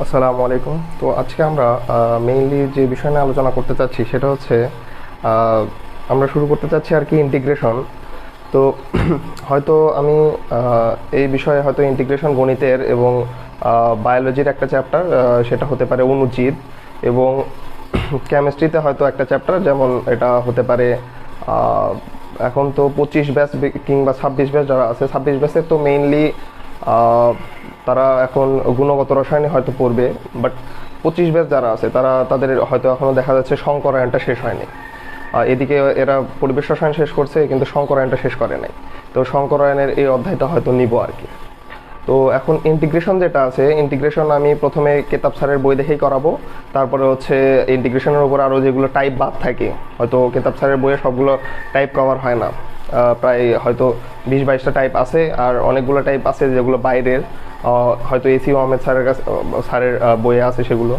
আসসালামু আলাইকুম। তো আজকে আমরা মেইনলি যে বিষয় নিয়ে আলোচনা করতে চাচ্ছি সেটা হচ্ছে আমরা শুরু করতে চাচ্ছি আর কি ইন্টিগ্রেশন। তো হয়তো আমি এই বিষয়ে হয়তো ইন্টিগ্রেশন গণিতের এবং বায়োলজির একটা চ্যাপ্টার, সেটা হতে পারে অণুজীব, এবং কেমিস্ট্রিতে হয়তো একটা চ্যাপ্টার, যেমন এটা হতে পারে এখন তো 25 ব্যাচ কিংবা 26 ব্যাচ যারা আছে, 26 ব্যাচের তো মেইনলি তারা এখন গুণগত রসায়নে হয়তো পড়বে, বাট 25 ব্যাচ যারা আছে তাদের হয়তো এখনও দেখা যাচ্ছে সংকরায়নটা শেষ হয়নি। এদিকে এরা পরিবেশ রসায়ন শেষ করছে কিন্তু সংকরায়নটা শেষ করে নাই। তো সংকরায়নের এই অধ্যায়টা হয়তো নিব আর কি। তো এখন ইন্টিগ্রেশন যেটা আছে, ইন্টিগ্রেশন আমি প্রথমে কেতাব স্যারের বই দেখেই করাবো। তারপরে হচ্ছে ইন্টিগ্রেশনের উপর আরও যেগুলো টাইপ বাদ থাকে, হয়তো কেতাব স্যারের বইয়ে সবগুলো টাইপ কভার হয় না, প্রায় হয়তো 20-22টা টাইপ আছে, আর অনেকগুলো টাইপ আছে যেগুলো বাইরের, হয়তো এসি আহমেদ স্যারের বইয়ে আছে সেগুলো।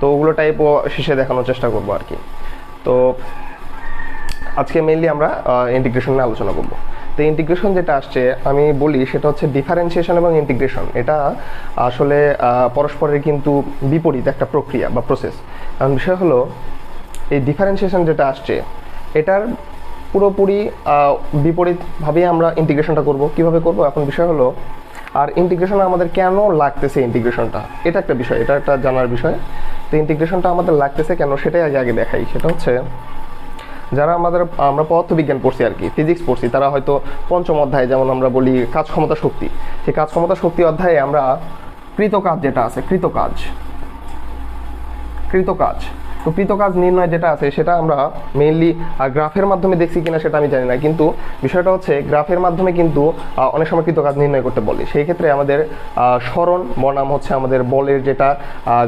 তো ওগুলো টাইপও শেষে দেখানোর চেষ্টা করবো আর কি। তো আজকে মেইনলি আমরা ইন্টিগ্রেশন নিয়ে আলোচনা করব। তো ইন্টিগ্রেশন যেটা আসছে আমি বলি সেটা হচ্ছে ডিফারেন্সিয়েশন এবং ইন্টিগ্রেশন। এটা আসলে পরস্পরের কিন্তু বিপরীত একটা প্রক্রিয়া বা প্রসেস। কারণ বিষয় হলো এই ডিফারেন্সিয়েশন যেটা আসছে এটার পুরোপুরি বিপরীতভাবেই আমরা ইন্টিগ্রেশনটা করব। কিভাবে করব এখন বিষয় হলো, আর ইন্টিগ্রেশন আমাদের কেন লাগতেছে, ইন্টিগ্রেশনটা এটা একটা বিষয়, এটা একটা জানার বিষয়। তো ইন্টিগ্রেশনটা আমাদের লাগতেছে কেন সেটাই আগে দেখাই। সেটা হচ্ছে যারা আমরা পদার্থবিজ্ঞান পড়ছি আর কি, ফিজিক্স পড়ছি, তারা হয়তো পঞ্চম অধ্যায়ে যেমন আমরা বলি কাজ ক্ষমতা শক্তি, সেই কাজ ক্ষমতা শক্তি অধ্যায়ে আমরা কৃতকাজ যেটা আছে, কৃতকাজ তো কৃতকাজ নির্ণয় যেটা আছে সেটা আমরা মেইনলি গ্রাফের মাধ্যমে দেখছি কিনা সেটা আমি জানি না, কিন্তু বিষয়টা হচ্ছে গ্রাফের মাধ্যমে কিন্তু অনেক সময় কৃতকাজ নির্ণয় করতে বলে। সেই ক্ষেত্রে আমাদের সরণ বনাম হচ্ছে আমাদের বলের যেটা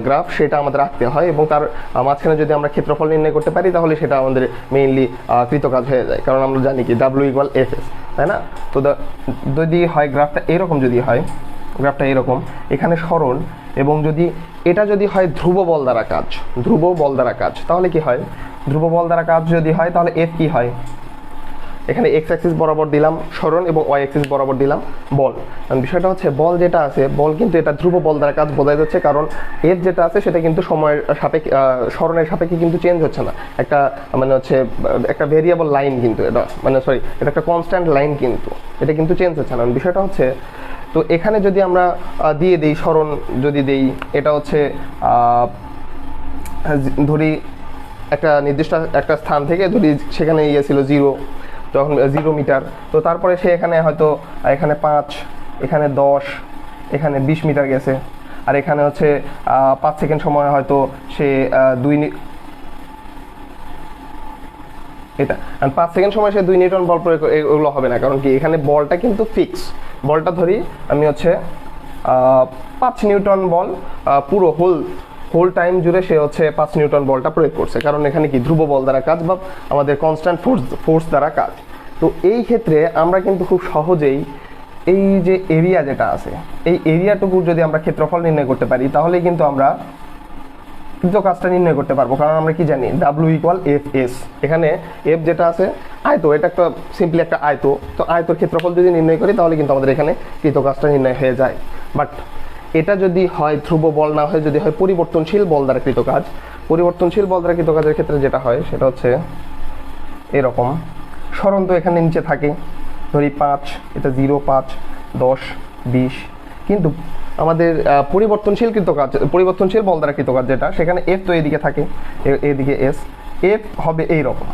গ্রাফ সেটা আমাদের রাখতে হয়, এবং তার মাঝখানে যদি আমরা ক্ষেত্রফল নির্ণয় করতে পারি তাহলে সেটা আমাদের মেইনলি কৃতকাজ হয়ে যায়। কারণ আমরা জানি কি W=Fs, তাই না? তো যদি হয় গ্রাফটা এরকম, যদি হয় গ্রাফটা এরকম, এখানে সরণ, এবং যদি এটা যদি হয় ধ্রুব বল দ্বারা কাজ, তাহলে কি হয়? ধ্রুব বল দ্বারা কাজ যদি হয় তাহলে এফ কি হয়? এখানে এক্স অ্যাক্সিস বরাবর দিলাম সরণ এবং ওয়াই অ্যাক্সিস বরাবর দিলাম বল। কারণ বিষয়টা হচ্ছে বল যেটা আছে, বল কিন্তু এটা ধ্রুব বল দ্বারা কাজ বোঝা যাচ্ছে, কারণ এফ যেটা আছে সেটা কিন্তু সময়ের সাপেক্ষে, সরণের সাপেক্ষে কিন্তু চেঞ্জ হচ্ছে না। একটা মানে হচ্ছে একটা ভেরিয়েবল লাইন, কিন্তু এটা এটা একটা কনস্ট্যান্ট লাইন, কিন্তু এটা কিন্তু চেঞ্জ হচ্ছে না। বিষয়টা হচ্ছে, তো এখানে যদি আমরা দিয়ে দিই সরণ, যদি দেই এটা হচ্ছে ধরি একটা নির্দিষ্ট একটা স্থান থেকে ধরি সেখানে ছিল 0, তখন 0 মিটার। তো তারপরে সে এখানে হয়তো এখানে 5, এখানে 10, এখানে 20 মিটার গেছে, আর এখানে হচ্ছে 5 সেকেন্ড সময় হয়তো সে 2 এটা, আর 5 সেকেন্ড সময় সে 2 নিউটন বল প্রয়োগ, এগুলো হবে না। কারণ কি এখানে বলটা কিন্তু ফিক্স, বলটা ধরি আমি হচ্ছে 5 নিউটন বল পুরো হোল টাইম জুড়ে সে হচ্ছে 5 নিউটন বলটা প্রয়োগ করছে, কারণ এখানে কি ধ্রুব বল দ্বারা কাজ বা আমাদের কনস্ট্যান্ট ফোর্স দ্বারা কাজ। তো এই ক্ষেত্রে আমরা কিন্তু খুব সহজেই এই যে এরিয়া যেটা আছে, এই এরিয়াটুকু যদি আমরা ক্ষেত্রফল নির্ণয় করতে পারি তাহলেই কিন্তু আমরা কাজটা নির্ণয় করতে পারবো। কারণ আমরা কি জানি W=Fs, এখানে F যেটা আছে আয়ত, এটা একটা সিম্পলি একটা আয়ত। তো আয়তর ক্ষেত্রফল যদি নির্ণয় করি তাহলে কিন্তু আমাদের এখানে কাজটা নির্ণয় হয়ে যায়। বাট এটা যদি হয় ধ্রুব বল না হয়, যদি হয় পরিবর্তনশীল বল দ্বারা কৃতকাজ, পরিবর্তনশীল বল দ্বারা কৃতকাজের ক্ষেত্রে যেটা হয় সেটা হচ্ছে এরকম। সরণ তো এখানে নিচে থাকে, ধরি 5, এটা 0, 5, 10, 20, কিন্তু আমাদের পরিবর্তনশীল বল দ্বারা কৃতকাজ যেটা, সেখানে এফ তো এদিকে থাকে, এদিকে এস, এফ হবে এইরকম।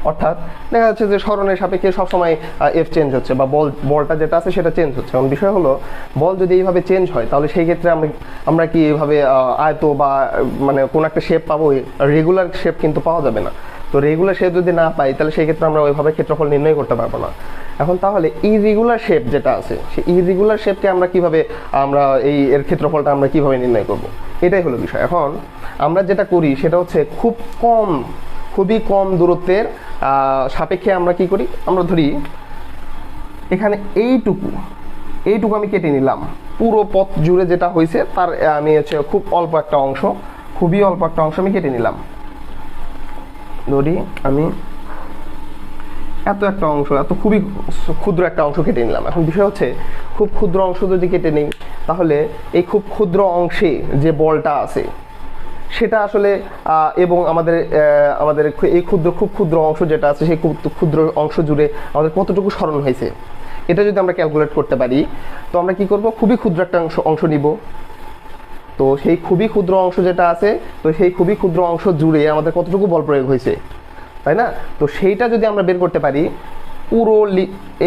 অর্থাৎ দেখা যাচ্ছে যে সরণের সাপেক্ষে সবসময় এফ চেঞ্জ হচ্ছে, বা বলটা যেটা আছে সেটা চেঞ্জ হচ্ছে। কারণ বিষয় হলো বল যদি এইভাবে চেঞ্জ হয় তাহলে সেই ক্ষেত্রে আমরা কি এইভাবে আয়ত বা মানে কোনো একটা শেপ পাবো? রেগুলার শেপ কিন্তু পাওয়া যাবে না। তো রেগুলার শেপ যদি না পাই তাহলে সেই ক্ষেত্রে আমরা ওইভাবে ক্ষেত্রফল নির্ণয় করতে পারবো না। এখন তাহলে ইরেগুলার শেপ যেটা আছে, সেই ইরেগুলার শেপকে আমরা কিভাবে এর ক্ষেত্রফলটা আমরা কিভাবে নির্ণয় করব, এটাই হলো বিষয়। এখন আমরা যেটা করি সেটা হচ্ছে খুবই কম দূরত্বের সাপেক্ষে আমরা কি করি, আমরা ধরি এখানে এইটুকু আমি কেটে নিলাম, পুরো পথ জুড়ে যেটা হয়েছে তার আমি হচ্ছে খুবই অল্প একটা অংশ আমি কেটে নিলাম। ধরি আমি এত একটা অংশ, এত খুবই ক্ষুদ্র একটা অংশ কেটে নিলাম। এখন বিষয় হচ্ছে খুব ক্ষুদ্র অংশ যদি কেটে নিই তাহলে এই খুব ক্ষুদ্র অংশে যে বলটা আছে সেটা আসলে এবং আমাদের এই খুব ক্ষুদ্র অংশ যেটা আছে সেই ক্ষুদ্র অংশ জুড়ে আমাদের কতটুকু সরণ হয়েছে এটা যদি আমরা ক্যালকুলেট করতে পারি, তো আমরা কি করব, খুবই ক্ষুদ্র একটা অংশ নিব। তো সেই খুবই ক্ষুদ্র অংশ যেটা আছে, তো সেই খুবই ক্ষুদ্র অংশ জুড়ে আমাদের কতটুকু বল প্রয়োগ হয়েছে, তাই না? তো সেইটা যদি আমরা বের করতে পারি, পুরো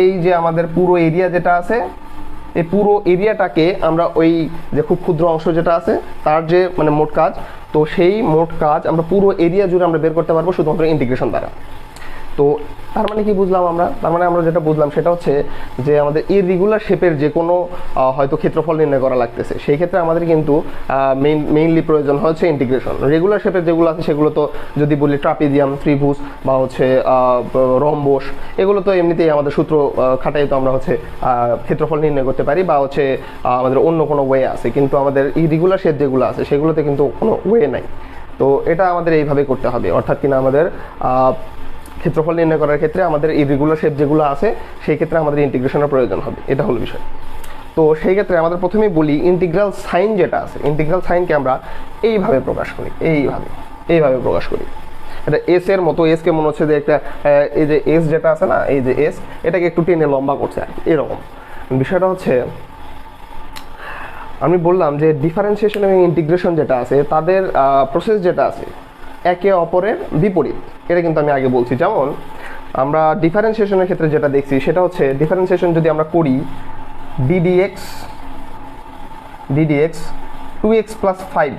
এই যে আমাদের পুরো এরিয়া যেটা আছে, এই পুরো এরিয়াটাকে আমরা ওই যে খুব ক্ষুদ্র অংশ যেটা আছে তার যে মানে মোট কাজ, তো সেই মোট কাজ আমরা পুরো এরিয়া জুড়ে আমরা বের করতে পারবো শুধুমাত্র ইন্টিগ্রেশন দ্বারা। তো তার মানে কি বুঝলাম আমরা? তার মানে আমরা যেটা বুঝলাম সেটা হচ্ছে যে আমাদের ইররেগুলার শেপের যে কোনো হয়তো ক্ষেত্রফল নির্ণয় করা লাগতেছে, সেই ক্ষেত্রে আমাদের কিন্তু মেইনলি প্রয়োজন হচ্ছে ইন্টিগ্রেশন। রেগুলার শেপের যেগুলো আছে সেগুলো তো যদি বলি ট্রাপিজিয়াম, ত্রিভুজ বা হচ্ছে রম্বস, এগুলো তো এমনিতেই আমাদের সূত্র খাটাই তো আমরা হচ্ছে ক্ষেত্রফল নির্ণয় করতে পারি, বা হচ্ছে আমাদের অন্য কোনো ওয়ে আছে। কিন্তু আমাদের ইররেগুলার শেপ যেগুলো আছে সেগুলোতে কিন্তু কোনো ওয়ে নাই। তো এটা আমাদের এইভাবে করতে হবে, অর্থাৎ কিনা আমাদের ক্ষেত্রফল নির্ণয় করার ক্ষেত্রে আমাদের ইররেগুলার শেপ যেগুলো আছে সেই ক্ষেত্রে আমাদের ইন্টিগ্রেশনের প্রয়োজন হবে, এটা হলো বিষয়। তো সেই ক্ষেত্রে আমাদের প্রথমেই বলি ইন্টিগ্রাল সাইন যেটা আছে, ইন্টিগ্রাল সাইনকে আমরা এইভাবে প্রকাশ করি, এইভাবে প্রকাশ করি। এটা এস এর মতো, এসকে মনে হচ্ছে যে একটা এই যে এস যেটা আছে না, এই যে এস, এটাকে একটু টেনে লম্বা করছে আর কি, এরকম। বিষয়টা হচ্ছে আমি বললাম যে ডিফারেন্সিয়েশন এবং ইন্টিগ্রেশন যেটা আছে তাদের প্রসেস যেটা আছে একে অপরের বিপরীত, এটা কিন্তু আমি আগে বলছি। যেমন আমরা ডিফারেন্সিয়েশনের ক্ষেত্রে যেটা দেখছি সেটা হচ্ছে ডিফারেন্সিয়েশন যদি আমরা করি ডিডিএক্স 2x প্লাস 5,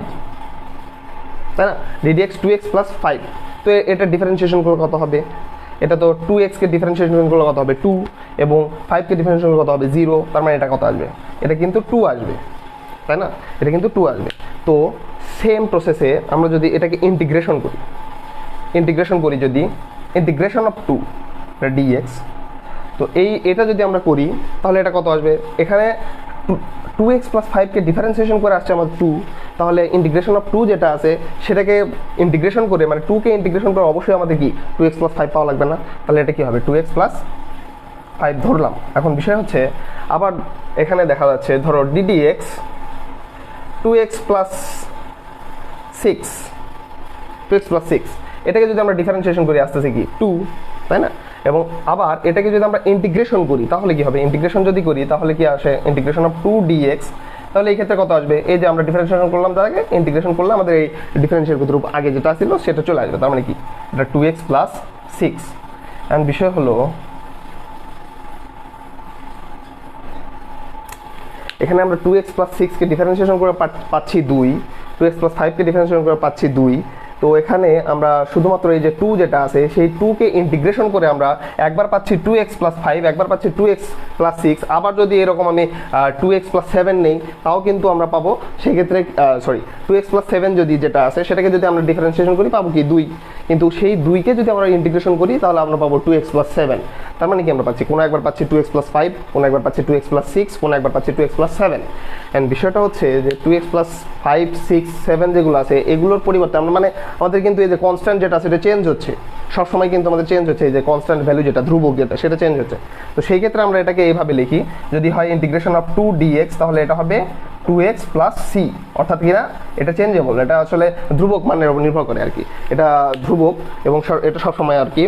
তাই না? ডিডিএক্স 2x প্লাস 5, তো এটা ডিফারেন্সিয়েশন করলে কত হবে? এটা তো 2x কে ডিফারেন্সিয়েশন করলে কত হবে 2, এবং 5 কে ডিফারেন্সিয়েশন করলে কত হবে 0, তার মানে এটা কত আসবে? এটা কিন্তু 2 আসবে, তাই না? এটা কিন্তু 2 আসবে। তো সেম প্রসেসে আমরা যদি এটাকে ইন্টিগ্রেশন করি যদি ইন্টিগ্রেশন অফ 2 dx, তো এটা যদি আমরা করি তাহলে এটা কত আসবে? এখানে 2x প্লাস 5কে ডিফারেন্সিয়েশন করে আসছে আমাদের 2, তাহলে ইন্টিগ্রেশন অফ 2 যেটা আছে সেটাকে ইন্টিগ্রেশন করে, মানে 2কে ইন্টিগ্রেশন করে অবশ্যই আমাদের কি 2x প্লাস 5 পাওয়া লাগবে না? তাহলে এটা কি হবে? 2x প্লাস 5 ধরলাম। এখন বিষয় হচ্ছে আবার এখানে দেখা যাচ্ছে ধরো ddx 2x প্লাস 6, এটাকে যদি আমরা ডিফারেন্সিয়েশন করি আসতেছে কি 2, তাই না? এবং আবার এটাকে যদি আমরা ইন্টিগ্রেশন করি তাহলে কি হবে? ইন্টিগ্রেশন যদি করি তাহলে কি আসে? ইন্টিগ্রেশন অফ 2 dx, তাহলে এই ক্ষেত্রে কত আসবে? এই যে আমরা ডিফারেন্সিয়েশন করলাম তার আগে ইন্টিগ্রেশন করলে আমাদের এই ডিফারেন্সিয়াল রূপ আগে যেটা ছিল সেটা চলে আসবে, তার মানে কি এটা 2x প্লাস 6। এন্ড বিষয় হলো এখানে আমরা 2x প্লাস 6কে ডিফারেন্সিয়েশন করে পাচ্ছি 2, 2x প্লাস 5কে ডিফারেন্সিয়েশন করে পাচ্ছি 2। তো এখানে আমরা শুধুমাত্র এই যে 2 যেটা আছে সেই 2কে ইন্টিগ্রেশন করে আমরা একবার পাচ্ছি 2x প্লাস 5, একবার পাচ্ছি 2x প্লাস 6, আবার যদি এরকম আমি 2x প্লাস 7 নেই তাও কিন্তু আমরা পাবো সেক্ষেত্রে 2x প্লাস 7 যদি যেটা আছে সেটাকে যদি আমরা ডিফারেন্সিয়েশন করি পাবো কি 2, কিন্তু সেই 2কে যদি আমরা ইন্টিগ্রেশন করি তাহলে আমরা পাবো 2x প্লাস 7। তার মানে কি আমরা পাচ্ছি কোনো একবার পাচ্ছি 2x প্লাস 5, কোনো একবার পাচ্ছি 2x প্লাস 6, কোনো একবার পাচ্ছি 2x প্লাস 7। অ্যান্ড বিষয়টা হচ্ছে যে 2x প্লাস 5, 6, 7 যেগুলো আছে এগুলোর পরিবর্তে আমরা মানে আমাদের কিন্তু এই যে কনস্ট্যান্ট যেটা সেটা চেঞ্জ হচ্ছে সবসময়, কিন্তু আমাদের চেঞ্জ হচ্ছে, এই যে কনস্ট্যান্ট ভ্যালু যেটা ধ্রুবক যেটা সেটা চেঞ্জ হচ্ছে। তো সেই ক্ষেত্রে আমরা এটাকে এইভাবে লিখি, যদি হয় ইন্টিগ্রেশন অফ 2 dx তাহলে এটা হবে 2x প্লাস c, অর্থাৎ কিনা এটা চেঞ্জেবল, এটা আসলে ধ্রুবক মানের উপর নির্ভর করে আর কি, এটা ধ্রুবক এবং এটা সবসময় আর কি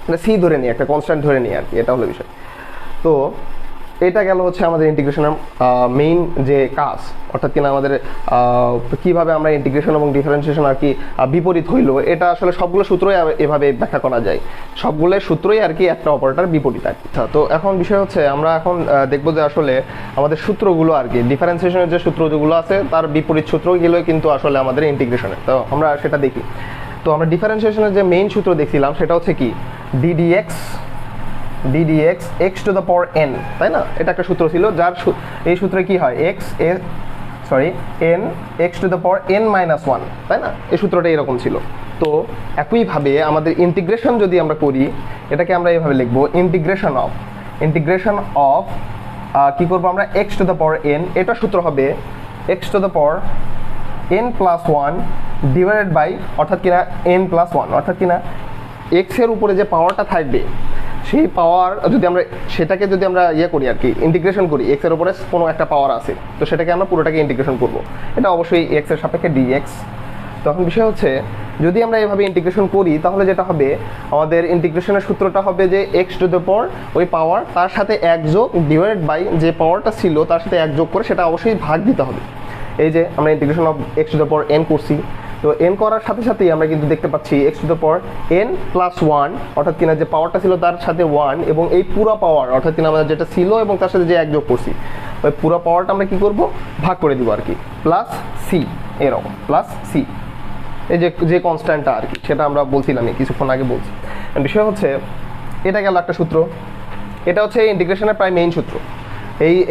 এটা c ধরে নিই, একটা কনস্ট্যান্ট ধরে নিই আর কি, এটা হলো বিষয়। তো এটা গেল হচ্ছে আমাদের ইন্টিগ্রেশনের মেইন যে কাজ, অর্থাৎ কিনা আমাদের কিভাবে আমরা ইন্টিগ্রেশন এবং ডিফারেন্সিয়েশন আর কি বিপরীত হইলো, এটা আসলে সবগুলো সূত্রই এভাবে ব্যাখ্যা করা যায়, সবগুলো সূত্রই আর কি একটা অপরটার বিপরীত আর কি। তো এখন বিষয় হচ্ছে আমরা এখন দেখবো যে আসলে আমাদের সূত্রগুলো আর কি ডিফারেন্সিয়েশনের যে সূত্র যেগুলো আছে তার বিপরীত সূত্রগুলো কিন্তু আসলে আমাদের ইন্টিগ্রেশনের, তো আমরা সেটা দেখি। তো আমরা ডিফারেন্সিয়েশনের যে মেইন সূত্র দেখছিলাম সেটা হচ্ছে কি ddx x to the power n, তাই না? এটা একটা সূত্র ছিল যার এই সূত্রে কি হয় n x to the power n minus 1, তাই না? এই সূত্রটা এরকম ছিল। তো একইভাবে আমাদের ইন্টিগ্রেশন যদি আমরা করি এটাকে আমরা এইভাবে লিখবো ইন্টিগ্রেশন অফ কি করবো আমরা x to the power n, এটা সূত্র হবে x to the power n plus 1 divided by অর্থাৎ কিনা n প্লাস 1, অর্থাৎ কিনা x এর উপরে যে পাওয়ারটা থাকবে সেই পাওয়ার যদি আমরা সেটাকে যদি আমরা ইয়ে করি আর কি, ইন্টিগ্রেশন করি, এক্স এর উপরে কোনো একটা পাওয়ার আছে, তো সেটাকে আমরা পুরোটাকে ইন্টিগ্রেশন করব। এটা অবশ্যই এক্স এর সাপেক্ষে ডিএক্স। তখন বিষয় হচ্ছে যদি আমরা এভাবে ইন্টিগ্রেশন করি তাহলে যেটা হবে, আমাদের ইন্টিগ্রেশনের সূত্রটা হবে যে এক্স টু দ্য পাওয়ার ওই পাওয়ার তার সাথে এক যোগ ডিভাইডেড বাই যে পাওয়ারটা ছিল তার সাথে এক যোগ করে সেটা অবশ্যই ভাগ দিতে হবে। এই যে আমরা integration of x to the power N করছি, তো এন করার সাথে সাথেই আমরা কিন্তু দেখতে পাচ্ছি x to the power n plus one, অর্থাৎ কিনা যে পাওয়ারটা ছিল তার সাথে ওয়ান, এবং এই পুরো পাওয়ার অর্থাৎ কিনা আমরা যেটা ছিল এবং তার সাথে যে এক যোগ করছি ওই পুরো পাওয়ারটা আমরা কি করব, ভাগ করে দিব আর কি, প্লাস সি, এরকম প্লাস সি, এই যে কনস্ট্যান্টটা আর কি, সেটা আমরা বলছিলাম কিছুক্ষণ আগে বলছি। বিষয় হচ্ছে এটা গেল একটা সূত্র, এটা হচ্ছে ইন্টিগ্রেশনের প্রায় মেইন সূত্র।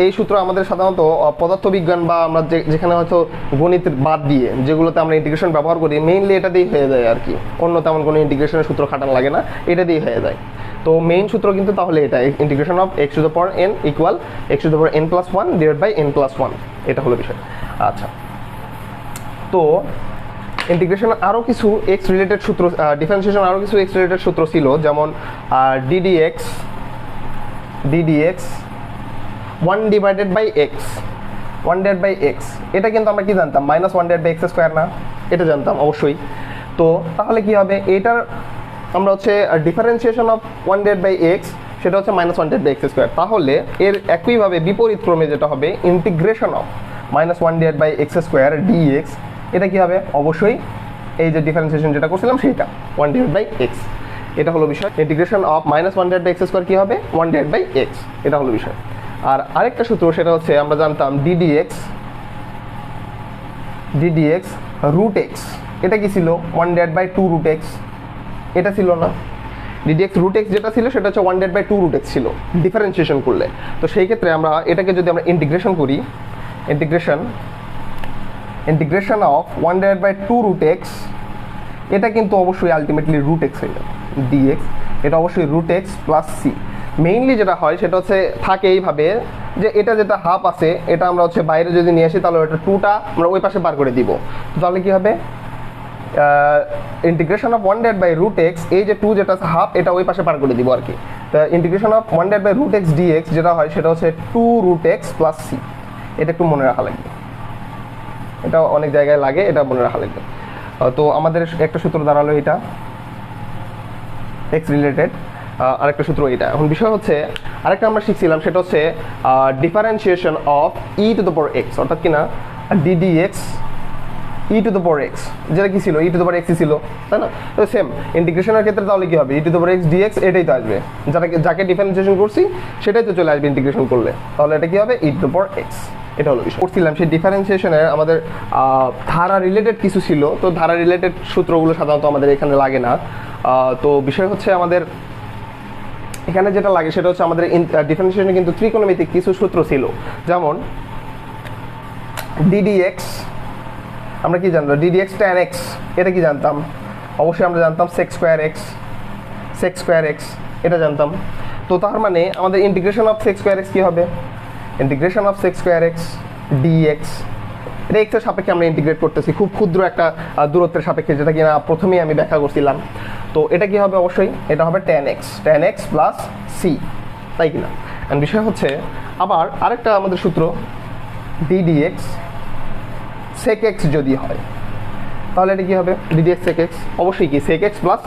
এই সূত্র আমাদের সাধারণত পদার্থবিজ্ঞান বা আমরা যেখানে হয়তো গণিত বাদ দিয়ে যেগুলোতে আমরা ইন্টিগ্রেশন ব্যবহার করি মেইনলি এটা দিয়েই হয়ে যায় আর কি, অন্য তেমন কোনো ইন্টিগ্রেশনের সূত্র খাটানো লাগে না, এটা দিয়ে হয়ে যায়। তো মেইন সূত্র কিন্তু তাহলে এটা, integration of x to the power n equal x to the power n plus one divide by n plus one, এটা হলো বিষয়। আচ্ছা, তো ইন্টিগ্রেশন আরও কিছু এক্স রিলেটেড সূত্র, ডিফারেন্সিয়েশন আরও কিছু এক্স রিলেটেড সূত্র ছিল, যেমন d d x 1 divided by x, 1 divide by x, এটা কিন্তু আমরা কি জানতাম, minus 1 divide by x square না, এটা জানতাম অবশ্যই। তো তাহলে কি হবে, এটার আমরা হচ্ছে differentiation of 1 divide by x, সেটা হচ্ছে minus 1 divide by x square. তাহলে এর একইভাবে বিপরীত ক্রমে যেটা হবে integration of minus 1 divide by x square d x, এটা কি হবে, অবশ্যই এই যে ডিফারেন্সিয়েশন যেটা করছিলাম সেইটা 1 ডিভাইড বাই এক্স, এটা হলো বিষয়। Integration of minus 1 divide by x square কি হবে, 1 ডিভাইড বাই এক্স, এটা হলো বিষয়। আর আরেকটা সূত্র সেটা হচ্ছে আমরা জানতাম ডিডিএক্স রুট এক্স, এটা কি ছিল 1 ডিভাইড বাই 2 রুট এক্স, এটা ছিল না, ডিডিএক্স রুট এক্স যেটা ছিল সেটা হচ্ছে 1 ডিভাইড বাই 2 রুট এক্স ছিল ডিফারেন্সিয়েশন করলে। তো সেই ক্ষেত্রে আমরা এটাকে যদি আমরা ইন্টিগ্রেশন করি, integration of 1 divide by 2 root x, এটা কিন্তু অবশ্যই আলটিমেটলি রুট এক্স হয়ে যাবে ডিএক্স, এটা অবশ্যই root x plus c. Mainly যেটা হয় সেটা হচ্ছে থাকে এইভাবে যে এটা যেটা হাফ আছে এটা আমরা হচ্ছে বাইরে যদি নিয়ে আসি তাহলে ওটা 2টা আমরা ওই পাশে বার করে দিব, তাহলে কি হবে, integration of 1 divide by root x, এই যে 2 যেটা আছে হাফ এটা ওই পাশে বার করে দিব আর কি। তো integration of 1 divide by root x dx যেটা হয় সেটা হচ্ছে 2 রুট এক্স প্লাস সি, এটা একটু মনে রাখা লাগবে, এটা অনেক জায়গায় লাগে, এটা মনে রাখা লাগবে। তো আমাদের একটা সূত্র দাঁড়ালো এটা এক্স রিলেটেড, আরেকটা সূত্র এটা। এখন বিষয় হচ্ছে আরেকটা আমরা শিখছিলাম সেটা হচ্ছে differentiation of E to the power x, অর্থাৎ কিনা ddx E to the power x, যেটা কি ছিল ই টু দ্য পাওয়ার এক্সই ছিল, তাই না? তো সেম ইন্টিগ্রেশনের ক্ষেত্রে তাহলে কি হবে, e to the power x dx এটাই তো আসবে, যাকে ডিফারেন্সিয়েশন করছি সেটাই তো চলে আসবে ইন্টিগ্রেশন করলে, তাহলে এটা কি হবে e to the power x, এটা হলো বিষয়। করছিলাম সেই ডিফারেন্সিয়েশনের আমাদের ধারা রিলেটেড কিছু ছিল, তো ধারা রিলেটেড সূত্রগুলো সাধারণত আমাদের এখানে লাগে না। তো বিষয় হচ্ছে আমাদের এখানে যেটা লাগে সেটা হচ্ছে আমাদের ডিফারেন্সিয়েশনে কিন্তু ত্রিকোণমিতিক কিছু সূত্র ছিল, যেমন ডিডিএক্স, আমরা কি জানতাম ডিডিএক্স ট্যান এক্স, এটা কি জানতাম, অবশ্যই আমরা জানতাম সেক স্কোয়ার এক্স, এটা জানতাম। তো তার মানে আমাদের integration of sec square x কী হবে, integration of sec square x dx, এটা এক্সের সাপেক্ষে আমরা ইন্টিগ্রেট করতেছি খুব ক্ষুদ্র একটা দূরত্বের সাপেক্ষে, যেটা কিনা প্রথমেই আমি ব্যাখ্যা করছিলাম। তো এটা কি হবে, অবশ্যই এটা হবে ট্যান এক্স প্লাস সি, তাই কিনা? অ্যান্ড বিষয় হচ্ছে আবার আরেকটা আমাদের সূত্র ডিডিএক্স সেক এক্স যদি হয় তাহলে এটা কি হবে, ডিডিএক্স সেক এক্স, অবশ্যই কি sec x plus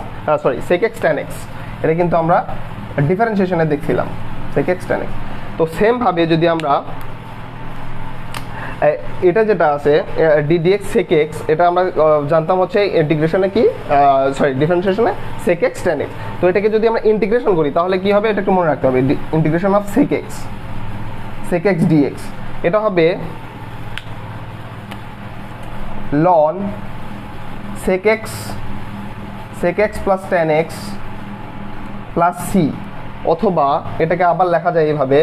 sec x tan x, এটা কিন্তু আমরা ডিফারেন্সিয়েশনে দেখছিলাম সেক এক্স ট্যান এক্স। তো সেমভাবে যদি আমরা এটা যেটা আছে ডিডিএক্স সেক এক্স, এটা আমরা জানতাম হচ্ছে ইন্টিগ্রেশনে কি ডিফারেন্সিয়েশনে সেক এক্স ট্যান এক্স, তো এটাকে যদি আমরা ইন্টিগ্রেশন করি তাহলে কি হবে, এটা একটু মনে রাখতে হবে, integration of sec x dx, এটা হবে ln sec x plus tan x plus c, অথবা এটাকে আবার লেখা যায় এইভাবে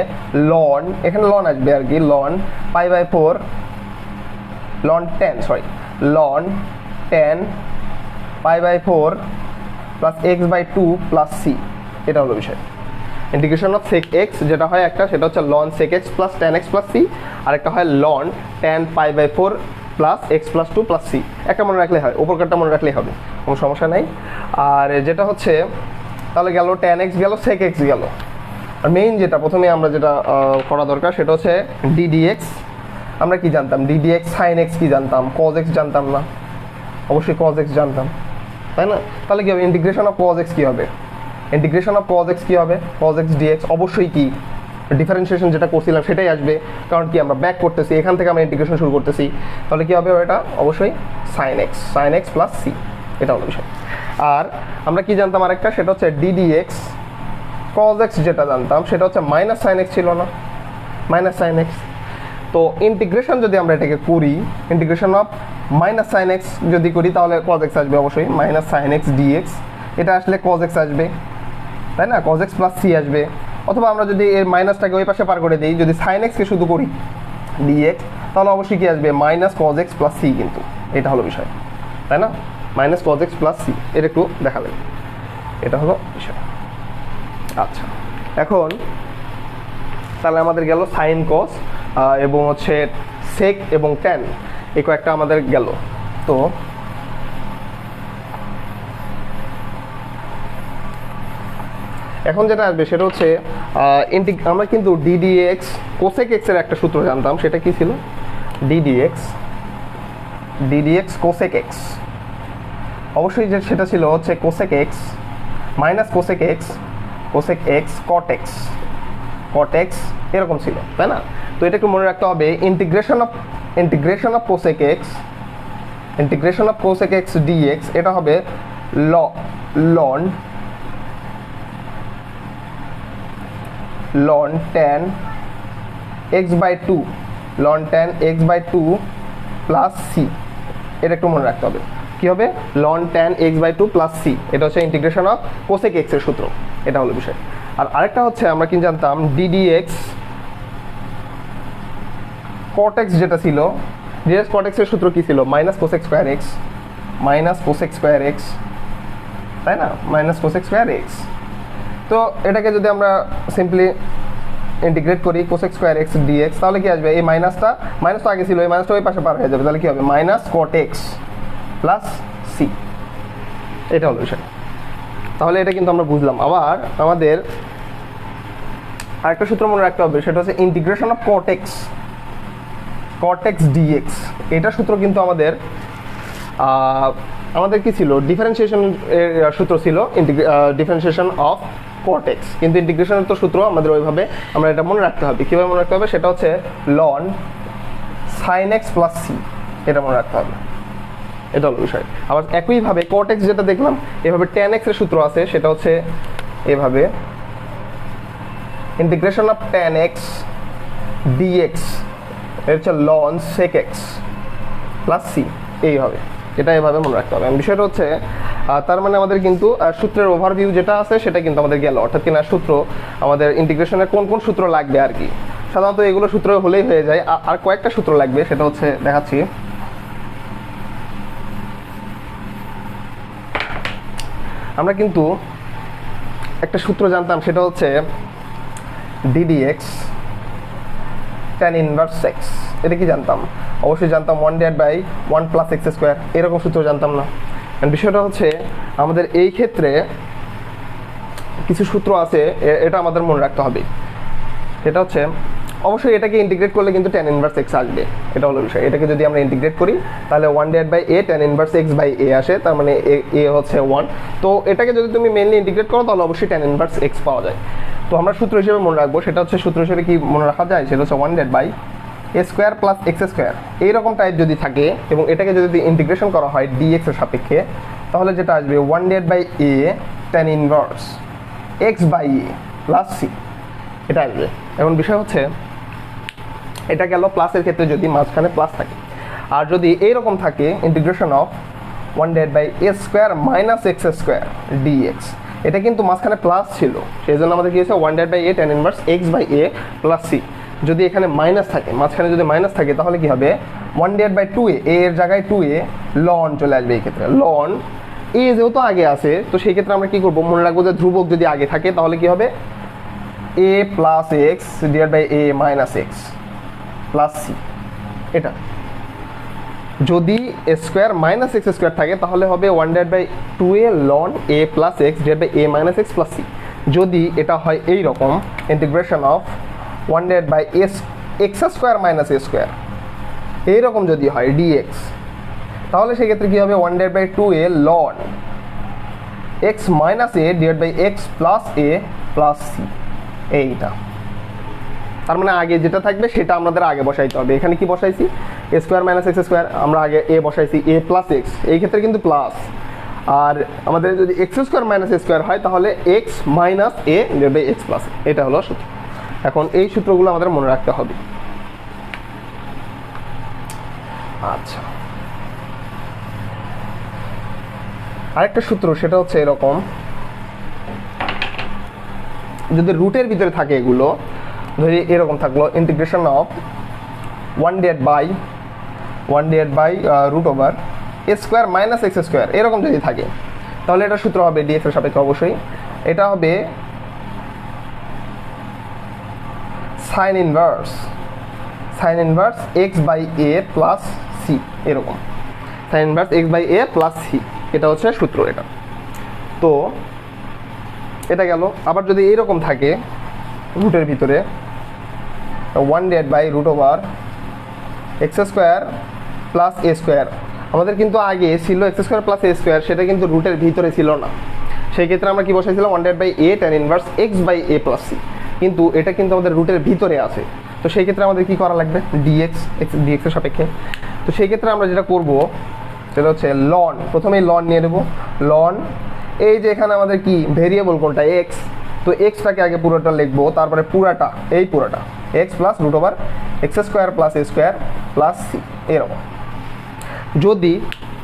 লন, এখানে লন আসবে আর কি, ln pi by 4 ln tan pi by 4 plus x by 2 plus c, এটা হলো বিষয়। ইন্টিগ্রেশন অফ সেক এক্স যেটা হয় একটা সেটা হচ্ছে লন sec x plus tan x plus c, আর একটা হয় লন tan pi by 4 plus x plus 2 plus c, একটা মনে রাখলে হয়, উপরকারটা মনে রাখলেই হবে, কোনো সমস্যা নাই। আর যেটা হচ্ছে তাহলে গেল tan x গেল sec x গেল। আর মেইন যেটা প্রথমে আমরা যেটা করা দরকার সেটা হচ্ছে ddx। আমরা কি জানতাম? ddx sin x কি জানতাম? cos x জানতাম না? অবশ্যই cos x জানতাম, তাই না? তাহলে কি হবে? ইন্টিগ্রেশন অফ cos x কি হবে? ইন্টিগ্রেশন অফ cos x কি হবে? cos x dx অবশ্যই কি ডিফারেন্সিয়েশন যেটা করছিলাম সেটাই আসবে, কারণ কি আমরা ব্যাক করতেছি, এখান থেকে আমরা ইন্টিগ্রেশন শুরু করতেছি। তাহলে কি হবে? এটা অবশ্যই sin x প্লাস c, এটা হলো বিষয়। আর আমরা কি জানতাম আরেকটা, সেটা হচ্ছে ddx cos x, যেটা জানতাম সেটা হচ্ছে মাইনাস sin x ছিল না? Minus sin x। তো ইন্টিগ্রেশন যদি আমরা এটাকে করি, integration of minus sin x যদি করি তাহলে cos x আসবে অবশ্যই, মাইনাস sin x dx। এটা আসলে cos x আসবে, তাই না? cos x প্লাস c আসবে। অথবা আমরা যদি এর মাইনাসটাকে ওই পাশে পার করে দিই, যদি sin x কে শুধু করি dx, তাহলে অবশ্যই কি আসবে? Minus cos x plus c, কিন্তু এটা হলো বিষয়, তাই না? Minus cos x plus c, এর একটু দেখাবেন, এটা হলো বিষয়। আচ্ছা, এখন তাহলে আমাদের গেল সাইন কস এবং হচ্ছে সেক এবং ট্যান, এই কয়েকটা আমাদের গেল। তো এখন যেটা আসবে সেটা হচ্ছে আমরা কিন্তু ddx কোসেক x এর একটা সূত্র জানতাম, সেটা কি ছিল? ddx কোসেক x, অবশ্যই যে সেটা ছিল হচ্ছে cosec x minus cosec x cot x এরকম ছিল, তাই না? তো এটাকে মনে রাখতে হবে, integration of cosec x dx, এটা হবে ln tan x by 2 plus c, এটা একটু মনে রাখতে হবে। কি হবে? ln tan x by 2 plus c, এটা হচ্ছে ইন্টিগ্রেশন অফ কোসেক x এর সূত্র, এটা হলো বিষয়। আর আরেকটা হচ্ছে আমরা কি জানতাম? ddx cot x, যেটা ছিল ddx cot x এর সূত্র কি ছিল? মাইনাস কোসেক স্কোয়ার x, তাই না? Minus cosec square x। তো এটাকে যদি আমরা সিম্পলি ইন্টিগ্রেট করি কোসেক স্কোয়ার x dx, তাহলে কি আসবে? এই মাইনাস তো আগে ছিল, এই মাইনাসটা ওই পাশে পার হয়ে যাবে, তাহলে কি হবে? Minus cot x plus c, এটা হলো বিষয়। তাহলে এটা কিন্তু আমরা বুঝলাম। আবার আমাদের আরেকটা সূত্র মনে রাখতে হবে, সেটা হচ্ছে integration of cot x dx, এটা সূত্র কিন্তু আমাদের কি ছিল? ডিফারেন্সিয়েশন এর সূত্র ছিল, ডিফারেন্সিয়েশন অফ cot x, কিন্তু ইন্টিগ্রেশনের তো সূত্র আমাদের ওইভাবে আমরা এটা মনে রাখতে হবে। কীভাবে মনে রাখতে হবে? সেটা হচ্ছে ln sin x plus c, এটা মনে রাখতে হবে, এটা হলো বিষয়। আবার একইভাবে cot x যেটা দেখলাম, এভাবে tan x এর সূত্র আছে, সেটা হচ্ছে এভাবে integration of tan x dx, এর হচ্ছে ln sec x plus c, এইভাবে, এটা এভাবে মনে রাখতে হবে। বিষয়টা হচ্ছে তার মানে আমাদের কিন্তু সূত্রের ওভারভিউ যেটা আছে সেটা কিন্তু আমাদের গেল, অর্থাৎ কিনা সূত্র আমাদের ইন্টিগ্রেশনের কোন কোন সূত্র লাগবে আর কি। সাধারণত এগুলো সূত্র হলেই হয়ে যায়, আর কয়েকটা সূত্র লাগবে, সেটা হচ্ছে দেখাচ্ছি। আমরা কিন্তু একটা সূত্র জানতাম, সেটা হচ্ছে ddx tan ইনভার্স x, এটা কি জানতাম? অবশ্যই জানতাম 1/1 প্লাস x স্কোয়ার, এরকম সূত্র জানতাম না। বিষয়টা হচ্ছে আমাদের এই ক্ষেত্রে কিছু সূত্র আছে, এটা আমাদের মনে রাখতে হবে। এটা হচ্ছে অবশ্যই এটাকে ইন্টিগ্রেট করলে কিন্তু tan ইনভার্স x আসবে, এটা হলো বিষয়। এটাকে যদি আমরা ইন্টিগ্রেট করি তাহলে 1/a tan inverse x by a আসে, তার মানে a হচ্ছে 1। তো এটাকে যদি তুমি মেইনলি ইন্টিগ্রেট করো তাহলে অবশ্যই tan ইনভার্স x পাওয়া যায়। তো আমরা সূত্র হিসেবে মনে রাখবো, সেটা হচ্ছে সূত্র হিসেবে কি মনে রাখা যায়? সেটা হচ্ছে 1/a square plus x square, এইরকম টাইপ যদি থাকে এবং এটাকে যদি ইন্টিগ্রেশন করা হয় dx এর সাপেক্ষে, তাহলে যেটা আসবে 1/a tan inverse x by a plus c, এটা আসবে। এখন বিষয় হচ্ছে এটা গেল প্লাসের ক্ষেত্রে যদি মাঝখানে প্লাস থাকে, আর যদি এইরকম থাকে integration of 1/a square minus x square dx, এটা কিন্তু মাঝখানে প্লাস ছিল, সেই জন্য আমাদের কি হয়েছে 1/a tan inverse x by a plus c। যদি এখানে মাইনাস থাকে, মাঝখানে যদি মাইনাস থাকে, তাহলে কি হবে? 1/2a, a এর জায়গায় 2a ln চলে আসবে। এই ক্ষেত্রে ln a যেহেতু আগে আছে, তো সেই ক্ষেত্রে আমরা কি করবো? মনে রাখবো যে ধ্রুবক যদি আগে থাকে তাহলে কি হবে? a plus x divide by a minus x plus c, এটা। যদি a square minus x square থাকে তাহলে হবে 1/2a ln a plus x divide by a minus x plus c. যদি এটা হয় এই রকম integration of 1/s x square minus a square, এইরকম যদি হয় dx, তাহলে সেক্ষেত্রে কী হবে 1/2a ln x minus a divide by x plus a plus c. এইটা তার মানে আগে যেটা থাকবে সেটা আমাদের আগে বসাইতে হবে। এখানে কি বসাইছি, এ স্কোয়ার মাইনাস এক্স স্কোয়ার, আমরা আগে এ বসাইছি এ প্লাস এক্স, এই ক্ষেত্রে কিন্তু প্লাস। আর আমাদের যদি x square minus a square হয় তাহলে x minus a divide by x plus, এটা হলো সূত্র। এখন এই সূত্রগুলো আমাদের মনে রাখতে হবে। আচ্ছা, আরেকটা সূত্র সেটা হচ্ছে এরকম, যদি রুটের ভিতরে থাকে এগুলো, ধরি এরকম থাকলো integration of 1 divide by root over a square minus x square, এরকম যদি থাকে তাহলে এটা সূত্র হবে ডিএক্স এর সাপেক্ষে অবশ্যই। এটা হবে sine inverse x by a plus c, এরকম sine inverse x by a plus c, এটা হচ্ছে সূত্র এটা। তো এটা গেল। আবার যদি এইরকম থাকে রুটের ভিতরে 1 divide by root over x square plus a square, আমাদের কিন্তু আগে ছিল x square plus a square, সেটা কিন্তু রুটের ভিতরে ছিল না। সেই ক্ষেত্রে আমরা কি বসাইছিলাম 1 divide by a tan inverse x by a plus c, কিন্তু এটা কিন্তু আমাদের রুটের ভিতরে আছে। তো সেই ক্ষেত্রে আমাদের কি করা লাগবে, ডিএক্স এর সাপেক্ষে। তো সেই ক্ষেত্রে আমরা যেটা করব সেটা হচ্ছে লন, প্রথমেই লন নিয়ে নেব। লন, এই যে এখানে আমাদের কি ভেরিয়েবল কোনটা, এক্স, তো এক্সটাকে আগে পুরোটা লিখবো, তারপরে পুরাটা এই পুরোটা x plus root over x square plus a square plus c, এরকম। যদি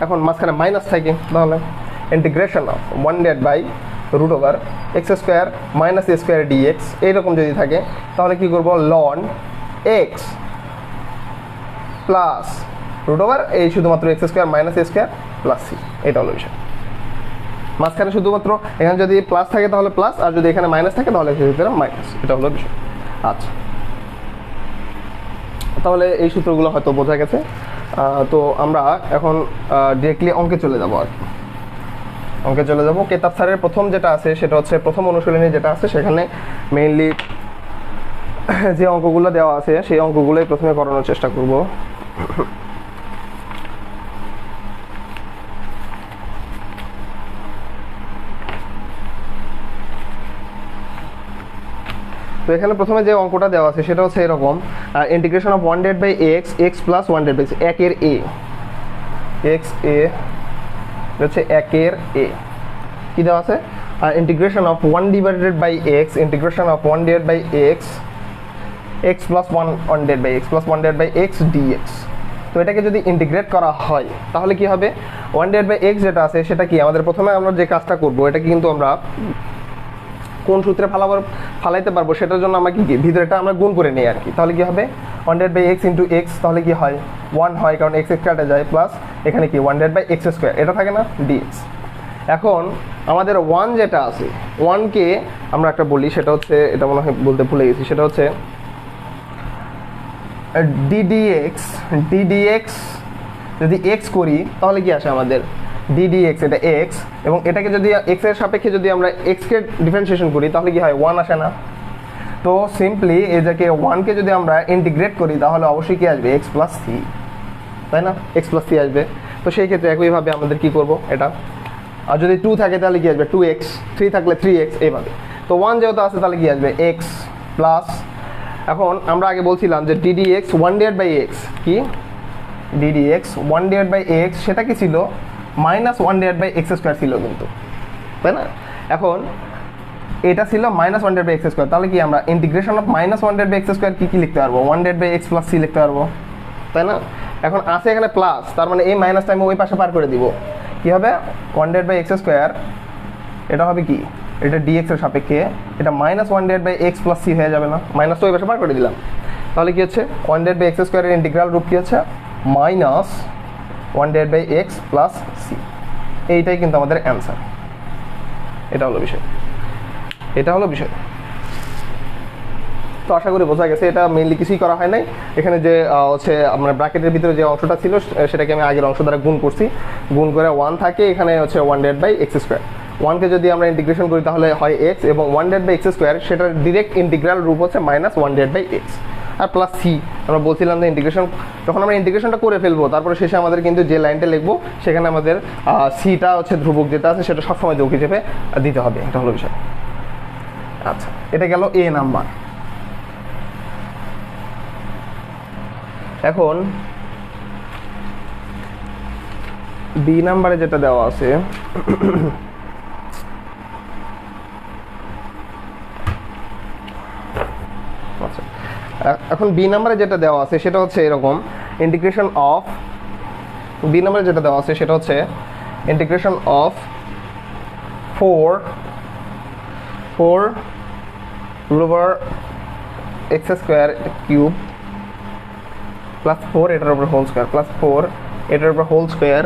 এখন মাঝখানে মাইনাস থাকে তাহলে integration of 1 divide by root over x square minus a square dx, এইরকম যদি থাকে তাহলে কি করব লন এক্স প্লাস রুট ওভার এই শুধুমাত্র x square minus a square plus c, এটা হলো বিষয়। মাঝখানে শুধুমাত্র এখানে যদি প্লাস থাকে তাহলে প্লাস, আর যদি এখানে মাইনাস থাকে তাহলে সেক্ষেত্রে মাইনাস, এটা হলো বিষয়। আচ্ছা, তাহলে এই সূত্রগুলো হয়তো বোঝা গেছে। তো আমরা এখন ডিরেক্টলি অঙ্কে চলে যাবো আর কি। অঙ্কে চলে যাবো। কেতাব স্যারের প্রথম যেটা আছে সেটা হচ্ছে প্রথম অনুশীলনী যেটা আছে, সেখানে মেইনলি যে অঙ্কগুলো দেওয়া আছে সেই অঙ্কগুলোই প্রথমে করানোর চেষ্টা করব। তো এখানে প্রথমে যে অঙ্কটা দেওয়া আছে সেটা হচ্ছে এরকম, integration of 1 divide by x x plus 1 divide by একের এ, এক্স এ হচ্ছে একের এ কি দেওয়া আছে, integration of 1 divided by x, integration of 1 divide by x x plus 1 divide by x plus 1 divide by x dx. তো এটাকে যদি integrate করা হয় তাহলে কি হবে, 1 ডিভাইড বাই এক্স যেটা আছে সেটা কি আমাদের প্রথমে আমরা যে কাজটা করবো, এটা কিন্তু আমরা কোন সূত্রে ফালাইতে পারবো সেটার জন্য আমরা কি ভিতরেটা আমরা গুণ করে নিই আর কি। তাহলে কি হবে 1 divide by x into x, তাহলে কি হয় 1 হয়, কারণ এক্স এক্স কাটে যায়, প্লাস এখানে কি 1 ডিভাইড বাই এক্স স্কোয়ার, এটা থাকে না ডিএক্স। এখন আমাদের 1 যেটা আছে, 1কে আমরা একটা বলি, সেটা হচ্ছে, এটা মনে হয় বলতে ভুলে গেছি, সেটা হচ্ছে ডিডিএক্স যদি এক্স করি তাহলে কি আসে আমাদের ডিডিএক্স, এটা এক্স, এবং এটাকে যদি এক্স এর সাপেক্ষে যদি আমরা এক্সকে ডিফারেন্সিয়েশন করি তাহলে কি হয় 1 আসে না। তো সিম্পলি এটাকে 1কে যদি আমরা ইন্টিগ্রেট করি তাহলে অবশ্যই কি আসবে এক্স প্লাস সি, তাই না, এক্স প্লাস সি আসবে। তো সেই ক্ষেত্রে একইভাবে আমাদের কি করব এটা, আর যদি 2 থাকে তাহলে কি আসবে 2x, 3 থাকলে 3x, এইভাবে। তো 1 যেহেতু আছে তাহলে কি আসবে এক্স প্লাস, এখন আমরা আগে বলছিলাম যে ডিডিএক্স 1 ডিভাইড বাই এক্স, কি ডিডিএক্স 1 ডিভাইড বাই এক্স, সেটা কি ছিল minus 1 divide by x square ছিল কিন্তু, তাই না। এখন এটা ছিল minus 1 divide by x square, তাহলে কি আমরা integration of minus 1 divide by x square কি লিখতে পারবো, 1 divide by x plus c লিখতে পারবো, তাই না। এখন আছে এখানে প্লাস, তার মানে এই মাইনাসটা আমি ওই পাশে পার করে দিব, কি হবে 1 ডিভাইড বাই এক্স স্কোয়ার, এটা হবে কি, এটা ডিএক্স এর সাপেক্ষে, এটা minus 1 divide by x plus c হয়ে যাবে না, মাইনাস তো ওই পাশে পার করে দিলাম। তাহলে কি হচ্ছে 1 ডিভাইড বাই এক্স স্কোয়ারের ইন্টিগ্রাল রূপ কি হচ্ছে minus 1 divide by x plus c, এইটাই কিন্তু আমাদের অ্যান্সার। এটা হলো বিষয়, এটা হলো বিষয়। তো আশা করি বোঝা গেছে, এটা মেইনলি কিছুই করা হয় নাই। এখানে যে হচ্ছে আমরা ব্র্যাকেটের ভিতরে যে অংশটা ছিল সেটাকে আমি আগের অংশ দ্বারা গুণ করছি, গুণ করে 1 থাকে, এখানে হচ্ছে 1/x²। 1কে যদি আমরা ইন্টিগ্রেশন করি তাহলে হয় x, এবং 1/x², সেটার ডিরেক্ট ইন্টিগ্রাল রূপ হচ্ছে -1/x আর প্লাস সি। আমরা বলছিলাম যে ইন্টিগ্রেশন যখন আমরা ইন্টিগ্রেশনটা করে ফেলবো তারপরে শেষে আমাদের কিন্তু যে লাইনটা লিখবো সেখানে আমাদের সিটা হচ্ছে ধ্রুবক যেটা আছে সেটা সবসময় যোগ হিসেবে দিতে হবে, এটা হলো বিষয়। আচ্ছা, এটা গেল এ নাম্বার। এখন বি নাম্বারে যেটা দেওয়া আছে আচ্ছা, এখন বি নাম্বারে যেটা দেওয়া আছে সেটা হচ্ছে এরকম, ইন্টিগ্রেশন অফ বি নাম্বারে যেটা দেওয়া আছে সেটা হচ্ছে ইন্টিগ্রেশন অফ 4 x² প্লাস 4 এটার উপর হোল স্কোয়ার প্লাস 4 এটার উপর whole square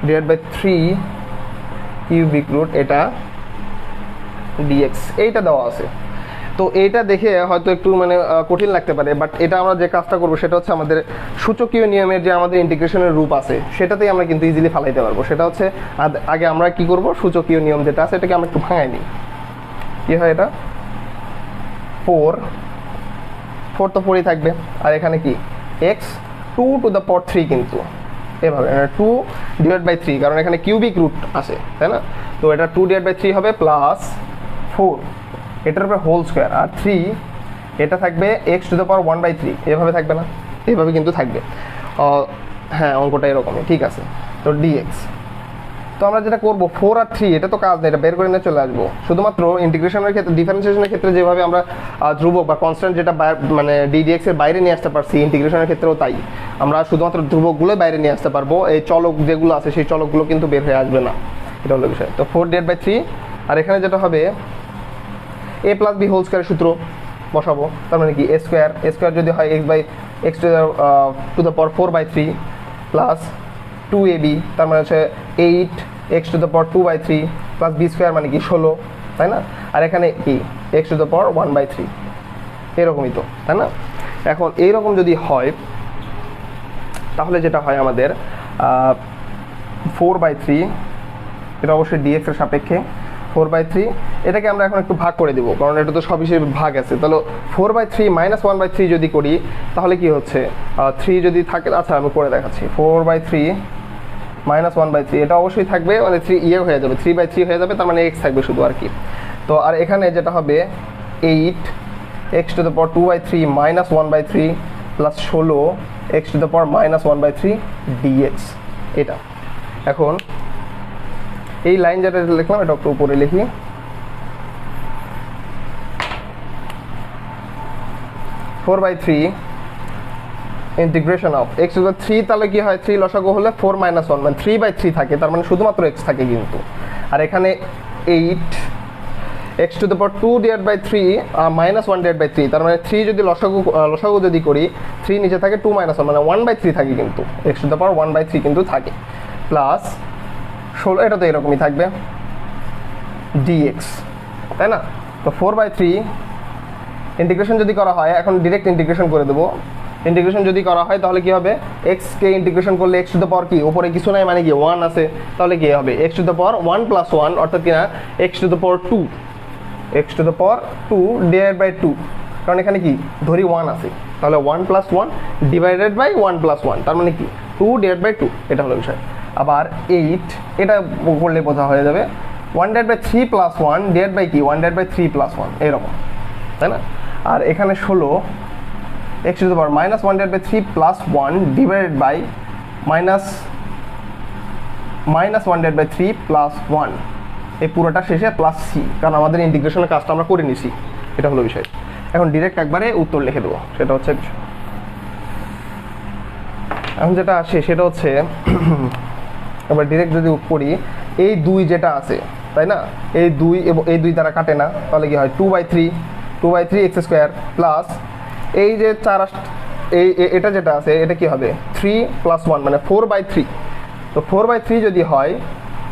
divide by 3 cubic root এটা dx, এইটা দেওয়া আছে। তো এইটা দেখে হয়তো একটু মানে কঠিন লাগতে পারে, বাট এটা আমরা যে কাজটা করবো সেটা হচ্ছে আমাদের সূচকীয় নিয়মের যে আমাদের ইন্টিগ্রেশনের রূপ আছে সেটাতেই আমরা কিন্তু ইজিলি ফালাইতে পারবো। সেটা হচ্ছে আগে আমরা কি করব, সূচকীয় নিয়ম যেটা আছে এটাকে আমরা একটু ভাঙাই নিই। কি হয় এটা, 4 তো 4ই থাকবে, আর এখানে কি x 2^3 কিন্তু এভাবে 2 ডিভাইড বাই 3, কারণ এখানে কিউবিক রুট আছে, তাই না? তো এটা 2 ডিভাইড বাই 3 হবে প্লাস 4 এটার উপরে হোল স্কোয়ার, আর 3 এটা থাকবে x⁴1/3, এভাবে থাকবে না? এভাবে কিন্তু থাকবে। হ্যাঁ, অঙ্কটা এরকমই, ঠিক আছে। তো dx, তো আমরা যেটা করবো 4 আর 3 এটা তো কাজ নেই, এটা বের করে নিয়ে চলে আসবো। শুধুমাত্র ইন্টিগ্রেশনের ক্ষেত্রে, ডিফারেন্সিয়েশনের ক্ষেত্রে যেভাবে আমরা ধ্রুবক বা কনস্ট্যান্ট যেটা মানে ddx এর বাইরে নিয়ে আসতে পারছি, ইন্টিগ্রেশনের ক্ষেত্রেও তাই আমরা শুধুমাত্র ধ্রুবকগুলো বাইরে নিয়ে আসতে পারবো, এই চলক যেগুলো আছে সেই চলকগুলো কিন্তু বের হয়ে আসবে না, এটা হলো বিষয়। তো 4 ডিভাইড বাই 3, আর এখানে যেটা হবে a প্লাস বি হোল স্কোয়ারের সূত্র বসাবো, তার মানে কি a স্কোয়ার যদি হয় x/4/3 প্লাস 2ab, তার মানে হচ্ছে 8x⁴2/3 প্লাস b স্কোয়ার মানে কি 16, তাই না? আর এখানে কি x⁴1/3, এরকমই তো, তাই না? এখন এইরকম যদি হয় তাহলে যেটা হয় আমাদের 4/3, এটা অবশ্যই dx এর সাপেক্ষে 4/3, এটাকে আমরা এখন একটু ভাগ করে দিব, কারণ এটা তো সব হিসেবে ভাগ আছে। তাহলে 4/3 -1/3 যদি করি তাহলে কি হচ্ছে, 3 যদি থাকে, আচ্ছা আমি করে দেখাচ্ছি। 4/3 -1/3 এটা অবশ্যই থাকবে, মানে 3 হয়ে যাবে, 3/3 হয়ে যাবে, তার মানে x থাকবে শুধু আর কি। তো আর এখানে যেটা হবে 8x⁴2/3 -1/3 প্লাস 16x⁻⁻1/3 dx, এটা। এখন এই লাইন যেটা লিখলাম এটা একটু উপরে লিখি, 4/3 ইন্টিগ্রেশন অফ x⁻3, তাহলে কি হয় 3 লসাগু হলে 4 - 1 মানে 3/3 থাকে, তার মানে শুধুমাত্র x থাকে কিন্তু। আর এখানে 8x⁴2/3 -1/3, তার মানে 3 যদি লসাগু যদি করি 3 নিচে থাকে 2 - 1 মানে 1/3 থাকে কিন্তু, x⁻1/3 কিন্তু থাকে, প্লাস 16, এটা তো এরকমই থাকবে dx, তাই না? তো 4/3 ইন্টিগ্রেশন যদি করা হয়, এখন ডিরেক্ট ইন্টিগ্রেশন করে দেবো। ইন্টিগ্রেশন যদি করা হয় তাহলে কি হবে, x কে ইন্টিগ্রেশন করলে x⁻, কি উপরে কিছু নাই মানে কি 1 আছে, তাহলে কি হবে x⁻1 + 1, অর্থাৎ কিনা x⁻2 ডিভাইড বাই 2, কারণ এখানে কি ধরি 1 আছে, তাহলে 1 + 1 ডিভাইডেড বাই 1 + 1, তার মানে কি 2 ডিভাইড বাই 2, এটা হলো বিষয়। আবার 8, এটা করলে বোঝা হয়ে যাবে 1/3 + 1 ডিভাইড বাই কি 1/3 + 1, এরকম, তাই না? আর এখানে 16 x⁻⁻1/3 + 1 ডিভাইডেড বাই -1/3 + 1, এই পুরোটা শেষে প্লাস সি, কারণ আমাদের ইন্টিগ্রেশনের কাজটা আমরা করে নিছি, এটা হলো বিষয়। এখন ডিরেক্ট একবারে উত্তর লিখে দেবো, সেটা হচ্ছে বিষয়। এখন যেটা আসে সেটা হচ্ছে এবার ডিরেক্ট যদি করি, এই 2 যেটা আছে, তাই না, এই 2 এবং এই 2 দ্বারা কাটে না, তাহলে কি হয় 2/3 x² প্লাস এই যে 4, এই এটা যেটা আছে এটা কি হবে 3 + 1 মানে 4/3, তো 4/3 যদি হয়,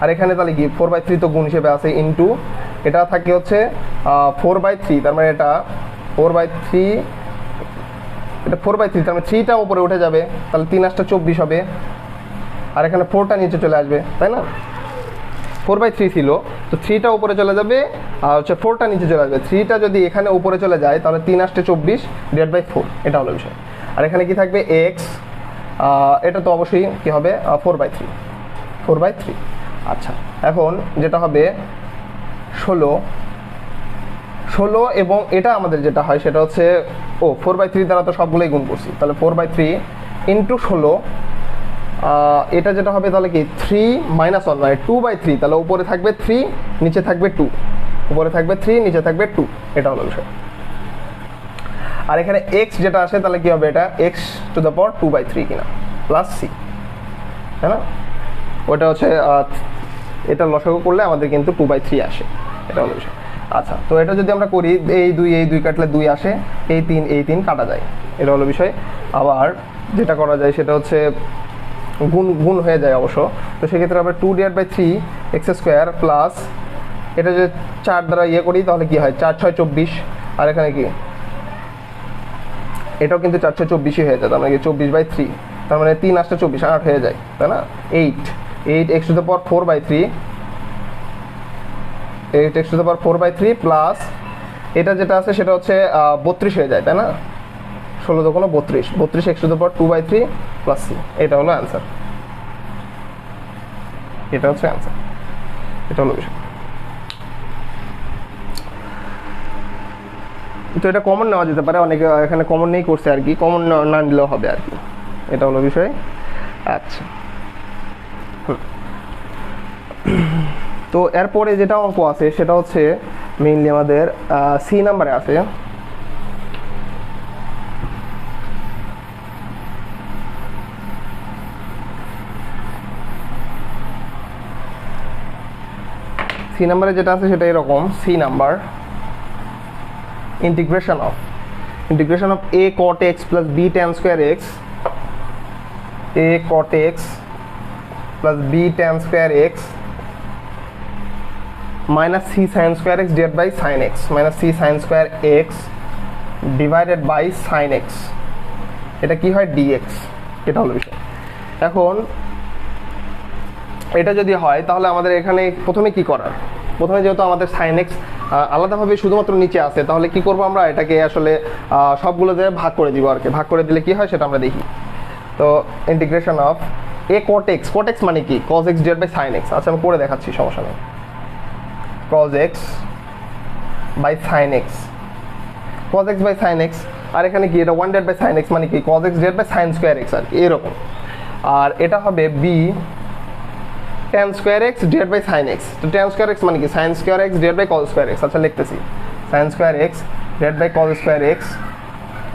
আর এখানে তাহলে কি 4/3 তো গুণ হিসেবে আছে, ইন্টু এটা থাকে হচ্ছে 4/3, তার মানে এটা 4/3, এটা 4/3, তার মানে 3টা উপরে উঠে যাবে, তাহলে 3 8 24 হবে, আর এখানে 4টা নিচে চলে আসবে, তাই না? 4/3 ছিল, তো 3টা উপরে চলে যাবে আর হচ্ছে 4টা নিচে চলে আসবে। 3টা যদি এখানে উপরে চলে যায় তাহলে 3 8 24 /4, এটা হলো বিষয়। আর এখানে কি থাকবে x, এটা তো অবশ্যই কি হবে 4/3। আচ্ছা, এখন যেটা হবে 16 এবং এটা আমাদের যেটা হয় সেটা হচ্ছে 4/3 দ্বারা তো সবগুলোই গুণ করছি, তাহলে 4/3 ইন্টু 16, এটা যেটা হবে তাহলে কি 3 - 1 মানে 2/3, তাহলে উপরে থাকবে 3 নিচে থাকবে 2, উপরে থাকবে 3 নিচে থাকবে 2, এটা হলো বিষয়। আর এখানে x যেটা আসে তাহলে কি হবে, এটা x⁴ 2/3 কিনা প্লাস c, তাই না? ওটা হচ্ছে এটা লসাগু করলে আমাদের কিন্তু 2/3 আসে, এটা হলো বিষয়। আচ্ছা, তো এটা যদি আমরা করি, এই 2 কাটলে 2 আসে, এই 3 কাটা যায়, এটা হলো বিষয়। আবার যেটা করা যায় সেটা হচ্ছে গুণ হয়ে যায় অবশ্য, তো সেক্ষেত্রে আমরা 2/3 x² প্লাস এটা যদি 4 দ্বারা ইয়ে করি তাহলে কি হয়, 4 6 24, আর এখানে কি এটাও কিন্তু 4 6 24 হয়ে যায়, তার মানে কি 24/3, তার মানে 3 8 24 8 হয়ে যায়, তাই না? 8 x⁴/3, 8 x⁴/3 প্লাস এটা যেটা আছে সেটা হচ্ছে 32 হয়ে যায়, তাই না? 16 2 32 x⁴ 2/3 প্লাস c, এটা হলো অ্যান্সার, এটা হচ্ছে অ্যান্সার, এটা হলো বিষয়। তো এটা কমন নেওয়া যেতে পারে, অনেকে এখানে কমন নেই করছে আর কি, কমন না নিলেও হবে আর কি, এটা হলো বিষয়। আচ্ছা, তো এরপরে যেটা অঙ্ক আছে সেটা হচ্ছে মেইনলি আমাদের সি নাম্বারে আছে। সি নাম্বারে যেটা আছে সেটা এরকম, c number integration of a cot x plus b tan square x, a cot x plus b tan square x minus c sin square x divided by sin x minus c sin square x divided by sin x, এটা কি হয় dx, এটা হলো বিষয়। এখন এটা যদি হয় তাহলে আমাদের এখানে প্রথমে কি করার, প্রথমে যেহেতু আমাদের sin x আলাদাভাবে শুধুমাত্র নিচে আছে, তাহলে কি করব আমরা, এটাকে আসলে সবগুলোতে ভাগ করে দিব আর কি, ভাগ করে দিলে কি হয় সেটা আমরা দেখি। তো integration of a cot x মানে কি cos x divided by sin x, আচ্ছা আমি করে দেখাচ্ছি, সমস্যা নেই। cos x by sin x, cos x by sin x, আর এখানে কি এটা 1 divided by sin x মানে কি cos x divided by sin square x আর কি, এরকম। আর এটা হবে b tan square x divided by sin x, তো tan square x মানে কি sin square x divided by cos square x, আচ্ছা লিখতেছি sin square x divided by cos square x,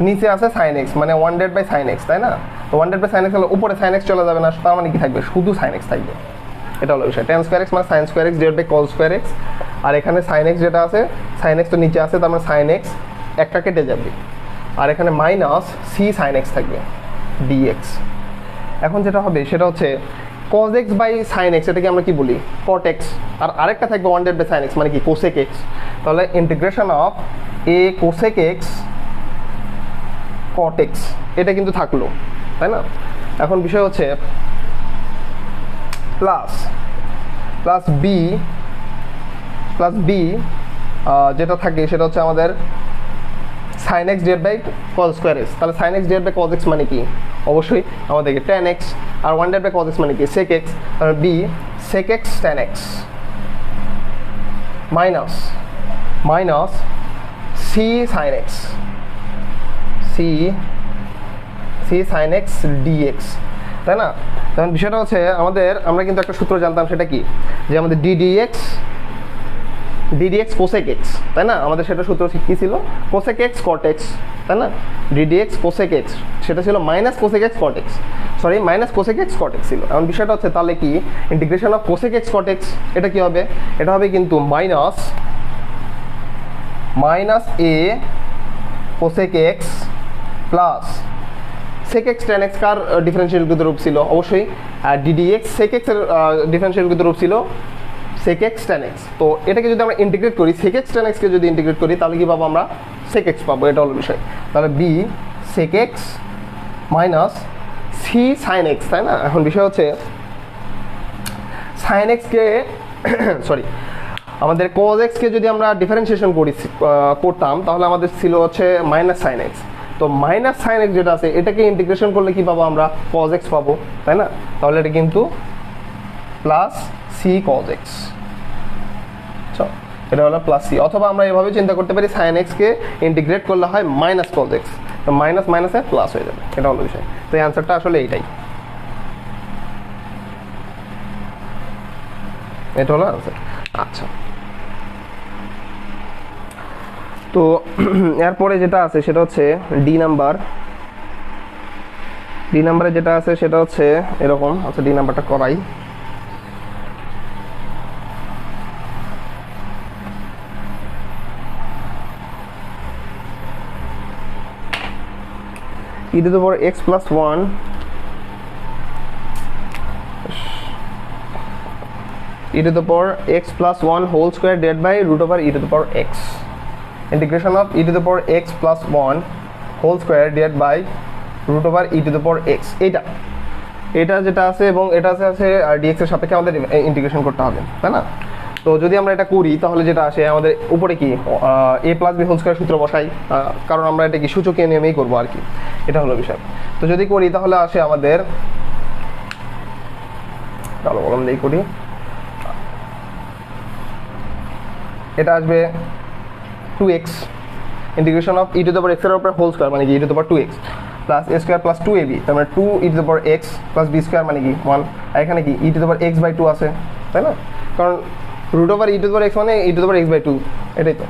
নিচে আছে sin x মানে 1 divided by sin x, তাই না? তো 1 divided by sin x হলে উপরে sin x চলে যাবে না, তার মানে কি থাকবে, শুধু sin x থাকবে, এটা হলো বিষয়। tan square x মানে sin square x divided by cos square x, আর এখানে sin x যেটা আছে, sin x তো নিচে আছে, তার মানে sin x একটা কেটে যাবে, আর এখানে মাইনাস c sin x থাকবে dx। এখন যেটা হবে সেটা হচ্ছে cos x by sin x, এটাকে আমরা কি বলি cot x, আর আরেকটা থাকবে 1 divided by sin x মানে কি cosec x, তাহলে integration of a cosec x cot x, এটা কিন্তু থাকলো, তাই না? এখন বিষয় হচ্ছে প্লাস b যেটা থাকে সেটা হচ্ছে আমাদের sin x divided by cos square x, তাহলে sin x divided by cos x মানে কি অবশ্যই আমাদেরকে tan x, R 1 divided by cos x মানে কি sec x, তাহলে b sec x tan x minus c sin x sin x dx, তাই না? তখন বিষয়টা হচ্ছে আমরা কিন্তু একটা সূত্র জানতাম, সেটা কি যে আমাদের ddx cosec x, তাই না? আমাদের সেটা সূত্র কি ছিল, cosec x cot x, তাই না? ddx cosec x সেটা ছিল minus cosec x cot x, sorry minus cosec x cot x ছিল। এখন বিষয়টা হচ্ছে তাহলে কি integration of cosec x cot x, এটা কি হবে, এটা হবে কিন্তু minus a cosec x plus sec x tan x car differential রূপ ছিল, অবশ্যই ddx sec x এর ডিফারেনশিয়াল রূপ ছিল sec x tan x। তো এটাকে যদি আমরা ইন্টিগ্রেট করি, sec x tan x কে যদি ইন্টিগ্রেট করি তাহলে কি পাবো আমরা? sec x পাবো, এটা হলো বিষয়। তাহলে b sec x minus c sin x, তাই না? এখন বিষয় হচ্ছে sin x কে সরি আমাদের cos x কে যদি আমরা ডিফারেন্সিয়েশন করতাম তাহলে আমাদের ছিল হচ্ছে মাইনাস sin x। তো মাইনাস sin x যেটা আছে এটাকে ইন্টিগ্রেশন করলে কি পাবো আমরা? cos x পাবো, তাই না? তাহলে এটা কিন্তু প্লাস c cos x, এটা হলো প্লাস c। অথবা আমরা এভাবে চিন্তা করতে পারি sin x কে ইন্টিগ্রেট করলে হয় মাইনাস cos x, তো মাইনাস মাইনাসে প্লাস হয়ে যাবে, এটা হলো বিষয়। তো এই অ্যান্সারটা আসলে এইটাই, এটা হলো অ্যান্সার। আচ্ছা, তো এরপরে যেটা আছে সেটা হচ্ছে ডি নাম্বারে যেটা আছে সেটা হচ্ছে এরকম। আচ্ছা, ডি নাম্বারটা করাই। e to the power x plus 1 e to the power x plus 1 whole square divided by root over e to the power x, integration of e to the power x plus 1 whole square divided by root over e to the power x। এটা যেটা আছে এবং এটা আছে dx এর সাপেক্ষে আমাদের integration করতে হবে, তাই না? তো যদি আমরা এটা করি তাহলে যেটা আসে আমাদের উপরে কি a plus b whole square সূত্র বসাই, কারণ আমরা এটা কি সূচকীয় নিয়মেই করবো আর কি, এটা হলো বিষয়। তো যদি করি তাহলে আসে আমাদের, চলো বললাম দিয়ে করি, এটা আসবে 2x integration of e to the power x এর উপরে হোল স্কয়ার মানে কি e to the power 2x plus a square plus 2ab, তার মানে 2 e to the power x plus b square মানে কি 1, আর এখানে কি e to the power x by 2 আছে, তাই না? কারণ root over e to the power x মানে e to the power x by 2, এটাই তো।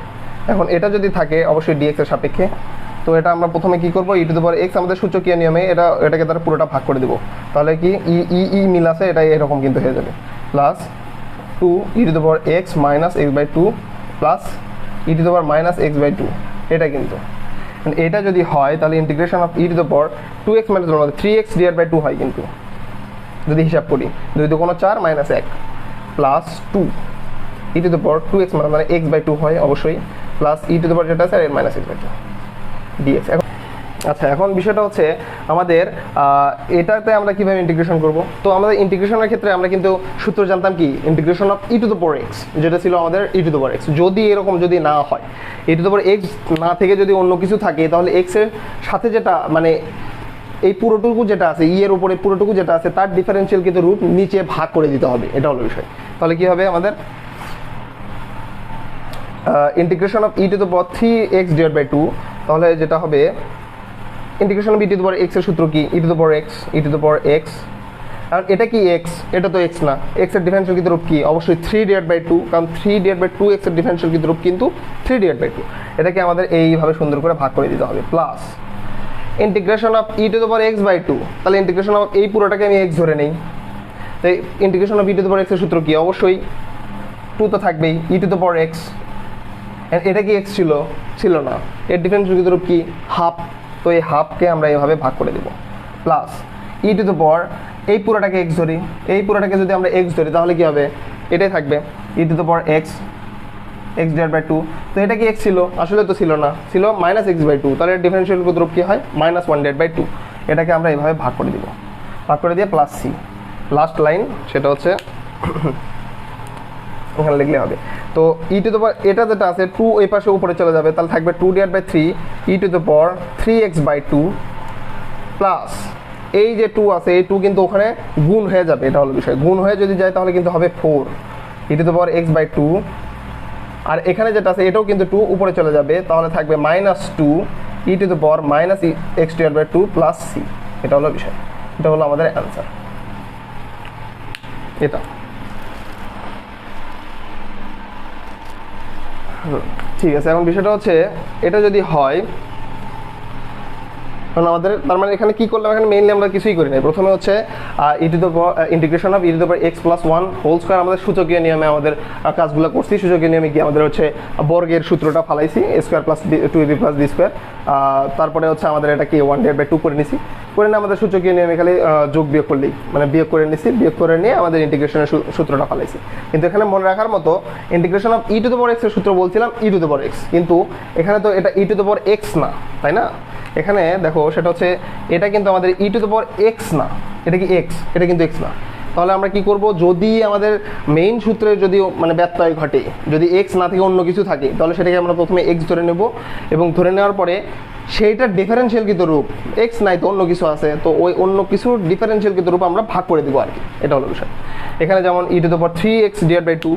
এখন এটা যদি থাকে অবশ্যই dx এর সাপেক্ষে, তো এটা আমরা প্রথমে কি করব, e to the power x আমাদের সূচকীয় নিয়মে এটাকে দ্বারা পুরোটা ভাগ করে দেব, তাহলে কি ই মিল আছে, এটা এরকম কিন্তু হয়ে যাবে, plus 2 e to the power x minus x by 2 plus e to the power minus x by 2, এটা কিন্তু। এটা যদি হয় তাহলে integration of e to the power 2x মাইনাস 3x ডিভাইড বাই 2 হয় কিন্তু, যদি হিসাব করি 2 2 কোনো 4 minus 1 plus 2 e to the power 2x মানে x বাই 2 হয় অবশ্যই, প্লাস e টু দ্য পাওয়ার যেটা আছে আর মাইনাস x বাই 2 dx। আচ্ছা, এখন বিষয়টা হচ্ছে আমাদের এটাতে আমরা কিভাবে ইন্টিগ্রেশন করব। তো আমাদের ইন্টিগ্রেশনের ক্ষেত্রে আমরা কিন্তু সূত্র জানতাম কি, integration of e to the power x, যেটা ছিল আমাদের e to the power x। যদি এরকম যদি না হয়, e to the power x না থেকে যদি অন্য কিছু থাকে তাহলে x এর সাথে যেটা মানে এই পুরোটুকু যেটা আছে ই এর উপরে পুরোটুকু যেটা আছে তার ডিফারেন্সিয়াল কিন্তু রুট নিচে ভাগ করে দিতে হবে, এটা হলো বিষয়। তাহলে কি হবে আমাদের integration of e to the power 3x divide by 2, তাহলে যেটা হবে integration of e to the power x এর সূত্র কি, e to the power x e to the power x, আর এটা কি x, এটা তো x না, x এর ডিফারেন্সিয়াল কিন্তু রূপ কি অবশ্যই 3 ডিভাইড বাই 2, কারণ 3 ডিভাইড বাই 2 x এর ডিফারেন্সিয়াল কিন্তু রূপ কিন্তু 3 ডিভাইড বাই 2, এটাকে আমাদের এইভাবে সুন্দর করে ভাগ করে দিতে হবে, plus integration of e to the power x by 2, তাহলে ইন্টিগ্রেশন অফ এই পুরোটাকে আমি x ধরে নেই, তাই integration of e to the power x এর সূত্র কি অবশ্যই 2 তো থাকবেই, e to the power x, এটা কি x ছিল না, এর ডিফারেন্সিয়াল কিন্তু রূপ কি হাফ, তো এই হাফকে আমরা এইভাবে ভাগ করে দেব, plus e to the power এই পুরোটাকে x ধরি, এই পুরোটাকে যদি আমরা x ধরি তাহলে কি হবে, এটাই থাকবে e to the power x divide by 2, তো এটা কি x ছিল, আসলে তো ছিল না, ছিল মাইনাস x বাই 2, তাহলে ডিফারেন্সিয়াল রূপ কি হয় মাইনাস 1 ডিভাইড বাই 2, এটাকে আমরা এইভাবে ভাগ করে দিব, ভাগ করে দিয়ে প্লাস c লাস্ট লাইন, সেটা হচ্ছে এখানে লিখলে হবে। তো ই টু দ্য পাওয়ার এটা যেটা আছে 2 এই পাশে উপরে চলে যাবে, তাহলে থাকবে 2 divide by 3 e to the power 3x by 2 plus এই যে 2 আছে এই 2 কিন্তু ওখানে গুণ হয়ে যাবে, এটা হলো বিষয়, গুণ হয়ে যদি যায় তাহলে কিন্তু হবে 4 e to the power x by 2, আর এখানে যেটা আছে এটাও কিন্তু 2 উপরে চলে যাবে, তাহলে থাকবে minus 2 e to the power minus x divide by 2 plus c, এটা হলো বিষয়, এটা হলো আমাদের অ্যান্সার। এটা ঠিক আছে। এখন বিষয়টা হচ্ছে এটা যদি হয় কারণ আমাদের তার মানে এখানে কি করলাম, এখানে মেইনলি আমরা কিছুই করি নাই। প্রথমে হচ্ছে integration of e⁻x+1 whole square আমাদের সূচকীয় নিয়মে আমাদের কাজগুলো করছি। সূচকীয় নিয়মে গিয়ে আমাদের হচ্ছে বর্গের সূত্রটা ফালাইছি, a² + 2ab + b²। তারপরে হচ্ছে আমাদের এটা কি 1/2 করে নিছি, করে নিয়ে আমাদের সূচকীয় নিয়মে খালি যোগ বিয়োগ করলেই, মানে বিয়োগ করে নিছি, বিয়োগ করে নিয়ে আমাদের ইন্টিগ্রেশনের সূত্রটা ফালাইছি। কিন্তু এখানে মনে রাখার মতো ইন্টিগ্রেশন অফ e⁻x এর সূত্র বলছিলাম e⁻x, কিন্তু এখানে তো এটা e⁻x না, তাই না? এখানে দেখো সেটা হচ্ছে এটা কিন্তু আমাদের e⁻x না, এটা কি x, এটা কিন্তু x না। তাহলে আমরা কি করব, যদি আমাদের মেইন সূত্রে যদি মানে ব্যত্যয় ঘটে, যদি x না থেকে অন্য কিছু থাকে, তাহলে সেটাকে আমরা প্রথমে x ধরে নেব, এবং ধরে নেওয়ার পরে সেইটার ডিফারেন্সিয়াল কিন্তু রূপ, x নাই তো অন্য কিছু আছে, তো ওই অন্য কিছুর ডিফারেন্সিয়াল কিন্তু রূপ আমরা ভাগ করে দিব আর কি, এটা হলো বিষয়। এখানে যেমন e⁻3x/2,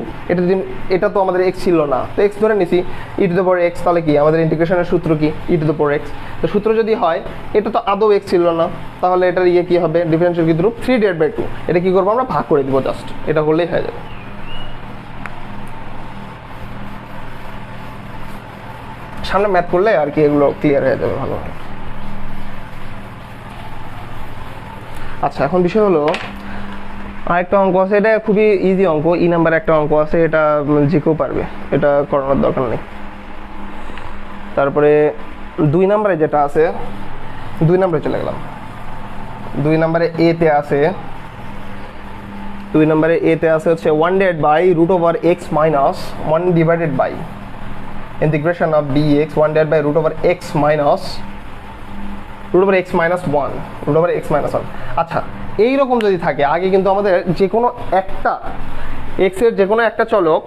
এটা তো আমাদের x ছিল না, তো x ধরে নিছি e⁻x, তাহলে কি আমাদের ইন্টিগ্রেশনের সূত্র কি e⁻x। তো সূত্র যদি হয়, এটা তো আদৌ x ছিল না, তাহলে এটার কি হবে, ডিফারেন্সিয়াল কিন্তু রূপ 3/2, এটা কি করবো আমরা ভাগ করে দিব, জাস্ট এটা করলেই হয়ে যাবে। সামনে ম্যাথ করলে আর কি এগুলো ক্লিয়ার হয়ে যাবে ভালোভাবে। আচ্ছা, এখন বিষয় হলো আরেকটা অঙ্ক আছে, এটা খুবই ইজি অঙ্ক, নাম্বার একটা অঙ্ক আছে, এটা যে কেউ পারবে, এটা করানোর দরকার নেই। তারপরে 2 নম্বরে যেটা আছে, 2 নম্বরে চলে গেলাম। 2 নম্বরে এতে আছে, 2 নম্বরে এতে আছে হচ্ছে 1/√x - 1 integration of dx 1/√x - 1 আচ্ছা, এইরকম যদি থাকে, আগে কিন্তু আমাদের যে কোনো একটা x এর যে কোনো একটা চলক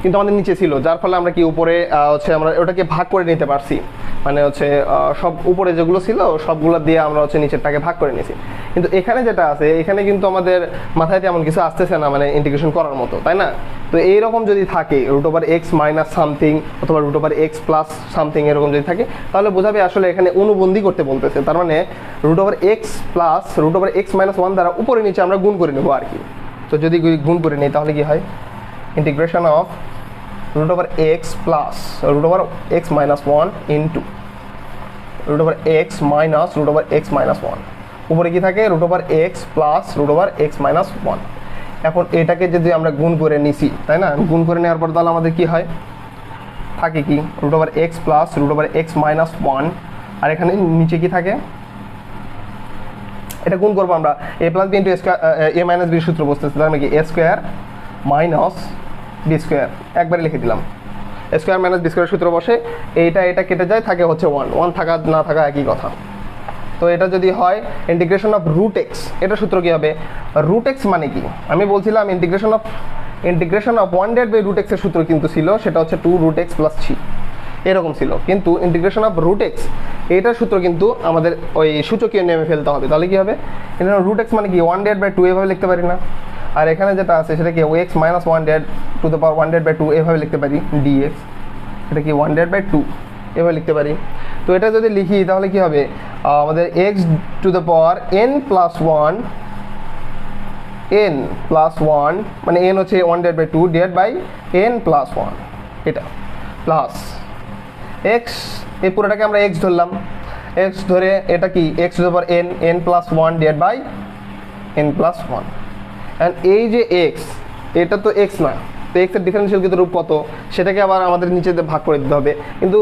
কিন্তু আমাদের নিচে ছিল, যার ফলে আমরা কি উপরে হচ্ছে আমরা ওটাকে ভাগ করে নিতে পারছি, মানে হচ্ছে সব উপরে যেগুলো ছিল সবগুলো দিয়ে আমরা হচ্ছে নিচেরটাকে ভাগ করে নিয়েছি। কিন্তু এখানে যেটা আছে, এখানে কিন্তু আমাদের মাথায় তেমন কিছু আসতেছে না, মানে ইন্টিগ্রেশন করার মতো, তাই না? তো এইরকম যদি থাকে √x - সামথিং অথবা √x + সামথিং এরকম যদি থাকে, তাহলে বোঝাবে আসলে এখানে অনুবন্ধী করতে বলতেছে। তার মানে √x + √x - 1 দ্বারা উপরে নিচে আমরা গুণ করে নেব আর কি। তো যদি গুণ করে নিই তাহলে কি হয়, integration of √x + √x - 1 into √x - √x - 1, উপরে কি থাকে √x + √x - 1। এখন এটাকে যদি আমরা গুণ করে নিছি, তাই না, গুণ করে নেওয়ার পর তাহলে আমাদের কি হয়, থাকে কি √x + √x - 1, আর এখানে নিচে কি থাকে, এটা গুণ করবো আমরা a + b * a - b সূত্র বসতেছে, তার মানে কি a² - b², একবারে লিখে দিলাম। a² - b² সূত্র বসে, এটা কেটে যায়, থাকে হচ্ছে 1 থাকা না থাকা একই কথা। তো এটা যদি হয় ইন্টিগ্রেশন অফ √x, এটা সূত্র কি হবে, √x মানে কি আমি বলছিলাম, ইন্টিগ্রেশন অফ 1/√x এর সূত্র কিন্তু ছিল, সেটা হচ্ছে 2√x + 3 এরকম ছিল, কিন্তু ইন্টিগ্রেশন অফ √x এইটার সূত্র কিন্তু আমাদের ওই সূচকীয় নিয়মে ফেলতে হবে। তাহলে কি হবে, এটা √x মানে কি 1/2 এভাবে লিখতে পারি না, আর এখানে যেটা আছে সেটা কি x - 1/2 এভাবে লিখতে পারি, dx এটা কি 1/2 এভাবে লিখতে পারি। তো এটা যদি লিখি তাহলে কি হবে, আমাদের x⁴ n + 1 মানে n হচ্ছে 1/2 n + 1, এটা প্লাস x, এই পুরোটাকে আমরা x ধরলাম, x ধরে এটা কি x⁴ n + 1 n + 1, অ্যান্ড এই যে x, এটা তো x না, তো x এর ডিফারেন্সিয়াল কিন্তু রূপ কত, সেটাকে আবার আমাদের নিচে ভাগ করে দিতে হবে। কিন্তু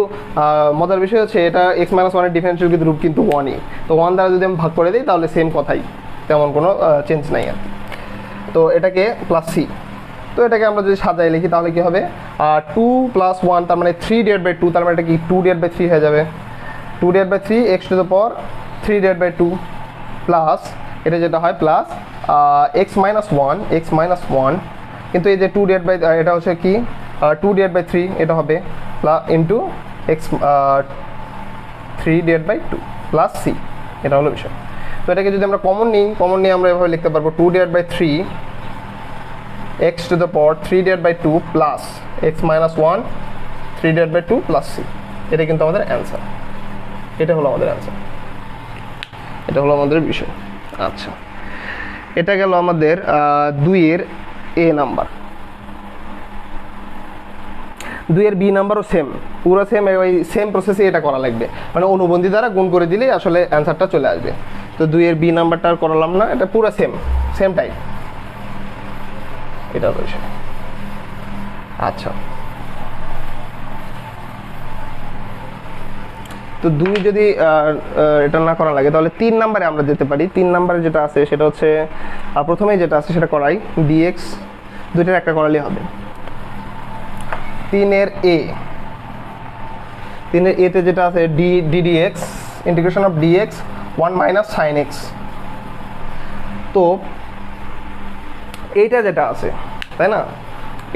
মজার বিষয় হচ্ছে এটা x - 1 এর ডিফারেন্সিয়াল কিন্তু রূপ কিন্তু 1ই, তো 1 দ্বারা যদি আমি ভাগ করে দিই তাহলে সেম কথাই, তেমন কোনো চেঞ্জ নাই আর। তো এটাকে +c, তো এটাকে আমরা যদি সাজায় লিখি তাহলে কি হবে, 2 + 1 তার মানে 3/2, তার মানে এটা কি 2/3 হয়ে যাবে, 2/3 x⁴ 3/2 প্লাস এটা যেটা হয় প্লাস x - 1, কিন্তু এই যে এটা হচ্ছে কি 2/3, এটা হবে ইন্টু x 3/2 প্লাস c, এটা হলো বিষয়। তো এটাকে যদি আমরা কমন নিই আমরা এভাবে লিখতে পারবো 2/3 x⁴ 3/2 plus x - 1 3/2 plus c, এটা কিন্তু আমাদের অ্যান্সার, এটা হলো আমাদের অ্যান্সার, এটা হলো আমাদের বিষয়। আচ্ছা, এটা গেল আমাদের 2 এর a নাম্বার। 2 এর বি নাম্বারও সেম, পুরো সেম, ওই সেম প্রসেসে এটা করা লাগবে, মানে অনুবন্ধী দ্বারা গুণ করে দিলেই আসলে অ্যান্সারটা চলে আসবে। তো 2 এর বি নাম্বারটা আর করালাম না, এটা পুরো সেম টাইপ, এটা তো বিষয়। আচ্ছা, তো 2 যদি এটা না করা লাগে তাহলে 3 নাম্বারে আমরা যেতে পারি। 3 নাম্বারে যেটা আছে সেটা হচ্ছে প্রথমেই যেটা আছে সেটা করাই, ডিএক্স দুইটার একটা করালেই হবে। 3 এর এতে যেটা আছে d dx integration of dx 1 minus sine x. তো এইটা যেটা আছে তাই না,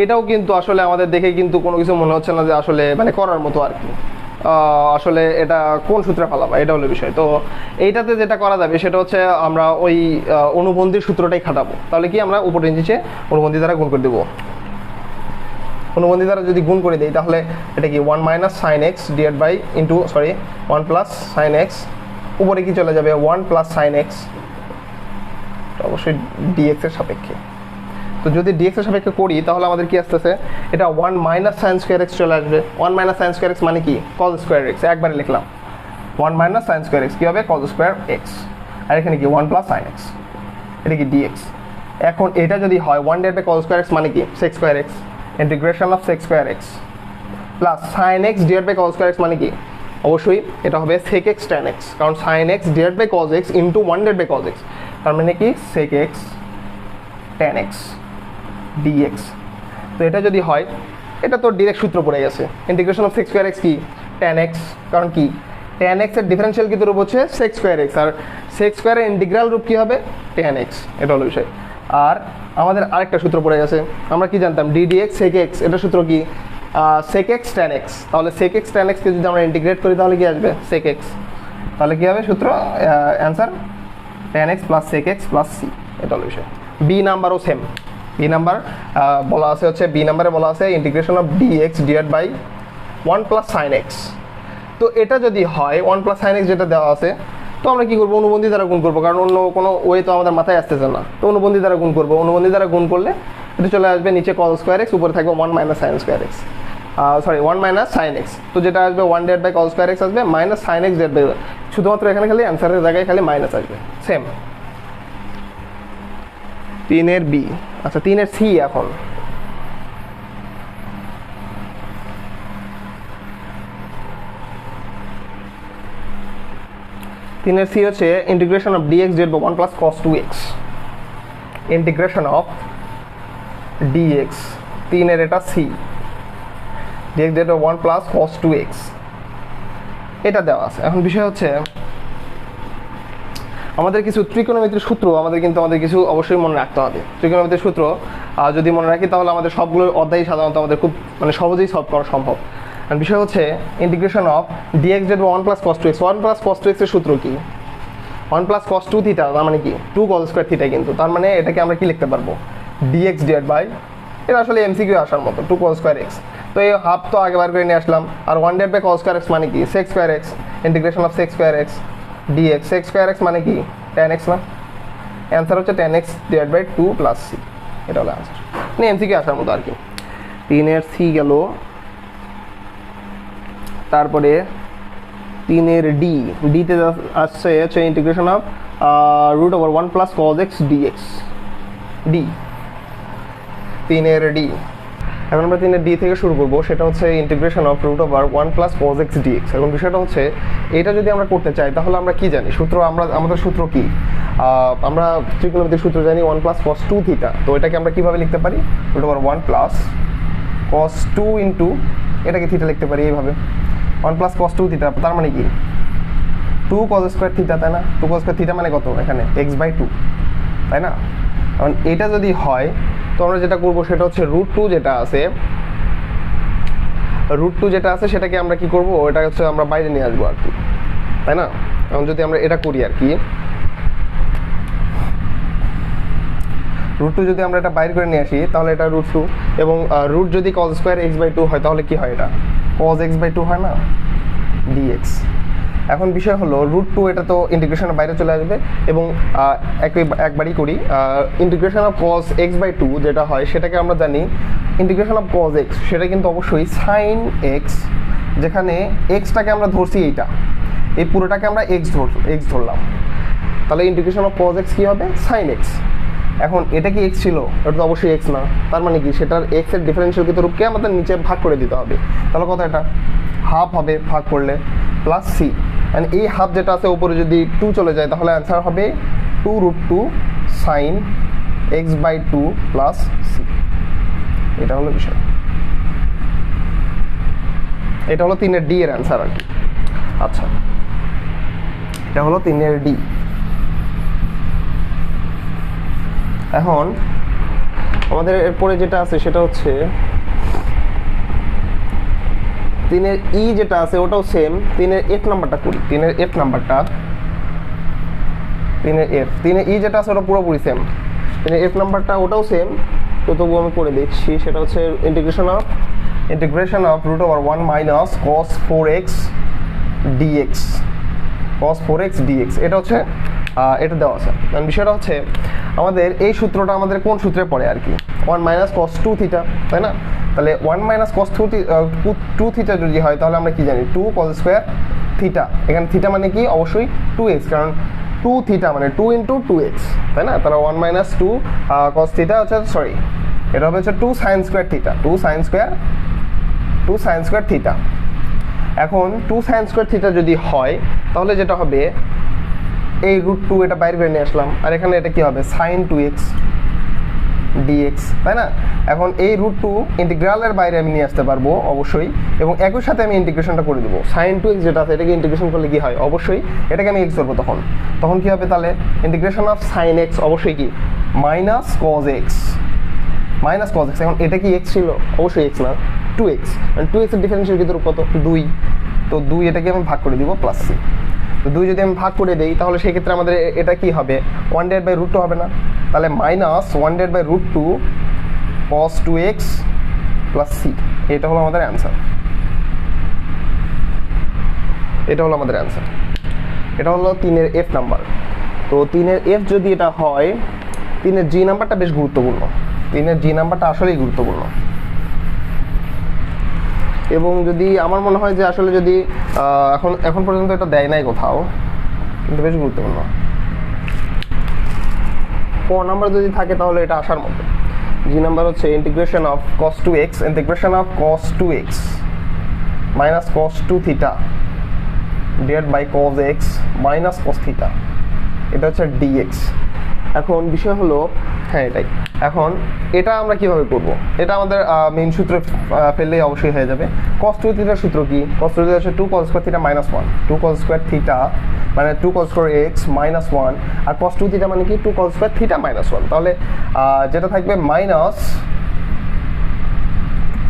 এটাও কিন্তু আসলে আমাদের দেখে কিন্তু কোনো কিছু মনে হচ্ছে না যে আসলে মানে করার মতো আর কি। আসলে এটা কোন সূত্রে ফেলাবা এটা হলো বিষয়। তো এইটাতে যেটা করা যাবে সেটা হচ্ছে আমরা ওই অনুবন্ধীর সূত্রটাই খাটাবো। তাহলে কি আমরা উপরে নিচে অনুবন্ধী দ্বারা গুণ করে দেবো। অনুবন্ধী দ্বারা যদি গুণ করে দিই তাহলে এটা কি 1 minus sine x divide by into 1 plus sine x, উপরে কি চলে যাবে 1 প্লাস সাইন এক্স, অবশ্যই ডিএক্স এর সাপেক্ষে। তো যদি ডিএক্স এর সাপেক্ষে করি তাহলে আমাদের কি আসতেছে, এটা 1 মাইনাস সাইন স্কোয়ার এক্স চলে আসবে। 1 মাইনাস সাইন স্কোয়ার এক্স মানে কি কজ স্কোয়ার এক্স, একবারে লিখলাম 1 মাইনাস সাইন স্কোয়ার এক্স কি হবে কজ স্কোয়ার এক্স, আর এখানে কি 1 প্লাস সাইন এক্স, এটা কি ডিএক্স। এখন এটা যদি হয় 1 divide by cos square x মানে কি sec square x, integration of sec square x plus sine x divide by cos square x মানে কি অবশ্যই এটা হবে সেক এক্স ট্যান এক্স, কারণ sine x divide by cos x into 1 divide by cos x, তার মানে কি sec x tan x dx. তো এটা যদি হয়, এটা তো ডিরেক্ট সূত্র পড়ে গেছে, integration of sec square x কি ট্যান এক্স, কারণ কি ট্যান এক্স এর ডিফারেন্সিয়াল কিন্তু রূপ হচ্ছে সেক স্কোয়ার এক্স, আর সেক স্কোয়ারের ইন্টিগ্রাল রূপ কি হবে ট্যান এক্স, এটা হলো বিষয়। আর আমাদের আরেকটা সূত্র পড়ে গেছে, আমরা কি জানতাম ডিডিএক্স সেক এক্স, এটা সূত্র কি সেক এক্স ট্যান এক্স, তাহলে সেক এক্স ট্যান এক্সকে যদি আমরা ইন্টিগ্রেট করি তাহলে কি আসবে সেক এক্স, তাহলে কি হবে সূত্র answer tan x plus sec x plus c, এটা হলো বিষয়। বি নাম্বারও সেম, বি নাম্বার বলা আছে হচ্ছে বি নাম্বারে বলা আছে integration of dx divide by 1 plus sine x. তো এটা যদি হয় 1 প্লাস সাইন এক্স যেটা দেওয়া আছে, তো আমরা কি করবো অনুবন্ধী দ্বারা গুণ করবো, কারণ অন্য কোনো ওয়ে তো আমাদের মাথায় আসতেছে না। তো অনুবন্ধী দ্বারা গুণ করবো, অনুবন্ধী দ্বারা গুণ করলে এটা চলে আসবে নিচে কজ স্কোয়ার এক্স, উপরে থাকবে 1 minus sine square x, 1 minus sine x. তো যেটা আসবে 1 divide by cos square x আসবে minus sine x divide by, শুধুমাত্র এখানে খালি অ্যান্সারের জায়গায় খালি মাইনাস আসবে সেম। 3 এর বি, আচ্ছা 3 এর সি এখন। তিনের সি হচ্ছে integration of dx divide by 1 plus cos 2x, integration of dx, 3 এর এটা c, dx divide by 1 plus cos 2x, এটা দেওয়া আছে। এখন বিষয় হচ্ছে আমাদের কিছু ত্রিকোণমিতির সূত্র আমাদের কিছু অবশ্যই মনে রাখতে হবে। ত্রিকোণমিতির সূত্র যদি মনে রাখি তাহলে আমাদের সবগুলো অধ্যায় সাধারণত আমাদের খুব মানে সহজেই সলভ করা সম্ভব। আর বিষয় হচ্ছে integration of dx divide by 1 plus cos 2x, 1 plus cos 2x এর সূত্র কি 1 প্লাস কস 2 থিটা, তার মানে কি 2 কস স্কয়ার থিটা, কিন্তু তার মানে এটাকে আমরা কি লিখতে পারবো ডিএক্স ডিভাইড বাই, এটা আসলে এমসিকিউ আসার মতো 2 কস স্কয়ার এক্স। তো এই হাফ তো আগে বার করে নিয়ে আসলাম, আর 1 divide by cos square x মানে কি sec square x, integration of sec square x dx, sec square x মানে কি tan x না, অ্যান্সার হচ্ছে tan x divide by 2 plus c, এটা হলো অ্যান্সার, মানে এমসিকিউ আসার মতো আর কি। 3 এর সি গেল, তারপরে 3 এর ডিতে আসছে হচ্ছে integration of root over 1 plus cos x dx, D 3 এর ডি। এখন আমরা 3 এর ডি থেকে শুরু করবো, সেটা হচ্ছে integration of root over 1 plus cos x dx. এখন বিষয়টা হচ্ছে এটা যদি আমরা করতে চাই তাহলে আমরা কি জানি সূত্র, আমাদের সূত্র কি, আমরা ত্রিকোণমিতির সূত্র জানি 1 প্লাস কস 2 থিটা। তো এটাকে আমরা কিভাবে লিখতে পারি root over 1 plus cos 2 into এটাকে থিটা লিখতে পারি এইভাবে 1 প্লাস কস 2 থিটা, তার মানে কি 2 কজ স্কোয়ার থিটা, তাই না। 2 কজ স্কোয়ার থিটা মানে কত এখানে এক্স বাই 2, তাই না। কারণ এটা যদি হয় তো আমরা যেটা করবো সেটা হচ্ছে রুট টু যেটা আছে সেটাকে আমরা কি করবো, এটা হচ্ছে আমরা বাইরে নিয়ে আসবো আর কি, তাই না। এখন যদি আমরা এটা করি আর কি, রুট টু যদি আমরা এটা বাইরে করে নিয়ে আসি তাহলে এটা রুট টু, এবং রুট যদি কজ স্কোয়ার এক্স বাই 2 হয় তাহলে কি হয়, এটা কজ এক্স বাই 2 হয় না ডিএক্স। এখন বিষয় হলো √2 এটা তো ইন্টিগ্রেশনের বাইরে চলে আসবে এবং একবারই করি ইন্টিগ্রেশন অফ cos x/2 যেটা হয় সেটাকে আমরা জানি ইন্টিগ্রেশন অফ cos x সেটা কিন্তু অবশ্যই sin x, যেখানে এক্সটাকে আমরা ধরছি এইটা, এই পুরোটাকে আমরা এক্স ধরলাম, তাহলে ইন্টিগ্রেশন অফ cos x কি হবে sin x। এখন এটা কি x ছিল, এটা তো অবশ্যই x না, তার মানে কি সেটার x এর ডিফারেন্সিয়াল কিন্তু রূপকে আমাদের নিচে ভাগ করে দিতে হবে, তাহলে কত এটা হাফ হবে ভাগ করলে প্লাস c, এন্ড এই হাফ যেটা আছে উপরে যদি 2 চলে যায় তাহলে অ্যান্সার হবে 2√2 sin x/2 প্লাস c। এটা হলো বিষয়, এটা হলো 3 এর ডি এর অ্যান্সার আর কি। আচ্ছা, এটা হলো 3 এর ডি। এখন আমাদের এরপরে যেটা আছে সেটা হচ্ছে 3 এর ই যেটা আছে ওটাও সেম, 3 এর এফ নাম্বারটা করি, 3 এর এফ নাম্বারটা, 3 এর এফ, 3 এর ই যেটা আছে ওটা পুরোপুরি সেম, 3 এর এফ নাম্বারটা ওটাও সেম, তো তবুও আমি করে দেখছি। সেটা হচ্ছে integration of √1 minus cos 4x dx, cos 4x dx, এটা হচ্ছে এটা দেওয়া আছে। কারণ বিষয়টা হচ্ছে আমাদের এই সূত্রটা আমাদের কোন সূত্রে পড়ে আর কি, 1 মাইনাস cos 2 থিটা, তাই না? তাহলে 1 মাইনাস cos 2 থিটা যদি হয় তাহলে আমরা কি জানি 2 cos স্কোয়ার থিটা, এখানে থিটা মানে কি অবশ্যই 2x, কারণ 2 থিটা মানে 2 ইন্টু 2x, তাই না? তাহলে 1 মাইনাস 2 cos থিটা হচ্ছে, সরি এটা হবে হচ্ছে 2 sin square theta, 2 sin square theta. এখন 2 sin স্কোয়ার থিটা যদি হয় তাহলে যেটা হবে এই √2 এটা বাইরে বের নিয়ে আসলাম, আর এখানে এটা কি হবে sin 2x dx, তাই না? এখন এই √2 ইন্টিগ্রালের বাইরে আমি নিয়ে আসতে পারবো অবশ্যই, এবং একই সাথে আমি ইন্টিগ্রেশনটা করে দেবো। sin 2x যেটা আছে এটাকে ইন্টিগ্রেশন করলে কি হয়, অবশ্যই এটাকে আমি x ধরবো, তখন কি হবে তাহলে ইন্টিগ্রেশন অফ sin x অবশ্যই কি মাইনাস cos x, এখন এটা কি x ছিল, অবশ্যই x না 2x, মানে 2x এর ডিফারেন্সিয়াল কিন্তু কত 2, তো 2 এটাকে আমি ভাগ করে দিব প্লাস c, তো 2 যদি আমি ভাগ করে দেই তাহলে সেই ক্ষেত্রে আমাদের এটা কি হবে 1/√2 হবে না, তাহলে minus 1/√2 cos 2x plus c, এটা হলো আমাদের অ্যান্সার, এটা হলো 3 এর এফ নাম্বার। তো 3 এর এফ যদি এটা হয়, 3 এর জি নাম্বারটা বেশ গুরুত্বপূর্ণ, 3 এর জি নাম্বারটা আসলেই গুরুত্বপূর্ণ, এবং যদি আমার মনে হয় যে আসলে যদি এখন পর্যন্ত এটা দেয় নাই কোথাও, কিন্তু বেশ গুরুত্বপূর্ণ, ক নাম্বার যদি থাকে তাহলে এটা আসার মতো। জি নাম্বার হচ্ছে integration of cos 2x minus cos 2 theta divide by cos x minus cos theta, এটা হচ্ছে dx। এখন বিষয় হলো, হ্যাঁ এটাই, এখন এটা আমরা কিভাবে করব, এটা আমাদের মেইন সূত্র ফেললেই অবশ্যই হয়ে যাবে। cos 2 থিটার সূত্র কি, cos 2 থিটা হচ্ছে 2 cos square theta minus 1, 2 cos square theta মানে 2 cos স্কয়ার x মাইনাস 1, আর cos 2 থিটা মানে কি 2 cos স্কয়ার থিটা মাইনাস 1, তাহলে যেটা থাকবে মাইনাস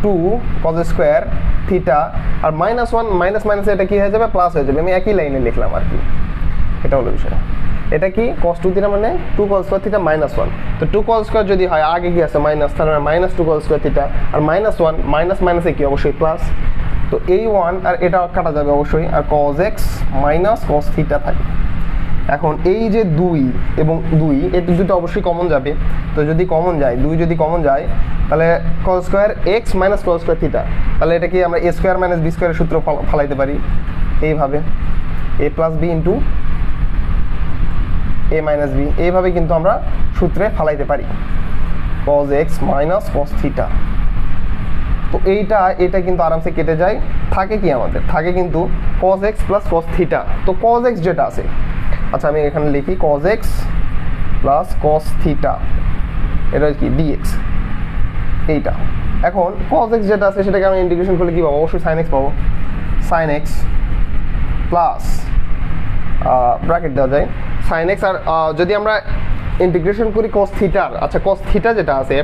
2 cos স্কয়ার থিটা, আর মাইনাস 1 মাইনাস মাইনাস এটা কি হয়ে যাবে প্লাস হয়ে যাবে, আমি একই লাইনে লিখলাম আর কি, এটা হলো বিষয়। এটা কি cos 2 থিটা মানে 2 cos স্কয়ার থিটা মাইনাস 1, তো 2 cos স্কয়ার যদি হয় আগে কি আছে মাইনাস, তাহলে মাইনাস 2 cos স্কয়ার থিটা, আর মাইনাস 1 মাইনাস মাইনাসে কি অবশ্যই প্লাস, তো এই 1 আর এটা কাটা যাবে অবশ্যই, আর cos x minus cos theta থাকে। এখন এই যে 2 এবং 2 এটা দুটো অবশ্যই কমন যাবে, তো যদি কমন যায় 2 যদি কমন যায় তাহলে cos square x minus cos square theta, তাহলে এটা কি আমরা a স্কয়ার মাইনাস b স্কয়ারের সূত্র ফলাইতে পারি এইভাবে, a plus b into a minus b, এইভাবে কিন্তু আমরা সূত্রে ফালাইতে পারি cos x minus cos theta. তো এটা কিন্তু আরামসে কেটে যায়, থাকে কি আমাদের থাকে কিন্তু cos x plus cos theta, তো cos x যেটা আছে, আচ্ছা আমি এখানে লিখি cos x plus cos theta, এটা কি dx এইটা। এখন cos x যেটা আছে সেটাকে আমি ইন্টিগ্রেশন করলে কি পাবো, অবশ্যই sin x পাবো, sin x প্লাস ব্র্যাকেট দেওয়া যায় sin x, আর যদি আমরা ইন্টিগ্রেশন করি cos থিটার, আচ্ছা cos থিটা যেটা আছে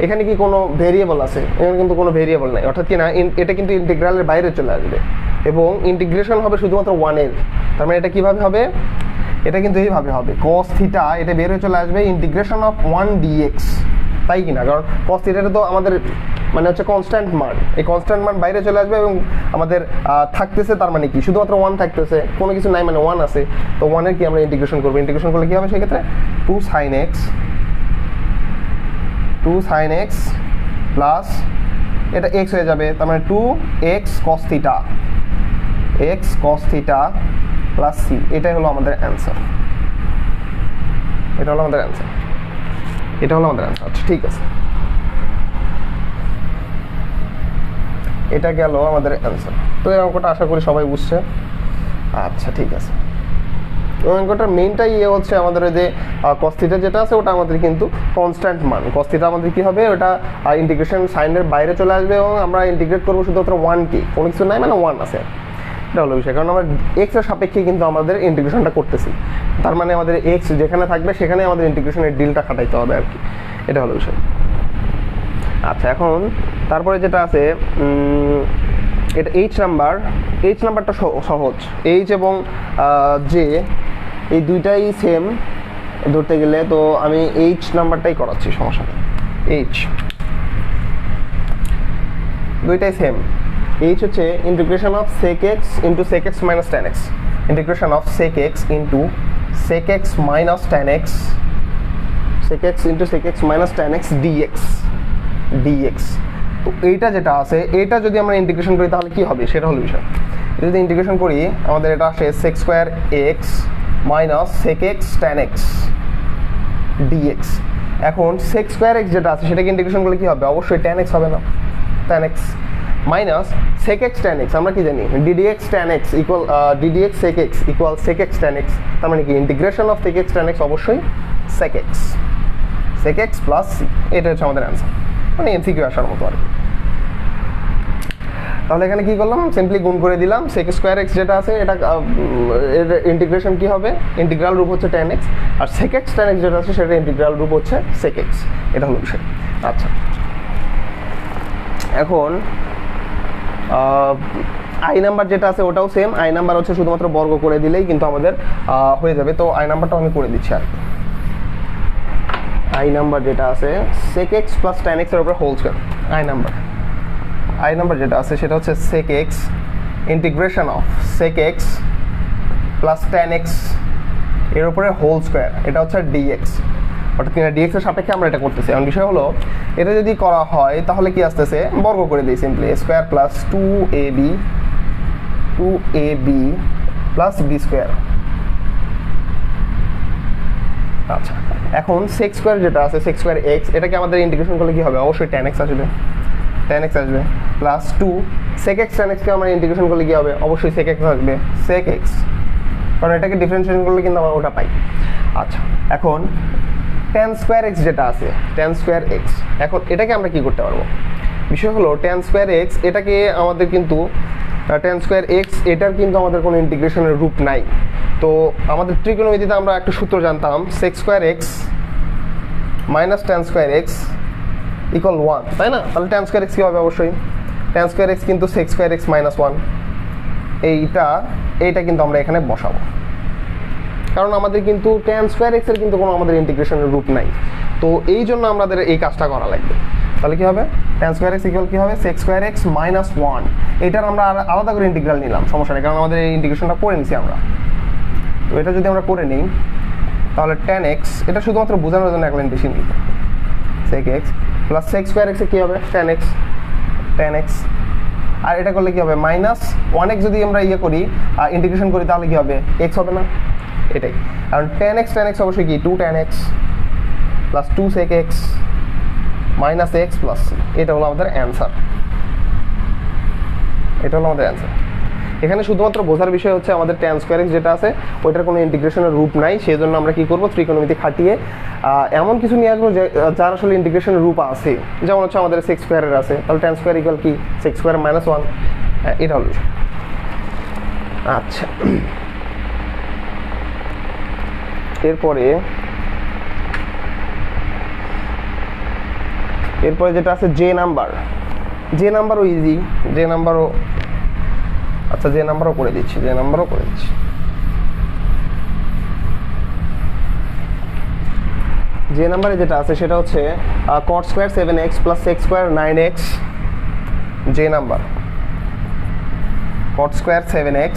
এখানে কি কোনো ভেরিয়েবল আছে, এখানে কিন্তু কোনো ভেরিয়েবল নাই, অর্থাৎ কি না এটা কিন্তু ইন্টিগ্রালের বাইরে চলে আসবে এবং ইন্টিগ্রেশন হবে শুধুমাত্র 1 এর, তার মানে এটা কিভাবে হবে, এটা কিন্তু এইভাবে হবে cos থিটা এটা বের হয়ে চলে আসবে ইন্টিগ্রেশন অফ 1 dx, তাই কি না? কারণ cos θ তো আমাদের মানে হচ্ছে কনস্ট্যান্ট মান, এই কনস্ট্যান্ট মান বাইরে চলে আসবে এবং আমাদের থাকতেছে, তার মানে কি শুধুমাত্র 1 থাকতেছে, কোনো কিছু নাই মানে 1 আছে। তো 1 এর কি আমরা ইন্টিগ্রেশন করবো, ইন্টিগ্রেশন করলে কি হবে সেক্ষেত্রে 2 sin x প্লাস এটা x হয়ে যাবে, তার মানে 2x cos θ, x cos θ plus c, এটাই হলো আমাদের অ্যান্সার। এটা হলো আমাদের অ্যান্সার, এটা হলো আমাদের অ্যান্সার। আচ্ছা ঠিক আছে, এটা গেল আমাদের অ্যান্সার। তো এই অঙ্কটা আশা করি সবাই বুঝছে। আচ্ছা ঠিক আছে, অঙ্কটার মেইনটাই হচ্ছে আমাদের ওই যে cos θ যেটা আছে ওটা আমাদের কিন্তু কনস্ট্যান্ট মান। cos θ আমাদের কি হবে, ওটা ইন্টিগ্রেশন সাইনের বাইরে চলে আসবে এবং আমরা ইন্টিগ্রেট করবো শুধুমাত্র 1 কে, কোনো কিছু নাই মানে 1 আছে। এটা হলো বিষয়, কারণ আমরা এক্স এর সাপেক্ষে কিন্তু আমাদের ইন্টিগ্রেশনটা করতেছি, তার মানে আমাদের এক্স যেখানে থাকবে সেখানে আমাদের ইন্টিগ্রেশনের ডিলটা খাটাইতে হবে আর কি, এটা হলো বিষয়। আচ্ছা এখন তারপরে যেটা আছে এটা এইচ নাম্বারটা সহজ। এইচ এবং জে এই দুইটাই সেম ধরতে গেলে, তো আমি এইচ নাম্বারটাই করাচ্ছি, সমস্যা নেই। এইচ দুইটাই সেম। এইচ হচ্ছে integration of sec x into sec x minus tan x, integration of sec x into sec x minus tan x, sec x into sec x minus tan x dx। তো এইটা যেটা আছে এটা যদি আমরা integration করি তাহলে কি হবে সেটা হলো বিষয়। যদি ইন্টিগ্রেশন করি আমাদের এটা আসে sec square x minus sec x tan x dx। এখন sec স্কোয়ার x যেটা আছে সেটাকে ইন্টিগ্রেশন করলে কি হবে, অবশ্যই tan x হবে না, tan x minus sec x tan x, আমরা কি জানি ddx tan x equal ddx sec x equal sec x tan x, তার মানে কি integration of sec x tan x অবশ্যই sec x প্লাস c, এটা হচ্ছে আমাদের অ্যান্সার, মানে এমসিকিউ আসার মতো আর কি। তাহলে এখানে কি করলাম, সিম্পলি গুণ করে দিলাম sec স্কোয়ার x যেটা আছে এটা এর ইন্টিগ্রেশন কি হবে, ইন্টিগ্রাল রূপ হচ্ছে tan x, আর sec x tan x যেটা আছে সেটা ইন্টিগ্রাল রূপ হচ্ছে sec x, এটা হলো বিষয়। আচ্ছা এখন আই নাম্বার যেটা আছে ওটাও সেম, আই নাম্বার হচ্ছে শুধুমাত্র বর্গ করে দিলেই কিন্তু আমাদের হয়ে যাবে। তো আই নাম্বারটাও আমি করে দিচ্ছি আর কি। আই নাম্বার যেটা আছে sec x plus tan x এর উপরে হোল স্কয়ার, আই নাম্বার যেটা আছে সেটা হচ্ছে sec x integration of sec x plus tan x এর উপরে হোল স্কয়ার, এটা হচ্ছে dx, অর্থাৎ dx এর সাপেক্ষে আমরা এটা করতেছি। এখন বিষয় হলো এটা যদি করা হয় তাহলে কি আসতেছে, বর্গ করে দিই simply, square plus 2ab plus b square. আচ্ছা এখন sec স্কয়ার যেটা আছে sec স্কয়ার x এটাকে আমাদের ইন্টিগ্রেশন করলে কি হবে, অবশ্যই tan x আসবে plus 2 sec x tan x কে আমরা ইন্টিগ্রেশন করলে কি হবে, অবশ্যই sec x আসবে, sec x, কারণ এটাকে ডিফারেন্সিয়েশন করলে কিন্তু আমরা ওটা পাই। আচ্ছা এখন tan স্কয়ার x যেটা আছে tan স্কয়ার x, এখন এটাকে আমরা কি করতে পারবো, বিষয় হলো tan স্কয়ার x এটাকে আমাদের কিন্তু tan স্কয়ার x এটার কিন্তু আমাদের কোনো ইন্টিগ্রেশনের রূপ নাই। তো আমাদের ত্রিকোণমিতিতে আমরা একটা সূত্র জানতাম sec square x minus tan square x equal 1, তাই না? তাহলে tan স্কয়ার x কি হবে, অবশ্যই tan স্কয়ার x কিন্তু sec স্কয়ার x মাইনাস 1, এইটা কিন্তু আমরা এখানে বসাবো, কারণ আমাদের কিন্তু tan স্কয়ার x এর কিন্তু কোনো আমাদের ইন্টিগ্রেশনের রূপ নাই। তো এই জন্য আমাদের এই কাজটা করা লাগবে। তাহলে কি হবে, tan স্কয়ার x ইকুয়াল কি হবে, sec স্কয়ার x মাইনাস 1, এটার আমরা আলাদা করে ইন্টিগ্রাল নিলাম, সমস্যা নেই, কারণ আমাদের এই ইন্টিগ্রেশনটা করে নিছি আমরা। তো এটা যদি আমরা করে নিই তাহলে tan x, এটা শুধুমাত্র বোঝানোর জন্য এক লাইন বেশি নিই, sec x plus sec square x এ কি হবে, tan x, আর এটা করলে কি হবে মাইনাস 1x, যদি আমরা করি ইন্টিগ্রেশন করি তাহলে কি হবে, x হবে না, এটাই, কারণ tan x অবশ্যই কি 2 tan x plus 2 sec x minus x plus c, এটা হলো আমাদের অ্যান্সার, এটা হলো আমাদের অ্যান্সার। এখানে শুধুমাত্র বোঝার বিষয় হচ্ছে আমাদের tan স্কয়ার x যেটা আছে ওইটার কোনো ইন্টিগ্রেশনের রূপ নাই, সেই জন্য আমরা কি করব, ত্রিকোণমিতি খাটিয়ে এমন কিছু নিয়ে আসবো যার আসলে ইন্টিগ্রেশনের রূপ আছে, যেমন হচ্ছে আমাদের sec স্কয়ারের আছে, তাহলে tan স্কয়ার ইকুয়াল কি sec স্কয়ার মাইনাস 1, এটা হলো বিষয়। আচ্ছা এরপরে যেটা আছে জে নাম্বারও ইজি, আচ্ছা জে নাম্বারও করে দিচ্ছি, যে নাম্বারে যেটা আছে সেটা হচ্ছে cot square 7x plus sec square 9x, যে number cot square 7x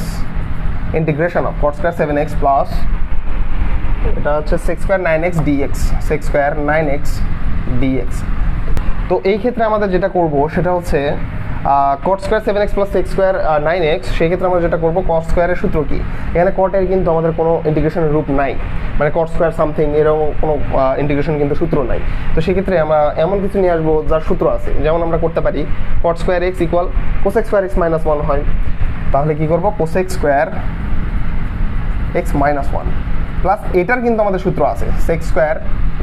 integration of cot square 7x plus এটা হচ্ছে sec square 9x dx, sec square 9x dx। তো এই ক্ষেত্রে আমাদের যেটা করব সেটা হচ্ছে cot square 7x plus sec square 9x, সেই ক্ষেত্রে আমরা যেটা করব cot স্কোয়ারের সূত্র কি, এখানে cot এর কিন্তু আমাদের কোনো ইন্টিগ্রেশনের রূপ নাই, মানে cot স্কোয়ার সামথিং এরকম কোনো ইন্টিগ্রেশন কিন্তু সূত্র নাই। তো সেক্ষেত্রে আমরা এমন কিছু নিয়ে আসবো যার সূত্র আছে, যেমন আমরা করতে পারি cot square x equal cosec square x minus 1 হয়, তাহলে কি করব cosec square x minus 1 plus এটার কিন্তু আমাদের সূত্র আছে sec স্কোয়ার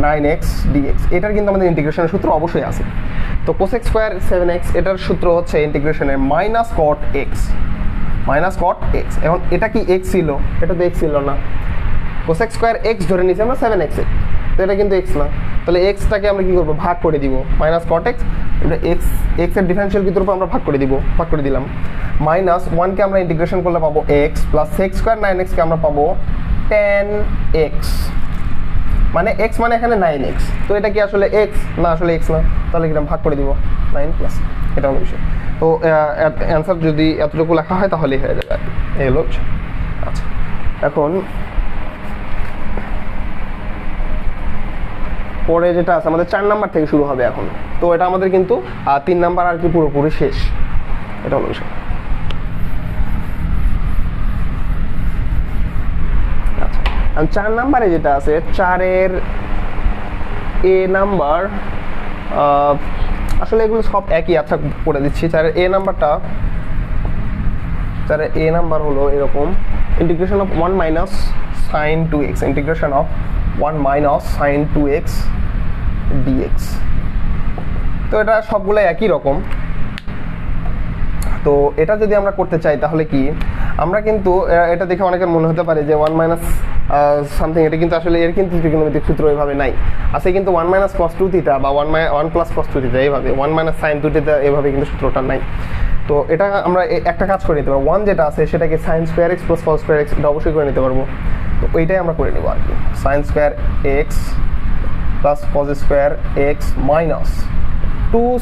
9x dx, এটার কিন্তু আমাদের ইন্টিগ্রেশনের সূত্র অবশ্যই আছে। তো cosec স্কোয়ার 7x এটার সূত্র হচ্ছে ইন্টিগ্রেশনের minus cot x, minus cot x। এখন এটা কি x ছিল, এটা তো x ছিল না, cosec স্কোয়ার x ধরে নিয়েছি আমরা 7x এ, তো এটা কিন্তু x না, তাহলে xটাকে আমরা কি করব, ভাগ করে দিব, মাইনাস cot x, এটা x এর ডিফারেনশিয়াল কি করব আমরা ভাগ করে দিব, ভাগ করে দিলাম, মাইনাস 1 কে আমরা ইন্টিগ্রেশন করলে পাবো x plus sec square 9x কে আমরা পাবো 10x, মানে x মানে এখানে 9x, তো এটা কি আসলে x না, আসলে x না, তাহলে কি ভাগ করে দিব 9 প্লাস, এটা হলো বিষয়। তো অ্যান্সার যদি এতটুকু লেখা হয় তাহলেই হয়ে যাবে, এই হলো। আচ্ছা, এখন পরে যেটা আছে আমাদের 4 নাম্বার থেকে শুরু হবে এখন, তো এটা আমাদের কিন্তু 3 নাম্বার আর কি পুরোপুরি শেষ, এটা হলো বিষয়। আচ্ছা, 4 নাম্বারে যেটা আছে 4-এর এ নাম্বার, আসলে এগুলো সব একই, আচ্ছা করে দিচ্ছি। 4-এর এ নাম্বারটা, 4-এর এ নাম্বার হলো এরকম, integration of 1 minus sign 2x, integration of 1 minus sign 2x dx। তো এটা সবগুলো একই রকম। তো এটা যদি আমরা করতে চাই তাহলে কি, আমরা কিন্তু এটা দেখে অনেকের মনে হতে পারে যে 1 মাইনাস সামথিং, এটা কিন্তু আসলে এর কিন্তু ত্রিকোণমিতিক সূত্র এভাবে নাই, আছে কিন্তু 1 মাইনাস cos 2 থিটা বা 1 প্লাস cos 2 থিটা, এইভাবে 1 মাইনাস সাইন 2 থিটা এভাবে কিন্তু সূত্রটা নাই। তো এটা আমরা একটা কাজ করে নিতে পারবো, 1 যেটা আছে সেটাকে sign square x plus cos square x, এটা অবশ্যই করে নিতে পারবো। তো ওইটাই আমরা করে নেব আর কি, sine square x plus cos square x minus 2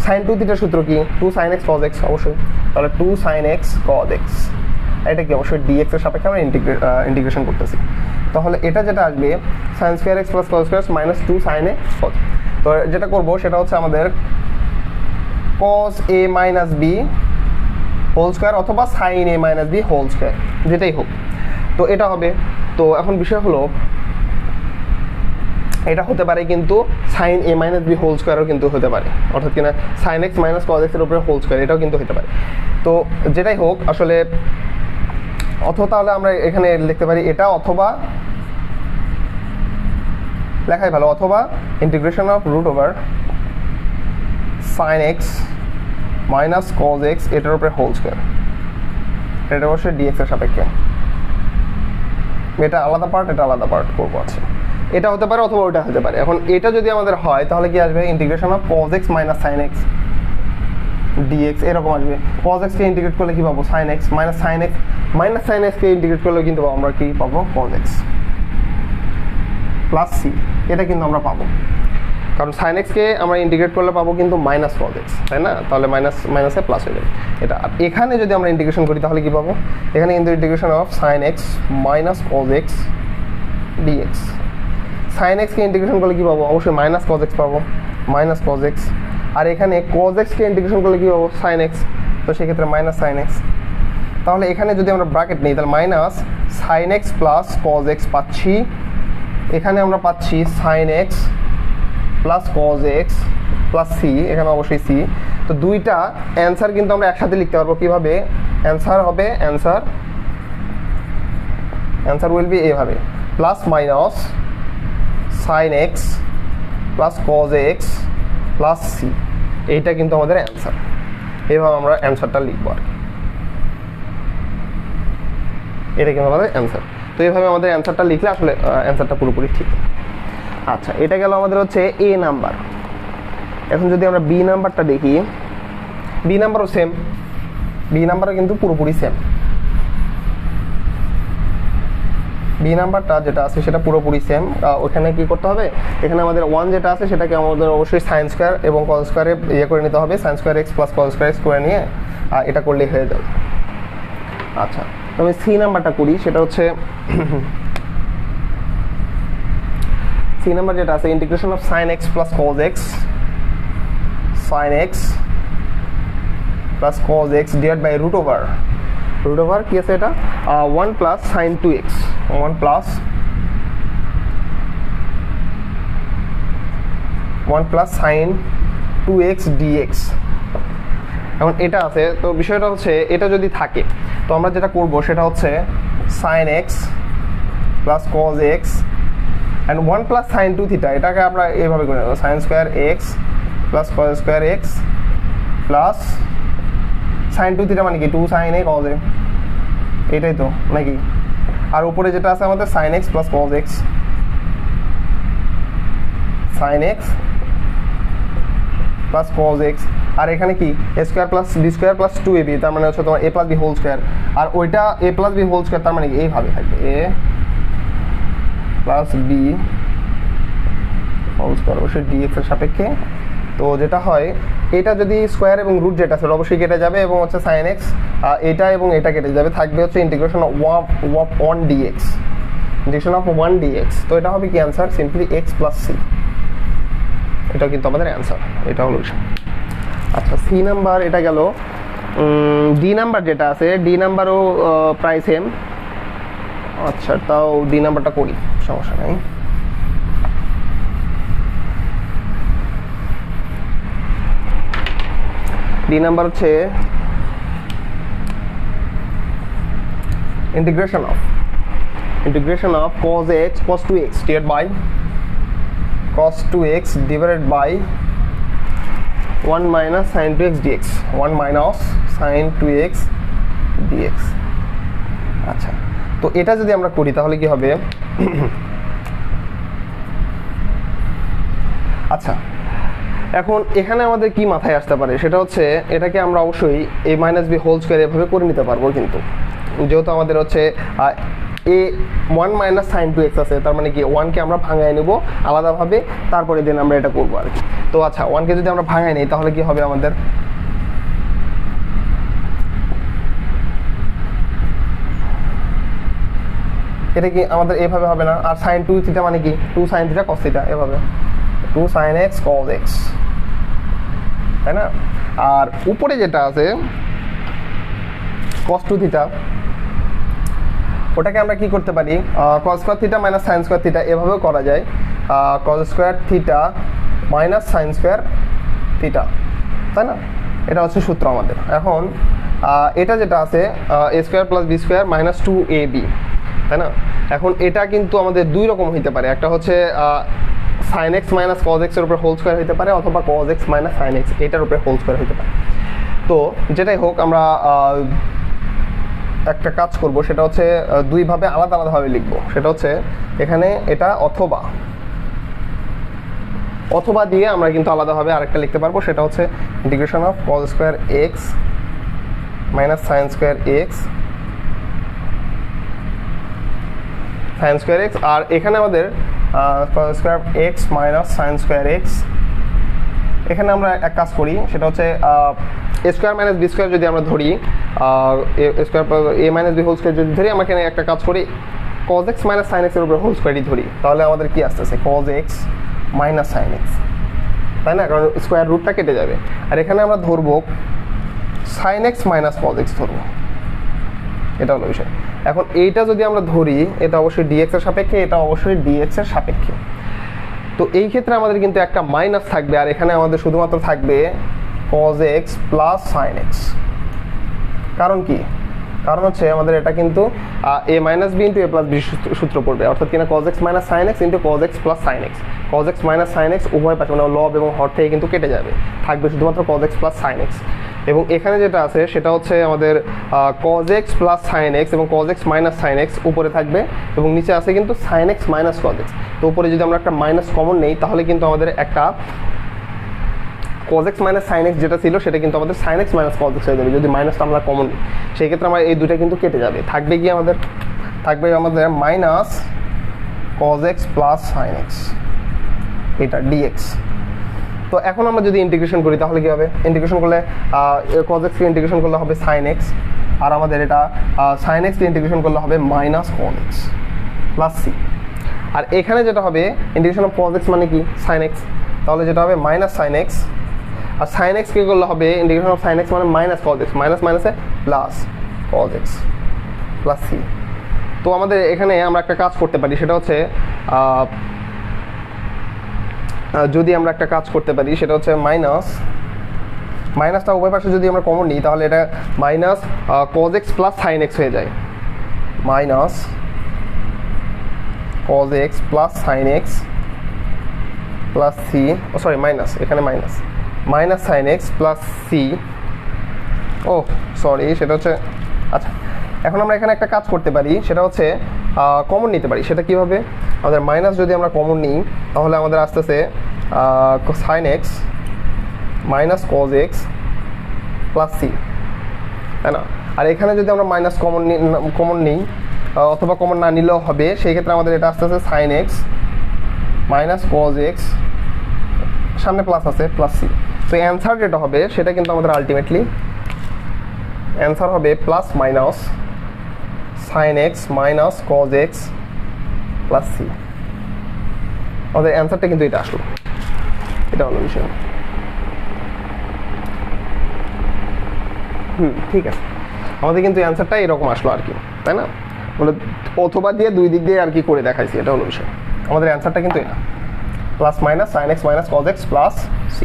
sine 2 থিটার সূত্র কি, 2 সাইন এক্স cos এক্স অবশ্যই, তাহলে 2 সাইন এক্স cos এক্স, এটা কি অবশ্যই dx এর সাপেক্ষে আমরা ইন্টিগ্রেশন করতেছি। তাহলে এটা যেটা আসবে sine square x plus cos square minus 2 sine a cos। তো যেটা করব সেটা হচ্ছে আমাদের cos a minus b whole square অথবা sine a minus b whole square, যেটাই হোক, তো এটা হবে। তো এখন বিষয় হলো এটা হতে পারে কিন্তু sine a minus b whole স্কোয়ারও কিন্তু হতে পারে, অর্থাৎ কিনা sine x minus cos x এর উপরে হোল স্কোয়ার, এটাও কিন্তু হতে পারে। তো যেটাই হোক আসলে, অথবা তাহলে আমরা এখানে লিখতে পারি এটা, অথবা লেখাই ভালো, অথবা integration of root over sine x minus cos x এটার উপরে হোল স্কোয়ার, এটা অবশ্যই dx এর সাপেক্ষে, এটা আলাদা পার্ট, এটা আলাদা পার্ট করবো। আছে এটা হতে পারে অথবা ওইটা হতে পারে। এখন এটা যদি আমাদের হয় তাহলে কি আসবে, integration of cos x minus sine x dx, এরকম আসবে। cos x কে ইন্টিগ্রেট করলে কি পাবো, sin x minus sign x কে ইন্টিগ্রেট করলে কিন্তু আমরা কি পাবো, cos x প্লাস c, এটা কিন্তু আমরা পাবো, কারণ sin x কে আমরা ইন্টিগ্রেট করলে পাবো কিন্তু মাইনাস cos x, তাই না, তাহলে মাইনাসে প্লাস হয়ে যাবে এটা। আর এখানে যদি আমরা ইন্টিগ্রেশন করি তাহলে কি পাবো, এখানে কিন্তু integration of sin x minus cos x dx, sin x K integration করলে কি পাবো, অবশ্যই মাইনাস cos x পাবো, মাইনাস cos x। আর এখানে cos x কে ইন্টিগ্রেশন করলে কি পাবো, sin x, তো সেক্ষেত্রে মাইনাস sin x। তাহলে এখানে যদি আমরা ব্র্যাকেট নিই তাহলে minus sin x plus cos x পাচ্ছি, এখানে আমরা পাচ্ছি sin x plus cos x plus c, এখানে অবশ্যই c। তো দুইটা অ্যান্সার কিন্তু আমরা একসাথে লিখতে পারবো, কিভাবে অ্যান্সার হবে, অ্যান্সার উইল বি এভাবে, plus minus sin x plus cos x plus c, এইটা কিন্তু আমাদের অ্যান্সার। এইভাবে আমরা অ্যান্সারটা লিখবো আর কি, এটা কিন্তু আমাদের অ্যান্সার। তো এইভাবে আমাদের অ্যান্সারটা লিখলে আসলে অ্যান্সারটা পুরোপুরি ঠিক। আচ্ছা, এটা গেল আমাদের হচ্ছে এ নাম্বার। এখন যদি আমরা বি নাম্বারটা দেখি, বি নাম্বারও সেম, বি নাম্বারও কিন্তু পুরোপুরি সেম। বি নাম্বারটা যেটা আছে সেটা পুরোপুরি সেম। ওখানে কি করতে হবে, এখানে আমাদের 1 যেটা আছে সেটাকে আমাদের অবশ্যই সাইন স্কোয়ার এবং কজ স্কোয়ারে ইয়ে করে নিতে হবে, sign square x plus cos square x করে নিয়ে এটা করলেই হয়ে যাবে। আচ্ছা, তো আমি সি নাম্বারটা করি, সেটা হচ্ছে সি নাম্বার যেটা আছে integration of sine x plus cos x, sine x plus cos x divide by root over কি আছে এটা 1 plus sine 2x, 1 plus sine 2x dx। এখন এটা আছে, তো বিষয়টা হচ্ছে এটা যদি থাকে তো আমরা যেটা করব সেটা হচ্ছে sine x plus cos x and 1 plus sine 2 theta, এটাকে আমরা এইভাবে করে নেব sine square x plus cos square x plus sine 2 theta মানে কি 2 সাইন এ কজ এ, এটাই তো নাকি। আর উপরে যেটা আছে আমাদের sine x plus cos x, sine x plus cos x, আর এখানে কি a square plus b square plus 2ab, তার মানে হচ্ছে তোমার a plus b whole square, আর ওইটা a plus b whole square, তার মানে কি এইভাবে থাকবে a plus b whole square অবশ্যই ডিএক্স এর সাপেক্ষে। তো যেটা হয় এটা যদি স্কোয়ার এবং রুট যেটা সেটা অবশ্যই কেটে যাবে এবং হচ্ছে সাইন এক্স এটা এবং এটা কেটে যাবে, থাকবে হচ্ছে integration of 1 dx, integration of 1 dx। তো এটা হবে কি answer simply x plus c, এটা কিন্তু আমাদের অ্যান্সার, এটা হলো বিষয়। আচ্ছা, সি নাম্বার এটা গেল। ডি নাম্বার যেটা আছে ডি নাম্বারও প্রায় সেম। আচ্ছা, তাও ডি নাম্বারটা করি, সমস্যা নেই। ডি নাম্বার হচ্ছে integration of cos x cos 2x divided by cos 2x divided by 1 minus sin 2x dx, 1 minus sin 2x dx। আচ্ছা, তো এটা যদি আমরা করি তাহলে কি হবে আচ্ছা, এখন এখানে আমাদের কি মাথায় আসতে পারে সেটা হচ্ছে এটাকে আমরা অবশ্যই a minus b whole square এভাবে করে নিতে পারবো, কিন্তু যেহেতু আমাদের হচ্ছে এ 1 মাইনাস সাইন 2x আছে, তার মানে কি 1কে আমরা ভাঙায় নেব আলাদাভাবে, তারপরে দেন আমরা এটা করবো আর কি। তো আচ্ছা, 1কে যদি আমরা ভাঙায় নিই তাহলে কি হবে আমাদের এটা কি আমাদের এভাবে হবে না, আর সাইন 2 থিটা মানে কি 2 সাইন থিটা কস থিটা, এভাবে 2 সাইন এক্স কস এক্স, তাই না। আর উপরে যেটা আছে cos 2 থিটা, ওটাকে আমরা কি করতে পারি cos square theta minus sine square theta, এভাবেও করা যায় cos square theta minus sine square theta, তাই না। এটা হচ্ছে সূত্র আমাদের। এখন এটা যেটা আছে a square plus b square minus 2ab, তাই না। এখন এটা কিন্তু আমাদের দুই রকম হইতে পারে, একটা হচ্ছে sine x minus cos x এর উপরে হোল স্কয়ার হইতে পারে, অথবা cos x minus sine x এটার উপরে হোল স্কয়ার হইতে পারে। তো যেটাই হোক আমরা একটা কাজ করব, সেটা হচ্ছে দুইভাবে আলাদা আলাদাভাবে লিখব। সেটা হচ্ছে এখানে এটা অথবা দিয়ে আমরা কিন্তু আলাদাভাবে আরেকটা লিখতে পারবো, সেটা হচ্ছে integration of cos square x minus sine square x আর এখানে আমাদের cos square x minus sine square x. এখানে আমরা এক কাজ করি, সেটা হচ্ছে a square minus b square যদি আমরা ধরি, a square a minus b whole square যদি ধরি, আমরা এখানে একটা কাজ করি কজ এক্স মাইনাস সাইন এক্সের উপরে হোল স্কোয়ারই ধরি, তাহলে আমাদের কি আসতেছে cos x minus sine x, তাই না, কারণ স্কোয়ার রুটটা কেটে যাবে। আর এখানে আমরা ধরবো sine x minus cos x ধরবো, এটা হলো বিষয়। এখন এইটা যদি আমরা ধরি, এটা অবশ্যই ডিএক্স এর সাপেক্ষে, এটা অবশ্যই ডিএক্স এর সাপেক্ষে। তো এই ক্ষেত্রে আমাদের কিন্তু একটা মাইনাস থাকবে, আর এখানে আমাদের শুধুমাত্র থাকবে cos x plus sin x। কারণ কি, কারণ হচ্ছে আমাদের এটা কিন্তু a minus b into a plus b সূত্র পড়বে, অর্থাৎ কিনা cos x minus sin x into cos x plus sin x। cos x minus sin x উভয় পাশে মানে লব এবং হর থেকে কিন্তু কেটে যাবে, থাকবে শুধুমাত্র cos x plus sin x। এবং এখানে যেটা আছে সেটা হচ্ছে আমাদের cos x plus sin x এবং cos x minus sin x উপরে থাকবে, এবং নিচে আছে কিন্তু sin x minus cos x। তো উপরে যদি আমরা একটা মাইনাস কমন নেই, তাহলে কিন্তু আমাদের একটা cos x minus sin x যেটা ছিল সেটা কিন্তু আমাদের sin x minus cos x হয়ে যাবে, যদি মাইনাসটা আমরা কমন নিই। সেই ক্ষেত্রে আমরা এই দুটো কিন্তু কেটে যাবে, থাকবে কি আমাদের থাকবে আমাদের minus cos x plus sin x, এটা dx। তো এখন আমরা যদি ইন্টিগ্রেশন করি তাহলে কি হবে? ইন্টিগ্রেশন করলে cos x কে ইন্টিগ্রেশন করলে হবে sin x, আর আমাদের এটা sin x কে ইন্টিগ্রেশন করলে হবে minus cos x plus c। আর এখানে যেটা হবে ইন্টিগ্রেশন অফ cos x মানে কি sin x, তাহলে যেটা হবে মাইনাস sin x, আর sin x কে করলে হবে ইন্টিগ্রেশন অফ sin x মানে মাইনাস cos x, মাইনাস মাইনাসে plus cos x plus c। তো আমাদের এখানে আমরা একটা কাজ করতে পারি, সেটা হচ্ছে যদি আমরা একটা কাজ করতে পারি সেটা হচ্ছে মাইনাসটা উভয় পাশে যদি আমরা কমন নিই তাহলে এটা minus cos x plus sin x হয়ে যায়, minus cos x plus sin x plus c, sorry minus, এখানে minus sin x plus c, oh sorry সেটা হচ্ছে, আচ্ছা এখন আমরা এখানে একটা কাজ করতে পারি, সেটা হচ্ছে কমন নিতে পারি। সেটা কীভাবে? আমাদের মাইনাস যদি আমরা কমন নিই তাহলে আমাদের আসতেছে sin x minus cos x plus c, তাই না? আর এখানে যদি আমরা মাইনাস কমন নিই অথবা কমন না নিলেও হবে, সেই ক্ষেত্রে আমাদের এটা আসতেছে sin x minus cos x, সামনে প্লাস আছে প্লাস c। তো অ্যান্সার যেটা হবে সেটা কিন্তু আমাদের আলটিমেটলি অ্যান্সার হবে plus minus sin x minus cos x plus c। আমাদের অ্যান্সারটা কিন্তু এটা আসলো, এটা হলো বিষয়। ঠিক আছে, আমাদের কিন্তু অ্যান্সারটা এরকম আসলো আর কি, তাই না? বলে অথবা দিয়ে দুই দিক দিয়ে আর কি করে দেখাইছি, এটা হলো বিষয়। আমাদের অ্যান্সারটা কিন্তু এটা plus minus sin x minus cos x plus c।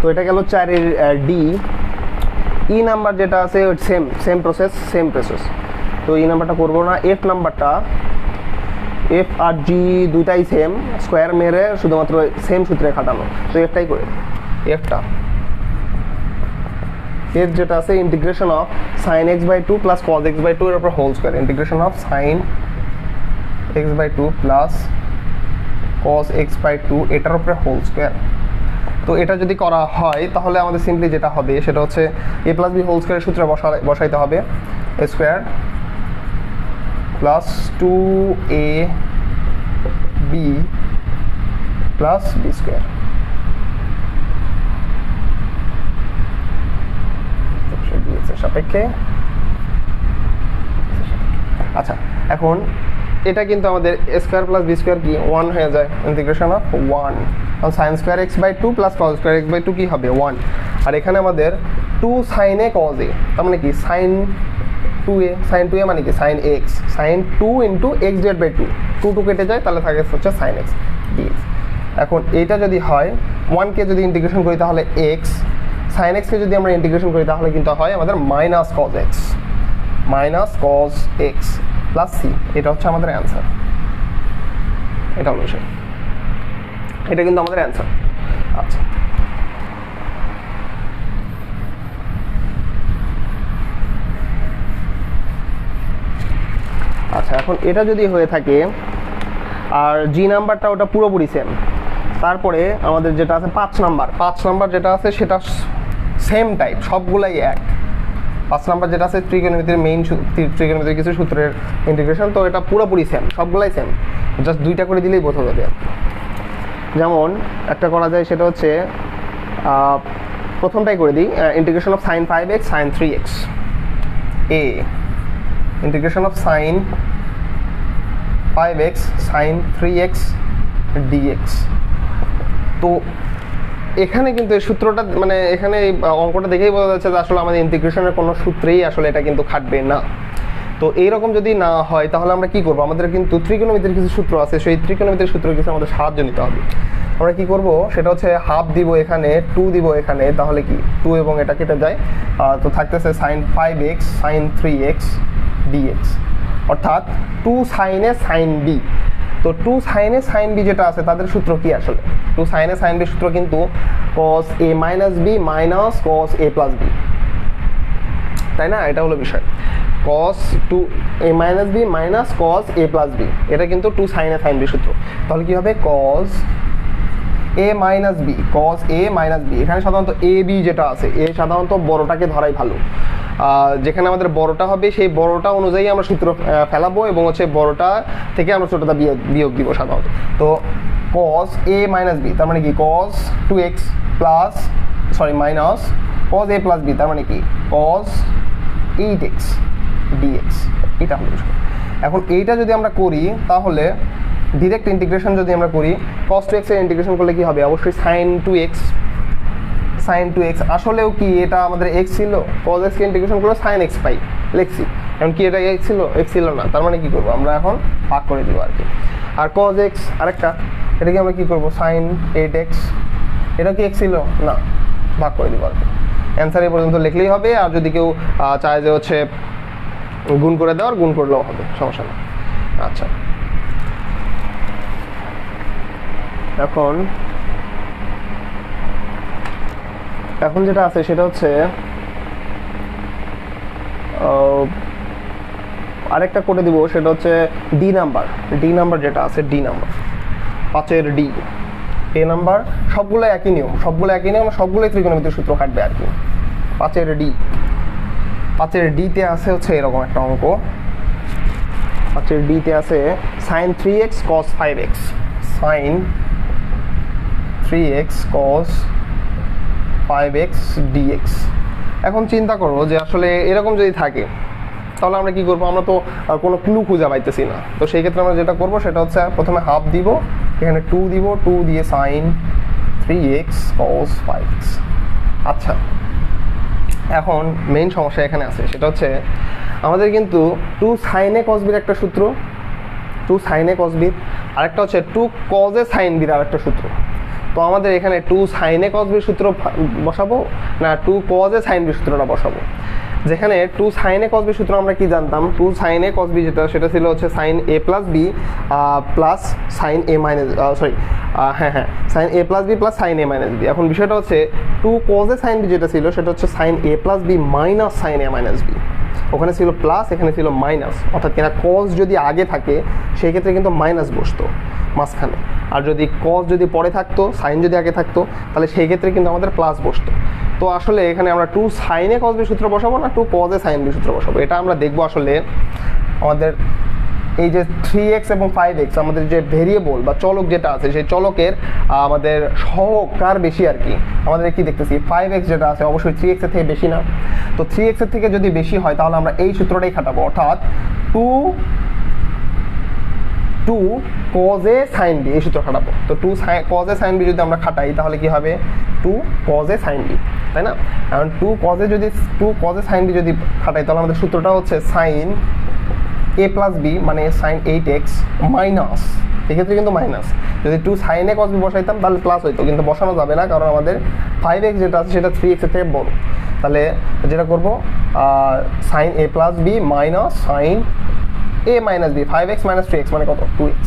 তো এটা গেল 4-এর ডি। ই নাম্বার যেটা আছে সেম প্রসেস। তো ই নাম্বারটা করবো না। এফ নাম্বারটা, এফ আর জি দুইটাই সেম, স্কোয়ার মেরে শুধুমাত্র সেম সূত্রে খাটানো। তো এফটাই করে, এফ যেটা আছে integration of sin x/2 plus cos x/2 এর উপর whole square, integration of sin x/2 plus cos x/2 এটার উপরে হোল স্কোয়ার। তো এটা যদি করা হয় তাহলে আমাদের সিম্পলি যেটা হবে সেটা হচ্ছে a প্লাস বি হোল স্কোয়ারের সূত্রে বসাইতে হবে a square plus 2ab plus b square. সাপেক্ষে আচ্ছা, এখন এটা কিন্তু আমাদের a square plus b square কি 1 হয়ে যায়, integration of 1 sin square x/2 plus cos square x/2 কি হবে 1। আর এখানে আমাদের 2 sin a cos a, তার মানে কি sin 2a মানে কি sin x, sin 2 ইন্টু x ডিভাইড বাই 2 কেটে যায়, তাহলে থাকে হচ্ছে sin x dx। এখন এইটা যদি হয় 1 কে যদি ইন্টিগ্রেশন করি তাহলে x, sin x কে যদি আমরা ইন্টিগ্রেশন করি তাহলে কিন্তু হয় আমাদের minus cos x plus c। এটা হচ্ছে আমাদের অ্যান্সার, এটা হলো বিষয়, এটা কিন্তু আমাদের অ্যান্সার। আচ্ছা, এখন এটা যদি হয়ে থাকে আর জি নাম্বারটা ওটা পুরোপুরি সেম, তারপরে আমাদের যেটা আছে 5 নাম্বার যেটা আছে সেটা সেম টাইপ, সবগুলাই এক। 5 নাম্বার যেটা আছে ত্রিকোণমিতির ত্রিকোণমিতির কিছু সূত্রের ইন্টিগ্রেশন, তো এটা পুরোপুরি সেম, সবগুলাই সেম, জাস্ট দুইটা করে দিলেই বোঝা যাবে। যেমন একটা করা যায় সেটা হচ্ছে প্রথমটাই করে দিই, integration of sin 5x sin 3x, a integration of sin 5x sin 3x dx। তো এখানে কিন্তু এই সূত্রটা মানে এখানে এই অঙ্কটা দেখেই বোঝা যাচ্ছে যে আসলে আমাদের ইন্টিগ্রেশনের কোনো সূত্রেই আসলে এটা কিন্তু খাটবে না। তো এইরকম যদি না হয় তাহলে আমরা কি করব, আমাদের কিন্তু ত্রিকোণমিতির কিছু সূত্র আছে, সেই ত্রিকোণমিতির সূত্র কিছু আমাদের সাহায্য নিতে হবে। আমরা কি করব সেটা হচ্ছে হাফ দিব এখানে, 2 দিব এখানে, তাহলে কি 2 এবং এটা কেটে যায়, তো থাকতেছে sin 5x sin 3x dx, অর্থাৎ 2 sin a sin b। তো 2 sin a sin b যেটা আছে তাদের সূত্র কি আসলে, 2 sin a sin b সূত্র কিন্তু cos a minus b minus cos a plus b, তাই না? এটা হলো বিষয়, cos 2a minus b minus cos a plus b, এটা কিন্তু 2 sin a sin b সূত্র। তাহলে কি হবে cos এ মাইনাস বি, কস এ মাইনাস বি। এখানে সাধারণত এ বি যেটা আছে, এ সাধারণত বড়টাকে ধরাই ভালো। যেখানে আমাদের বড়টা হবে সেই বড়টা অনুযায়ী আমরা সূত্র ফেলাবো এবং হচ্ছে বড়টা থেকে আমরা ছোটটা বিয়োগ দিব সাধারণত। তো কস এ মাইনাস বি তার মানে কি কস 2x প্লাস মাইনাস কস এ প্লাস বি তার মানে কি কস 8x dx। এটা হলো বিষয়। এখন এইটা যদি আমরা করি তাহলে ডিরেক্ট ইন্টিগ্রেশন যদি আমরা করি, cos 2x এর ইন্টিগ্রেশন করলে কি হবে, অবশ্যই sin 2x আসলেও কি এটা আমাদের x ছিল, cos x কে ইন্টিগ্রেশন করলে sin x পাই লিখছি। এখন কি এটা x ছিল, x ছিল না, তার মানে কি করব আমরা এখন ভাগ করে দিব আর কি। আর cos x আরেকটা, এটা কি আমরা কি করব sin 8x, এটা কি x ছিল না, ভাগ করে দিব আর কি। অ্যান্সার এই পর্যন্ত লিখলেই হবে। আর যদি কেউ চায় যে হচ্ছে গুণ করে দেওয়ার, গুণ করলেও হবে, সমস্যা নেই। আচ্ছা, এখন যেটা আছে সেটা হচ্ছে আরেকটা করে দিব, সেটা হচ্ছে ডি নাম্বার যেটা আছে, ডি নাম্বার 5-এর ডি। এ নাম্বার সবগুলো একই নিয়ম, সবগুলোই ত্রিকোণমিতির সূত্র কাটবে আর কি। 5-এর ডিতে আছে হচ্ছে এরকম একটা অঙ্ক, 5-এর ডিতে আছে sin 3x cos 5x, sin 3x cos 5x dx। এখন চিন্তা করো যে আসলে এরকম যদি থাকে তাহলে আমরা কি করবো, আমরা তো কোনো ক্লু খুঁজে পাইতেছি না। তো সেই ক্ষেত্রে আমরা যেটা করবো সেটা হচ্ছে প্রথমে হাফ দিব, এখানে 2 দিব, 2 দিয়ে sin 3x cos 5x। আচ্ছা, এখন মেইন সমস্যা এখানে আছে, সেটা হচ্ছে আমাদের কিন্তু 2 sin a cos b একটা সূত্র, 2 sin a cos b, আরেকটা হচ্ছে 2 cos a sin b আর একটা সূত্র। তো আমাদের এখানে 2 sin a cos b সূত্র বসাবো না 2 cos a sin b সূত্রটা বসাবো। যেখানে 2 sin a cos b সূত্র আমরা কি জানতাম, 2 sin a cos b যেটা সেটা ছিল হচ্ছে sin a plus b plus sin a minus sin a plus b plus sin a minus b। এখন বিষয়টা হচ্ছে 2 cos a sin b যেটা ছিল সেটা হচ্ছে sin a plus b minus sin a minus b। ওখানে ছিল প্লাস, এখানে ছিল মাইনাস, অর্থাৎ কিনা cos যদি আগে থাকে সেই ক্ষেত্রে কিন্তু মাইনাস বসতো মাঝখানে, আর যদি cos যদি পরে থাকতো, sin যদি আগে থাকতো, তাহলে সেই ক্ষেত্রে কিন্তু আমাদের প্লাস বসতো। তো আসলে এখানে আমরা 2 sin a cos b সূত্র বসাবো না 2 cos a sin b সূত্র বসাবো, এটা আমরা দেখবো আসলে আমাদের এই যে 3x এবং 5x আমাদের যে ভেরিয়েবল বা চলক যেটা আছে সেই চলকের আমাদের সহগ কার বেশি আর কি। আমাদের কি দেখতেছি 5x যেটা আছে অবশ্যই 3x এর থেকে বেশি না, তো 3x এর থেকে যদি বেশি হয় তাহলে আমরা এই সূত্রটাই খাটাবো, অর্থাৎ 2 cos a sin b এই সূত্র খাটাবো। তো 2 cos a sin b যদি আমরা খাটাই তাহলে কি হবে 2 cos a sin b, তাই না? কারণ 2 cos a sin b যদি খাটাই তাহলে আমাদের সূত্রটা হচ্ছে sin a plus b মানে sin 8x মাইনাস, এক্ষেত্রে কিন্তু মাইনাস, যদি 2 sin a cos b বসাইতাম তাহলে প্লাস হইতো, কিন্তু বসানো যাবে না কারণ আমাদের 5x যেটা আছে সেটা 3x এর থেকে বড়। তাহলে যেটা করবো sin a plus b minus sin a minus b, 5x minus 3x মানে কত 2x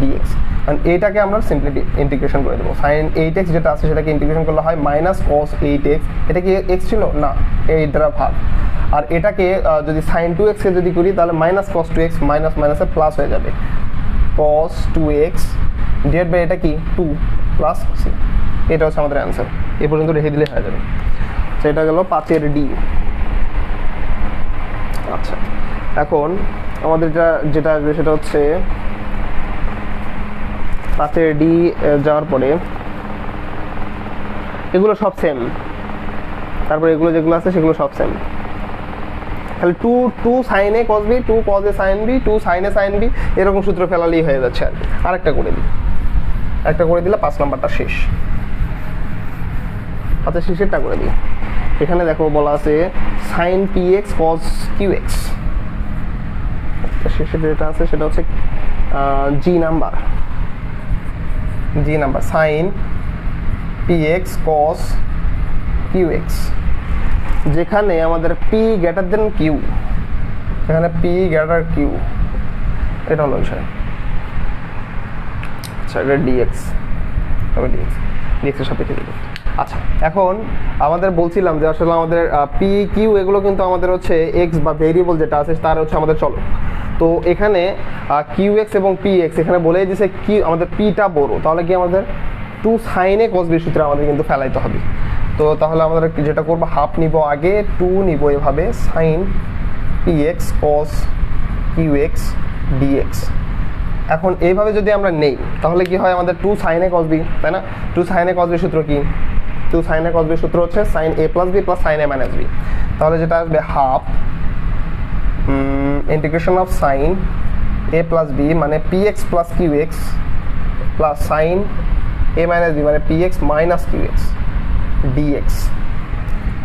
dx। কারণ এটাকে আমরা সিম্পলি ইন্টিগ্রেশন করে দেবো, sin 8x যেটা আছে সেটাকে ইন্টিগ্রেশন করলে হয় মাইনাস cos 8x, এটা কি x ছিল না, এই দ্বারা ভাগ। আর এটাকে যদি sin 2x এ যদি করি তাহলে মাইনাস cos 2x মাইনাস মাইনাসে প্লাস হয়ে যাবে, cos 2x ডিভাইড বাই এটা কি 2 প্লাস c। এটা হচ্ছে আমাদের অ্যান্সার, এই পর্যন্ত রেখে দিলে হয়ে যাবে। সেটা গেল 5-এর ডি। আচ্ছা, এখন আমাদের যেটা আসবে সেটা হচ্ছে 5-এর ডি যাওয়ার পরে এগুলো সব সেম, তারপরে এগুলো যেগুলো আছে সেগুলো সব সেম, তাহলে 2 sin a cos b 2 cos a sin b 2 sin a sin b এরকম সূত্র ফেলালেই হয়ে যাচ্ছে আর কি। আরেকটা করে দিই, একটা করে দিলে 5 নাম্বারটা শেষ। আচ্ছা, শেষেরটা করে দিই। এখানে দেখো বলা আছে sin px cos qx, শেষে যেটা আছে সেটা হচ্ছে জি number sin px cos qx, যেখানে আমাদের p গ্রেটার দেন q, এখানে p গ্রেটার q, এটা হলো বিষয়। আচ্ছা, এটা dx, তবে dx এর সাপেক্ষে দিব। আচ্ছা, এখন আমাদের বলছিলাম যে আসলে আমাদের p q এগুলো কিন্তু আমাদের হচ্ছে x বা ভেরিয়েবল যেটা আছে তার হচ্ছে আমাদের চলক। তো এখানে qx এবং px এখানে বলেই দিয়েছে কি আমাদের pটা বড়, তাহলে কি আমাদের টু সাইনে কস বি সূত্রে আমাদের কিন্তু ফেলাইতে হবে। তো তাহলে আমাদের যেটা করবো, হাফ নিব আগে, টু নিব এভাবে সাইন পি এক্স কস কিউ এক্স ডিএক্স। এখন এইভাবে যদি আমরা নেই তাহলে কি হয়, আমাদের টু সাইনে কস বি, তাই না? টু সাইনে কস বি সূত্র কি? টু সাইনে কস বি সূত্র হচ্ছে sine a plus b plus sine a minus b. তাহলে যেটা আসবে half integration of sine a plus b মানে p x plus q x plus sine a minus b মানে p x minus q x dx.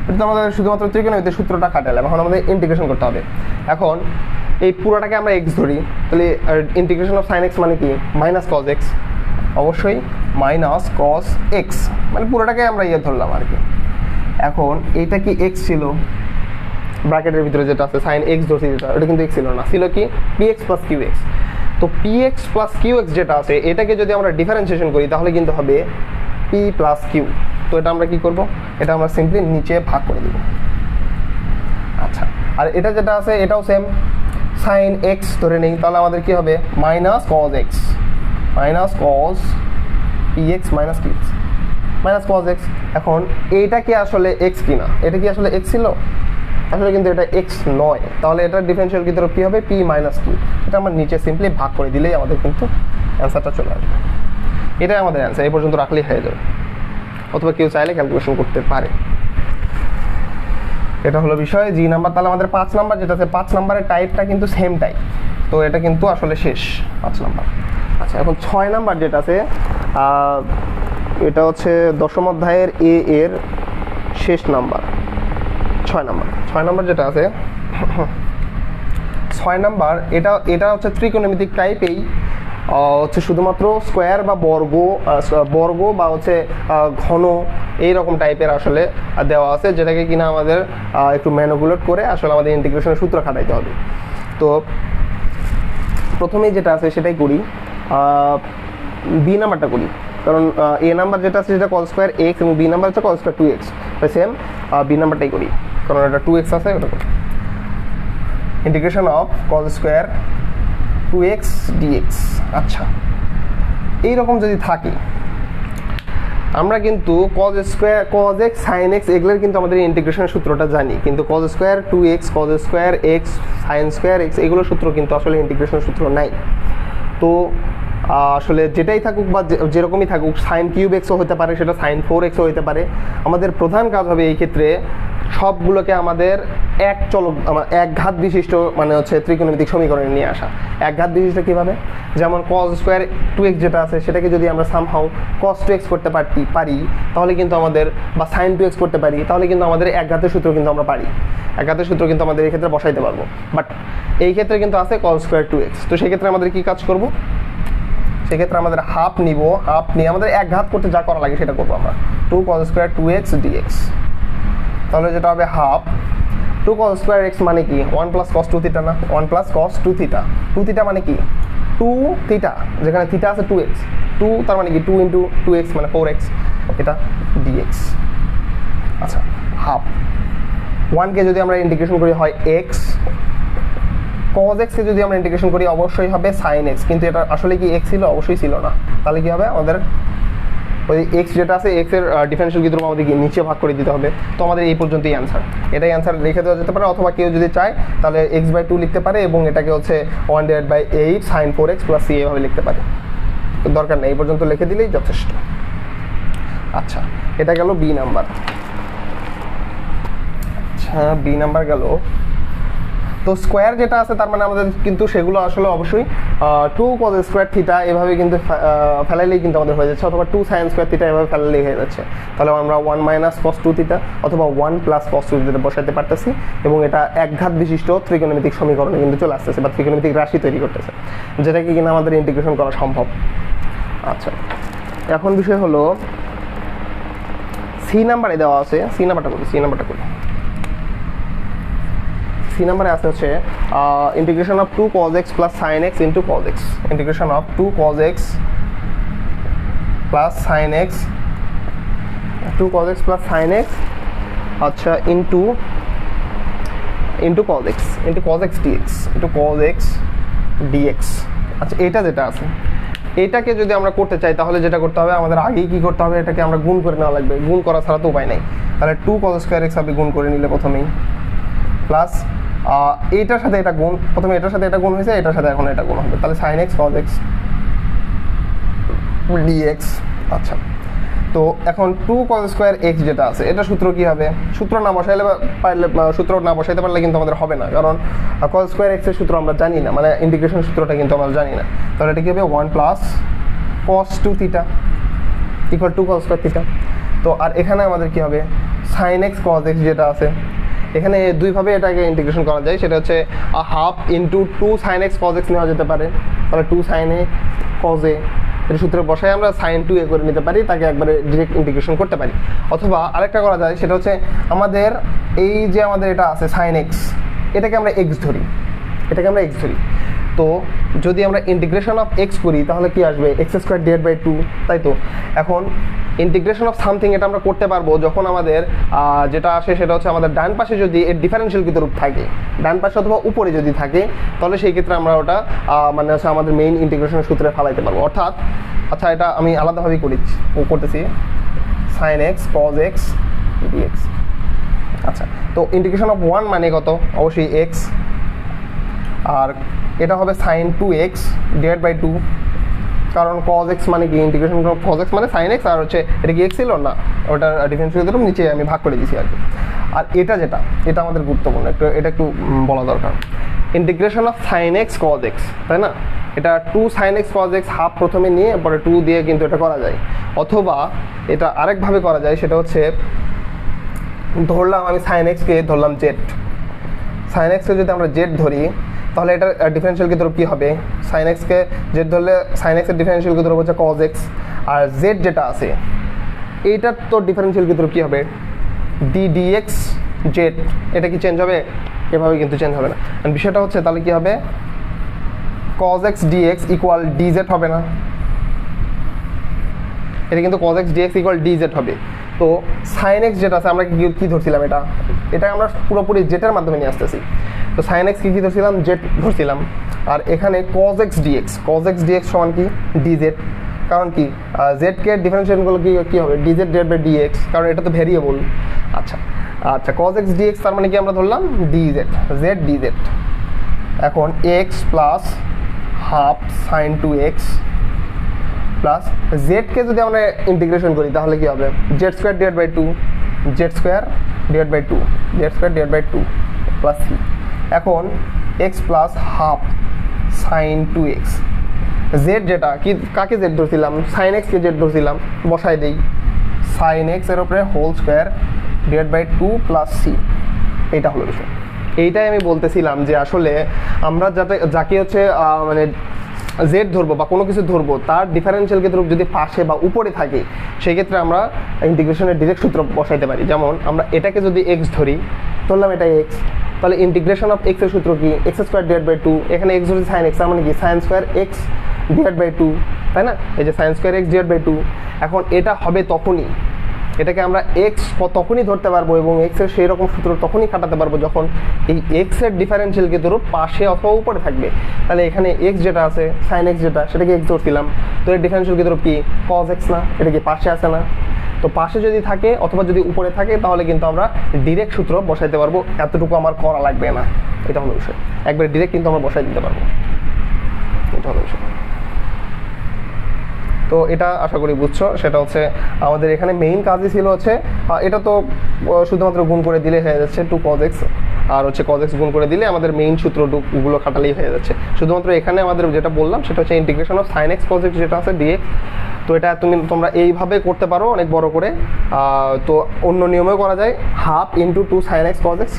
এটা তো আমাদের শুধুমাত্র ত্রিকোণমিতির সূত্রটা খাটালাম, এখন আমাদের ইন্টিগ্রেশন করতে হবে। এখন এই পুরোটাকে আমরা এক্স ধরি, তাহলে ইন্টিগ্রেশন অফ সাইন এক্স মানে কি? মাইনাস কস এক্স, অবশ্যই মাইনাস কস এক্স, মানে পুরোটাকে আমরা ধরলাম আর কি। এখন এইটা কি এক্স ছিল, ব্র্যাকেটের ভিতরে যেটা আছে সাইন এক্স ধরছি যেটা, ওটা কিন্তু এক্স ছিল না, ছিল কি p x plus q x. তো p x plus q x যেটা আছে এটাকে যদি আমরা ডিফারেন্সিয়েশন করি তাহলে কিন্তু হবে পি প্লাস কিউ। তো এটা আমরা কি করব, এটা আমরা সিম্পলি নিচে ভাগ করে দেব। আচ্ছা, আর এটা যেটা আছে এটাও সেম, সাইন এক্স ধরে নেই, তাহলে আমাদের কি হবে minus cos x, minus cos p x minus q x minus cos x. এখন এইটা কি আসলে এক্স কিনা, এটা কি আসলে এক্স ছিল? আসলে কিন্তু এটা এক্স নয়, তাহলে এটার ডিফারেন্সিয়াল ভিতরে কি হবে পি মাইনাস কিউ। এটা আমরা নিচে সিম্পলি ভাগ করে দিলেই আমাদের কিন্তু অ্যান্সারটা চলে আসবে। এটাই আমাদের অ্যান্সার, এই পর্যন্ত রাখলেই হয়ে যাবে, অথবা কেউ চাইলে ক্যালকুলেশন করতে পারে। এটা হলো বিষয় জি নাম্বার। তাহলে আমাদের 5 নাম্বার যেটা আছে, 5 নাম্বারের টাইপটা কিন্তু সেম টাইপ, তো এটা কিন্তু আসলে শেষ 5 নাম্বার। আচ্ছা, এখন 6 নাম্বার যেটা আছে এটা হচ্ছে দশম অধ্যায়ের এ এর শেষ নাম্বার। 6 নাম্বার যেটা আছে 6 নাম্বার, এটা হচ্ছে ত্রিকোণমিতিক টাইপেই, হচ্ছে শুধুমাত্র স্কোয়ার বা বর্গ বা হচ্ছে ঘন এইরকম টাইপের আসলে দেওয়া আছে, যেটাকে কিনা আমাদের একটু ম্যানিপুলেট করে আসলে আমাদের ইন্টিগ্রেশনের সূত্র খাটাইতে হবে। তো প্রথমেই যেটা আছে সেটাই করি, বি নাম্বারটা করি, কারণ এ নাম্বার যেটা আছে সেটা কস স্কোয়ার এক্স এবং বি নাম্বার হচ্ছে cos square 2x, same b নাম্বারটাই করি কারণ এটা 2x আছে, ওটা করি। Integration of cos square 2x dx। আচ্ছা, এইরকম যদি থাকে আমরা কিন্তু cos square cos x sin x এগুলোর কিন্তু আমাদের ইন্টিগ্রেশনের সূত্রটা জানি, কিন্তু cos square 2x cos square x sin square x এগুলোর সূত্র কিন্তু আসলে ইন্টিগ্রেশনের সূত্র নাই। তো আসলে যেটাই থাকুক বা যেরকমই থাকুক, সাইন কিউব এক্সও হতে পারে, সেটা সাইন 4x হতে পারে। আমাদের প্রধান কাজ হবে এই ক্ষেত্রে সবগুলোকে আমাদের এক ঘাত বিশিষ্ট মানে হচ্ছে ত্রিকোণমিতিক সমীকরণে নিয়ে আসা। এক ঘাত বিশিষ্ট কীভাবে, যেমন cos স্কোয়ার 2x যেটা আছে সেটাকে যদি আমরা সামহাউ cos 2x করতে পারি তাহলে কিন্তু আমাদের, বা সাইন 2x করতে পারি তাহলে কিন্তু আমাদের এক ঘাতের সূত্র কিন্তু আমরা পারি, এক ঘাতের সূত্র কিন্তু আমাদের এই ক্ষেত্রে বসাইতে পারবো। বাট এই ক্ষেত্রে কিন্তু আছে cos স্কোয়ার 2x। তো সেক্ষেত্রে আমাদের কী কাজ করব, সেক্ষেত্রে আমাদের হাফ নিয়ে আমাদের এক ঘাত করতে যা করা লাগে সেটা করবো আমরা, 2 cos স্কোয়ার 2x dx। তাহলে যেটা হবে হাফ 2 cos স্কোয়ার x মানে কি 1 প্লাস cos 2 থিটা না, 1 প্লাস cos 2 থিটা। 2 থিটা মানে কি 2 থিটা, যেখানে থিটা আছে 2x, 2 তার মানে কি 2 ইন্টু 2x মানে 4x, এটা dx। আচ্ছা, হাফ 1কে যদি আমরা ইন্টিগ্রেশন করি হয় x, cos x কে যদি আমরা ইন্টিগ্রেশন করি অবশ্যই হবে sin x, কিন্তু এটা আসলে কি x ছিল, অবশ্যই ছিল না। তাহলে কি হবে, আমাদের ওই x যেটা আছে x এর ডিফারেন্সিয়াল ভিতরে আমাদের নিচে ভাগ করে দিতে হবে। তো আমাদের এই পর্যন্তই অ্যান্সার, এটাই অ্যান্সার লিখে দেওয়া যেতে পারে, অথবা কেউ যদি চায় তাহলে x/2 লিখতে পারে এবং এটাকে হচ্ছে 1/8 sin 4x প্লাস c এভাবে লিখতে পারে, দরকার নেই, এই পর্যন্ত লিখে দিলেই যথেষ্ট। আচ্ছা, এটা গেল বি নাম্বার। আচ্ছা, বি নাম্বার গেল। তো স্কোয়ার যেটা আছে তার মানে আমাদের কিন্তু সেগুলো আসলে অবশ্যই 2 cos স্কোয়ার থিটা এভাবে কিন্তু ফেলাইলেই কিন্তু আমাদের হয়ে যাচ্ছে, অথবা 2 sin স্কোয়ার থিটা এভাবে ফেলাইলেই হয়ে যাচ্ছে। তাহলে আমরা 1 মাইনাস cos 2 থিটা অথবা 1 প্লাস cos 2 থিটা বসাতে পারতেছি, এবং এটা এক ঘাত বিশিষ্ট ত্রিকোণমিতিক সমীকরণে কিন্তু চলে আসতেছে বা ত্রিকোণমিতিক রাশি তৈরি করতেছে, যেটাকে কিনা আমাদের ইন্টিগ্রেশন করা সম্ভব। আচ্ছা, এখন বিষয় হলো সি নাম্বারে দেওয়া আছে, সি নাম্বারটা করি। সি নাম্বারে আছে হচ্ছে integration of 2 cos x plus sin x into cos x, integration of 2 cos x plus sin x, 2 cos x plus sin x, আচ্ছা ইন্টু cos x dx, আচ্ছা এটা যেটা আছে এটাকে যদি আমরা করতে চাই তাহলে যেটা করতে হবে, আমাদের আগেই কি করতে হবে, এটাকে আমরা গুণ করে নেওয়া লাগবে, গুণ করা ছাড়া তো উপায় নেই। তাহলে 2 cos স্কোয়ার এক্স হবে গুণ করে নিলে প্রথমেই, প্লাস এইটার সাথে এটা গুণ, প্রথমে এটার সাথে এটা গুণ হয়েছে, এটার সাথে এখন এটা গুণ হবে, তাহলে sine x cos x dx. আচ্ছা, তো এখন 2 cos স্কোয়ার এক্স যেটা আছে এটা সূত্র কি হবে, সূত্র না বসাইলে পারলে, সূত্র না বসাইতে পারলে কিন্তু আমাদের হবে না, কারণ cos স্কোয়ার এক্স এর সূত্র আমরা জানি না, মানে ইন্টিগ্রেশন সূত্রটা কিন্তু আমরা জানি না। তাহলে এটা কি হবে 1 plus cos 2 theta equal 2 cos square theta. তো আর এখানে আমাদের কি হবে, সাইন এক্স কজ এক্স যেটা আছে, এখানে দুইভাবে এটাকে ইন্টিগ্রেশন করা যায়, সেটা হচ্ছে half into 2 sine x cos x নেওয়া যেতে পারে। তাহলে 2 সাইন এ কজ এ, এটা সূত্রে বসায় আমরা সাইন 2 এ করে নিতে পারি, তাকে একবারে ডিরেক্ট ইন্টিগ্রেশন করতে পারি। অথবা আরেকটা করা যায়, সেটা হচ্ছে আমাদের এই যে আমাদের এটা আছে সাইন এক্স, এটাকে আমরা এক্স ধরি, এটাকে আমরা এক্স ধরি। তো যদি আমরা ইন্টিগ্রেশন অফ এক্স করি তাহলে কি আসবে, এক্স স্কোয়ার ডিভাইড বাই 2, তাই তো। এখন ইন্টিগ্রেশন অফ সামথিং এটা আমরা করতে পারবো যখন আমাদের যেটা আসে সেটা হচ্ছে আমাদের ডান পাশে যদি এর ডিফারেন্সিয়াল কৃত রূপ থাকে, ডান পাশে অথবা উপরে যদি থাকে, তাহলে সেই ক্ষেত্রে আমরা ওটা মানে হচ্ছে আমাদের মেইন ইন্টিগ্রেশনের সূত্রে ফালাইতে পারবো। অর্থাৎ আচ্ছা, এটা আমি আলাদাভাবেই করতেছি, sine x cos x dx. আচ্ছা, তো ইন্টিগ্রেশন অফ 1 মানে কত, অবশ্যই এক্স, আর এটা হবে সাইন 2x ডিভাইড বাই 2, কারণ cos x মানে কি, ইন্টিগ্রেশন cos x মানে sin x, আর হচ্ছে এটা কি x ছিল না, ওটা ডিফারেন্সিয়াল দিলাম, নিচে আমি ভাগ করে দিয়েছি আর কি। আর এটা যেটা, এটা আমাদের গুরুত্বপূর্ণ, এটা একটু বলা দরকার, integration of sin x cos x, তাই না। এটা 2 sin x cos x half প্রথমে নিয়ে পরে 2 দিয়ে কিন্তু এটা করা যায়। অথবা এটা আরেকভাবে করা যায়, সেটা হচ্ছে ধরলাম আমি sin x কে ধরলাম z, sin x কে যদি আমরা z ধরি তাহলে এটা ডিফারেন্সিয়াল কৃত রূপ কি হবে, sin x কে z ধরলে sin x এর ডিফারেন্সিয়াল কৃত রূপ হচ্ছে cos x, আর z যেটা আছে এইটার তো ডিফারেন্সিয়াল কৃত রূপ কি হবে, d dx z। এটা কি চেঞ্জ হবে, এভাবে কিন্তু চেঞ্জ হবে না। বিষয়টা হচ্ছে তাহলে কি হবে, cos x dx equal dz হবে না, এটা কিন্তু cos x dx equal dz হবে। তো sin x যেটা আছে আমরা কি ধরছিলাম, এটা আমরা পুরোপুরি জেটের মাধ্যমে নিয়ে আসতেছি। তো sin x কি ধরছিলাম, জেড ধরছিলাম, আর এখানে cos x dx সমান কি dz, কারণ কি z কে ডিফারেন্সিয়েশনগুলো কি হবে dz ডিভাইড বাই dx, কারণ এটা তো ভেরিয়েবল। আচ্ছা, cos x dx তার মানে কি আমরা ধরলাম dz, z dz। এখন x plus half sine 2x plus z কে যদি আমরা ইন্টিগ্রেশন করি তাহলে কি হবে, z square divide by 2, z square divide by 2, z square divide by 2 plus c। এখন x plus half sine 2x, z যেটা কি, কাকে z ধরছিলাম, সাইন x কে z ধরছিলাম, বসাই দেই, সাইন x এর উপরে whole square divide by 2 plus c। এইটা হলো বিষয়। এইটাই আমি বলতেছিলাম যে আসলে আমরা যাকে হচ্ছে মানে জেড ধরবো বা কোনো কিছু ধরবো, তার ডিফারেন্সিয়াল ক্ষেত্রে যদি পাশে বা উপরে থাকে, সেই ক্ষেত্রে আমরা ইন্টিগ্রেশনের ডিরেক্ট সূত্র বসাইতে পারি। যেমন আমরা এটাকে যদি এক্স ধরলাম এটা এক্স, তাহলে ইন্টিগ্রেশন অফ এক্স এর সূত্র কি, এক্স স্কোয়ার ডিভাইড বাই 2, এখানে এক্স ধরছি সাইন এক্স, তার মানে কি sine square x divide by 2, তাই না, এই যে sine square x divide by 2। এখন এটা হবে তখনই, এটাকে আমরা এক্স তখনই ধরতে পারবো এবং এক্স এর সেই রকম সূত্র তখনই কাটাতে পারবো যখন এই এক্স এর ডিফারেন্সিয়াল ক্ষেত্র পাশে অথবা উপরে থাকবে। তাহলে এখানে এক্স যেটা আছে, সাইন এক্স যেটা, সেটাকে এক্স ধরছিলাম, তো এর ডিফারেন্সিয়াল ক্ষেত্র কি কজ এক্স না, এটা কি পাশে আছে না, তো পাশে যদি থাকে অথবা যদি উপরে থাকে তাহলে কিন্তু আমরা ডিরেক্ট সূত্র বসাইতে পারবো, এতটুকু আমার করা লাগবে না। এটা হলো বিষয়, একবারে ডিরেক্ট কিন্তু আমরা বসাই দিতে পারবো, এটা হলো বিষয়। তো এটা আশা করি বুঝছো। সেটা হচ্ছে আমাদের এখানে মেইন কাজই ছিল হচ্ছে এটা তো শুধুমাত্র গুণ করে দিলে হয়ে যাচ্ছে 2 cos x, আর হচ্ছে cos x গুণ করে দিলে আমাদের মেইন সূত্রগুলো খাটালেই হয়ে যাচ্ছে। শুধুমাত্র এখানে আমাদের যেটা বললাম সেটা হচ্ছে integration of sin x cos x যেটা আছে dx। তো এটা তোমরা এইভাবে করতে পারো অনেক বড় করে। তো অন্য নিয়মেও করা যায়, half into 2 sin x cos x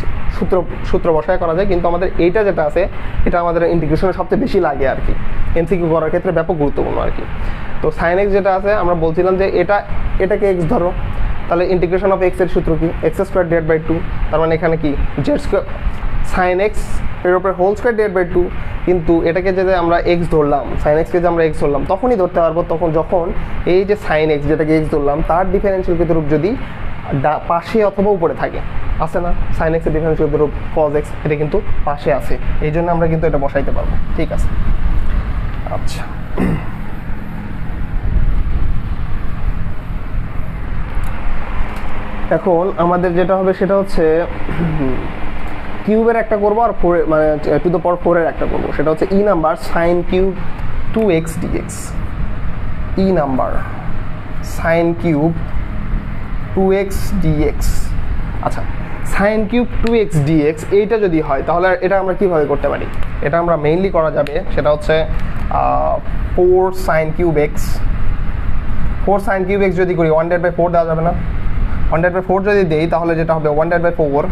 সূত্র বসায় করা যায়, কিন্তু আমাদের এইটা যেটা আছে এটা আমাদের ইন্টিগ্রেশনে সবচেয়ে বেশি লাগে আর কি, এমসিকিউ করার ক্ষেত্রে ব্যাপক গুরুত্বপূর্ণ আর কি। তো sin x যেটা আছে আমরা বলছিলাম যে এটাকে x ধরো, তাহলে ইন্টিগ্রেশন অফ x এর সূত্র কি, এক্স স্কোয়ার ডিভাইড বাই 2, তার মানে এখানে কি জেড স্কোয়ার সাইন এক্স এর উপরে হোল স্কোয়ার ডিভাইড বাই 2। কিন্তু এটাকে যদি আমরা x ধরলাম, সাইন এক্সকে যে আমরা x ধরলাম তখনই ধরতে পারবো যখন এই যে সাইন এক্স যেটাকে x ধরলাম তার ডিফারেন্সিয়াল ক্ষেত্র যদি পাশে অথবা উপরে থাকে, আছে না, সাইন এক্সের ডিফারেন্সিয়াল ক্ষেত্র cos x, এটা কিন্তু পাশে আছে, এই জন্য আমরা কিন্তু এটা বসাইতে পারবো। ঠিক আছে, আচ্ছা। এখন আমাদের যেটা হবে সেটা হচ্ছে কিউবের একটা করবো আর ফোর মানে টু দ্য পাওয়ার 4 এর একটা করবো, সেটা হচ্ছে E number sine cube 2x dx। E number sine cube 2x dx। আচ্ছা, সাইন কিউব 2x dx এইটা যদি হয় তাহলে এটা আমরা কিভাবে করতে পারি? এটা আমরা মেইনলি করা যাবে সেটা হচ্ছে 4 sine cube x। 4 sine cube x যদি করি 1/4 দেওয়া যাবে না? 1/4 যদি দেই তাহলে যেটা হবে 1/4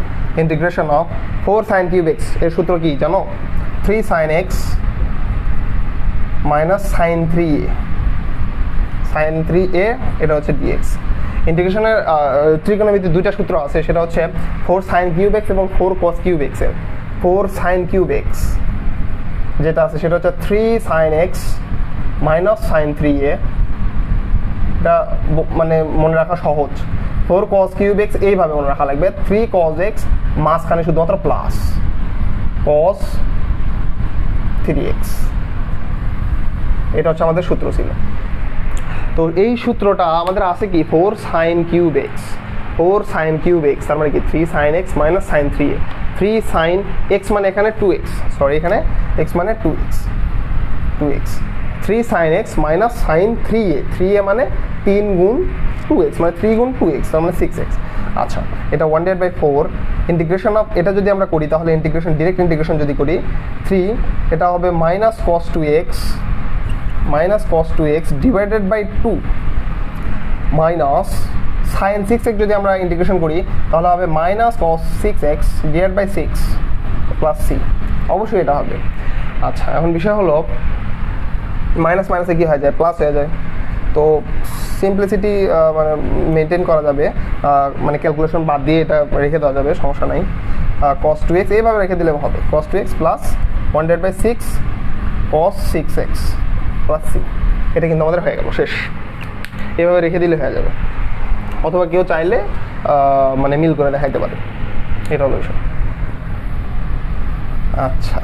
integration of 4 sine cube x। এর সূত্র কি জানো? 3 sine x minus sine 3a। Sine 3a এটা হচ্ছে dx। ইন্টিগ্রেশনের ত্রিকোণমিতির দুইটা সূত্র আছে, সেটা হচ্ছে 4 সাইন কিউব x এবং 4 cos কিউব x এর। 4 সাইন কিউব x যেটা আছে সেটা হচ্ছে 3 sine x minus sine 3a। এটা মানে মনে রাখা সহজ। 4 cos কিউব x এইভাবে মনে রাখা লাগবে, 3 cos x মাঝখানে শুধুমাত্র প্লাস cos 3x। এটা হচ্ছে আমাদের সূত্র ছিল। তো এই সূত্রটা আমাদের আছে কি 4 sine cube x। 4 sine cube x তার মানে কি 3 sine x minus sine 3a। 3 sine x মানে এখানে 2x, সরি এখানে x মানে 2x। 3 sine x minus sine 3a। 3a মানে 3 গুণ 2x মানে 3 গুণ 2x তার মানে 6x। আচ্ছা, এটা 1/4 ইন্টিগ্রেশন অফ এটা যদি আমরা করি তাহলে ইন্টিগ্রেশন ডিরেক্ট ইন্টিগ্রেশন যদি করি 3 এটা হবে minus cos 2x minus cos 2x divided by 2 minus sine 6x যদি আমরা ইন্টিগ্রেশন করি তাহলে হবে minus cos 6x divide by 6 plus c। অবশ্যই এটা হবে। আচ্ছা, এখন বিষয় হলো মাইনাস মাইনাসে কি হয়ে যায়? প্লাস হয়ে যায়। তো সিম্পলিসিটি মানে মেনটেন করা যাবে, মানে ক্যালকুলেশন বাদ দিয়ে এটা রেখে দেওয়া যাবে, সমস্যা নাই। cos 2x এইভাবে রেখে দিলে হবে, cos 2x plus 1/6 cos 6x plus c। এটা কিন্তু আমাদের হয়ে গেল, শেষ। এভাবে রেখে দিলে হয়ে যাবে, অথবা কেউ চাইলে মানে মিল করে দেখাইতে পারে। এটা হলো বিষয়। আচ্ছা,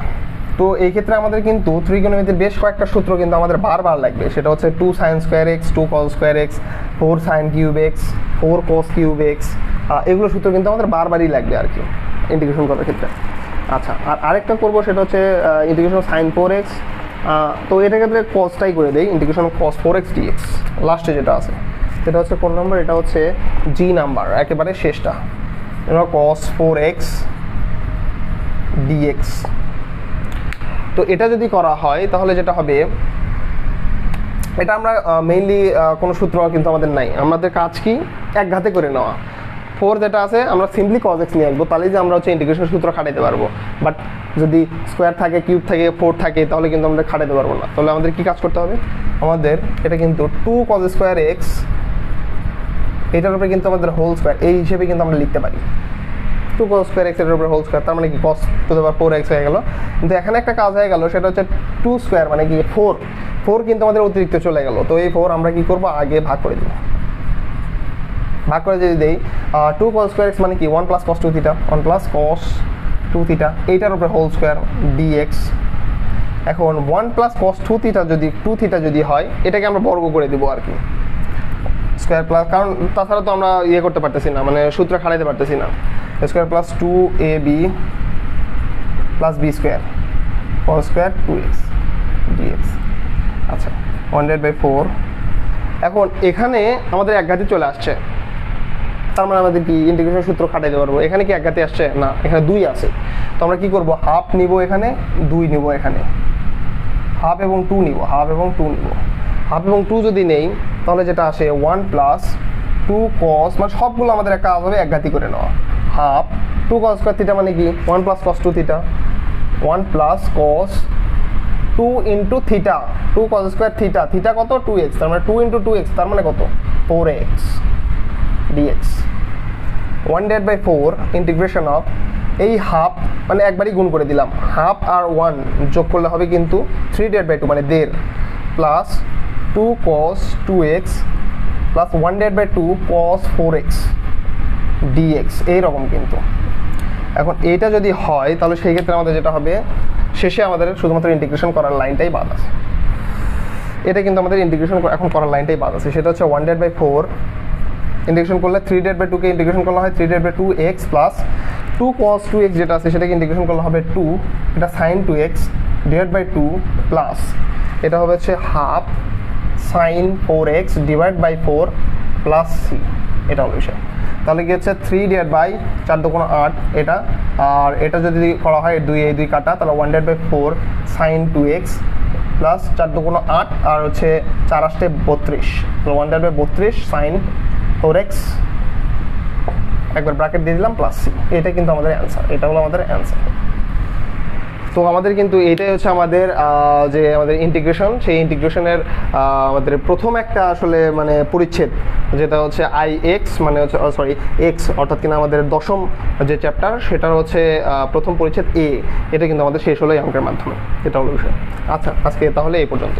তো এই ক্ষেত্রে আমাদের কিন্তু ত্রিকোণমিতির বেশ কয়েকটা সূত্র কিন্তু আমাদের বারবার লাগবে, সেটা হচ্ছে 2 sine square x 2 cos square x 4 sine cube x 4 cos cube x। এগুলো সূত্র কিন্তু আমাদের বারবারই লাগবে আর কি ইন্টিগ্রেশন করার ক্ষেত্রে। আচ্ছা, আর আরেকটা করবো সেটা হচ্ছে ইন্টিগ্রেশন সাইন 4x। তো এটা ক্ষেত্রে cosটাই করে দেই, ইন্টিগ্রেশন cos 4x dx। লাস্টে যেটা আছে সেটা হচ্ছে কোন নাম্বার? এটা হচ্ছে জি নাম্বার, একেবারে শেষটা। cos 4x dx। তো এটা যদি করা হয় তাহলে যেটা হবে, এটা আমরা মেইনলি কোনো সূত্র কিন্তু আমাদের নাই, আমাদের কাজ কি এক ঘাতে করে নেওয়া। 4 যেটা আছে আমরা সিম্পলি cos x নিয়ে আসবো, তাহলে যে আমরা হচ্ছে ইন্টিগ্রেশন সূত্র খাটাইতে পারবো। বাট যদি স্কোয়ার থাকে, কিউব থাকে, 4 থাকে তাহলে কিন্তু আমরা খাটাইতে পারবো না। তাহলে আমাদের কি কাজ করতে হবে? আমাদের এটা কিন্তু 2 cos স্কোয়ার x এটার উপরে কিন্তু আমাদের হোল স্কোয়ার এই হিসেবে কিন্তু আমরা লিখতে পারি। 2 cos স্কোয়ার x এর উপরে হোল স্কোয়ার তার মানে কি cos two the power 4x হয়ে গেল। কিন্তু এখানে একটা কাজ হয়ে গেল, সেটা হচ্ছে 2 স্কোয়ার মানে কি 4 কিন্তু আমাদের অতিরিক্ত চলে গেল। তো এই 4 আমরা কি করব? আগে ভাগ করে দেব। ভাগ করে যদি দেই 2 cos স্কোয়ার x মানে কি 1 plus cos 2 theta 1 plus cos 2 theta এইটার উপরে হোল স্কোয়ার dx। এখন 1 প্লাস cos 2 থিটা যদি 2 থিটা যদি হয় এটাকে আমরা বর্গ করে দেবো আর কি, স্কোয়ার প্লাস, কারণ তাছাড়া তো আমরা ইয়ে করতে পারতেছি না, মানে সূত্র খাটাইতে পারতেছি না। Square plus 2ab plus b square whole square 2x dx। আচ্ছা, 1/4। এখন এখানে আমাদের এক ঘাতে চলে আসছে, তার মানে আমাদের কি ইন্টিগ্রেশন সূত্র খাটাইতে পারবো। এখানে কি এক ঘাতে আসছে? না, এখানে 2 আছে। তো আমরা কি করব? হাফ নিব, এখানে 2 নিব, এখানে হাফ এবং 2 নিব, হাফ এবং 2 নিব। হাফ এবং 2 যদি নেই তাহলে যেটা আসে 1 প্লাস 2 cos, মানে সবগুলো আমাদের একটা কাজ হবে এক ঘাতি করে নেওয়া। হাফ 2 cos স্কোয়ার থিটা মানে কি 1 plus cos 2 theta 1 plus cos 2 into theta 2 cos square theta, theta কত? 2x, তার মানে 2 ইন্টু 2x তার মানে কত? 4x dx। 1/4 ইন্টিগ্রেশন অফ এই হাফ মানে একবারই গুণ করে দিলাম, হাফ আর 1 যোগ করলে হবে কিন্তু 3/2 মানে 1.5 plus 2 cos 2x plus 1/2 cos 4x dx এইরকম কিন্তু। এখন এইটা যদি হয় তাহলে সেই ক্ষেত্রে আমাদের যেটা হবে, শেষে আমাদের শুধুমাত্র ইন্টিগ্রেশন করার লাইনটাই বাদ আছে। এটা কিন্তু আমাদের ইন্টিগ্রেশন এখন করার লাইনটাই বাদ আছে, সেটা হচ্ছে 1/4 ইন্টিগ্রেশন করলে 3/2 কে ইন্টিগ্রেশন করা হয় 3/2x প্লাস 2 cos 2x যেটা আছে সেটাকে ইন্টিগ্রেশন করলে হবে 2, এটা sin 2x divide by 2 plus এটা হবে হচ্ছে half sin 4x divide by 4 plus c, এটা হলো বিষয়। তাহলে কি হচ্ছে 3 ডিভাইড বাই 4 2 8 এটা, আর এটা যদি করা হয় 2 এই 2 কাটা, তাহলে 1 divide by 4 sin 2x plus 4 2 8 আর হচ্ছে 4 আসতে 32, তো 1 ডিভাইড বাই 32 sin 4x একবার ব্র্যাকেট দিয়ে দিলাম প্লাস সি, এটা কিন্তু আমাদের অ্যান্সার, এটা হলো আমাদের অ্যান্সার। তো আমাদের কিন্তু এইটাই হচ্ছে আমাদের যে আমাদের ইন্টিগ্রেশন, সেই ইন্টিগ্রেশনের আমাদের প্রথম একটা আসলে মানে পরিচ্ছেদ, যেটা হচ্ছে আই এক্স মানে হচ্ছে সরি এক্স, অর্থাৎ কিনা আমাদের দশম যে চ্যাপ্টার সেটার হচ্ছে প্রথম পরিচ্ছেদ এ, এটা কিন্তু আমাদের শেষ হলো এই অঙ্কের মাধ্যমে, এটা হলো বিষয়। আচ্ছা, আজকে তাহলে এই পর্যন্ত।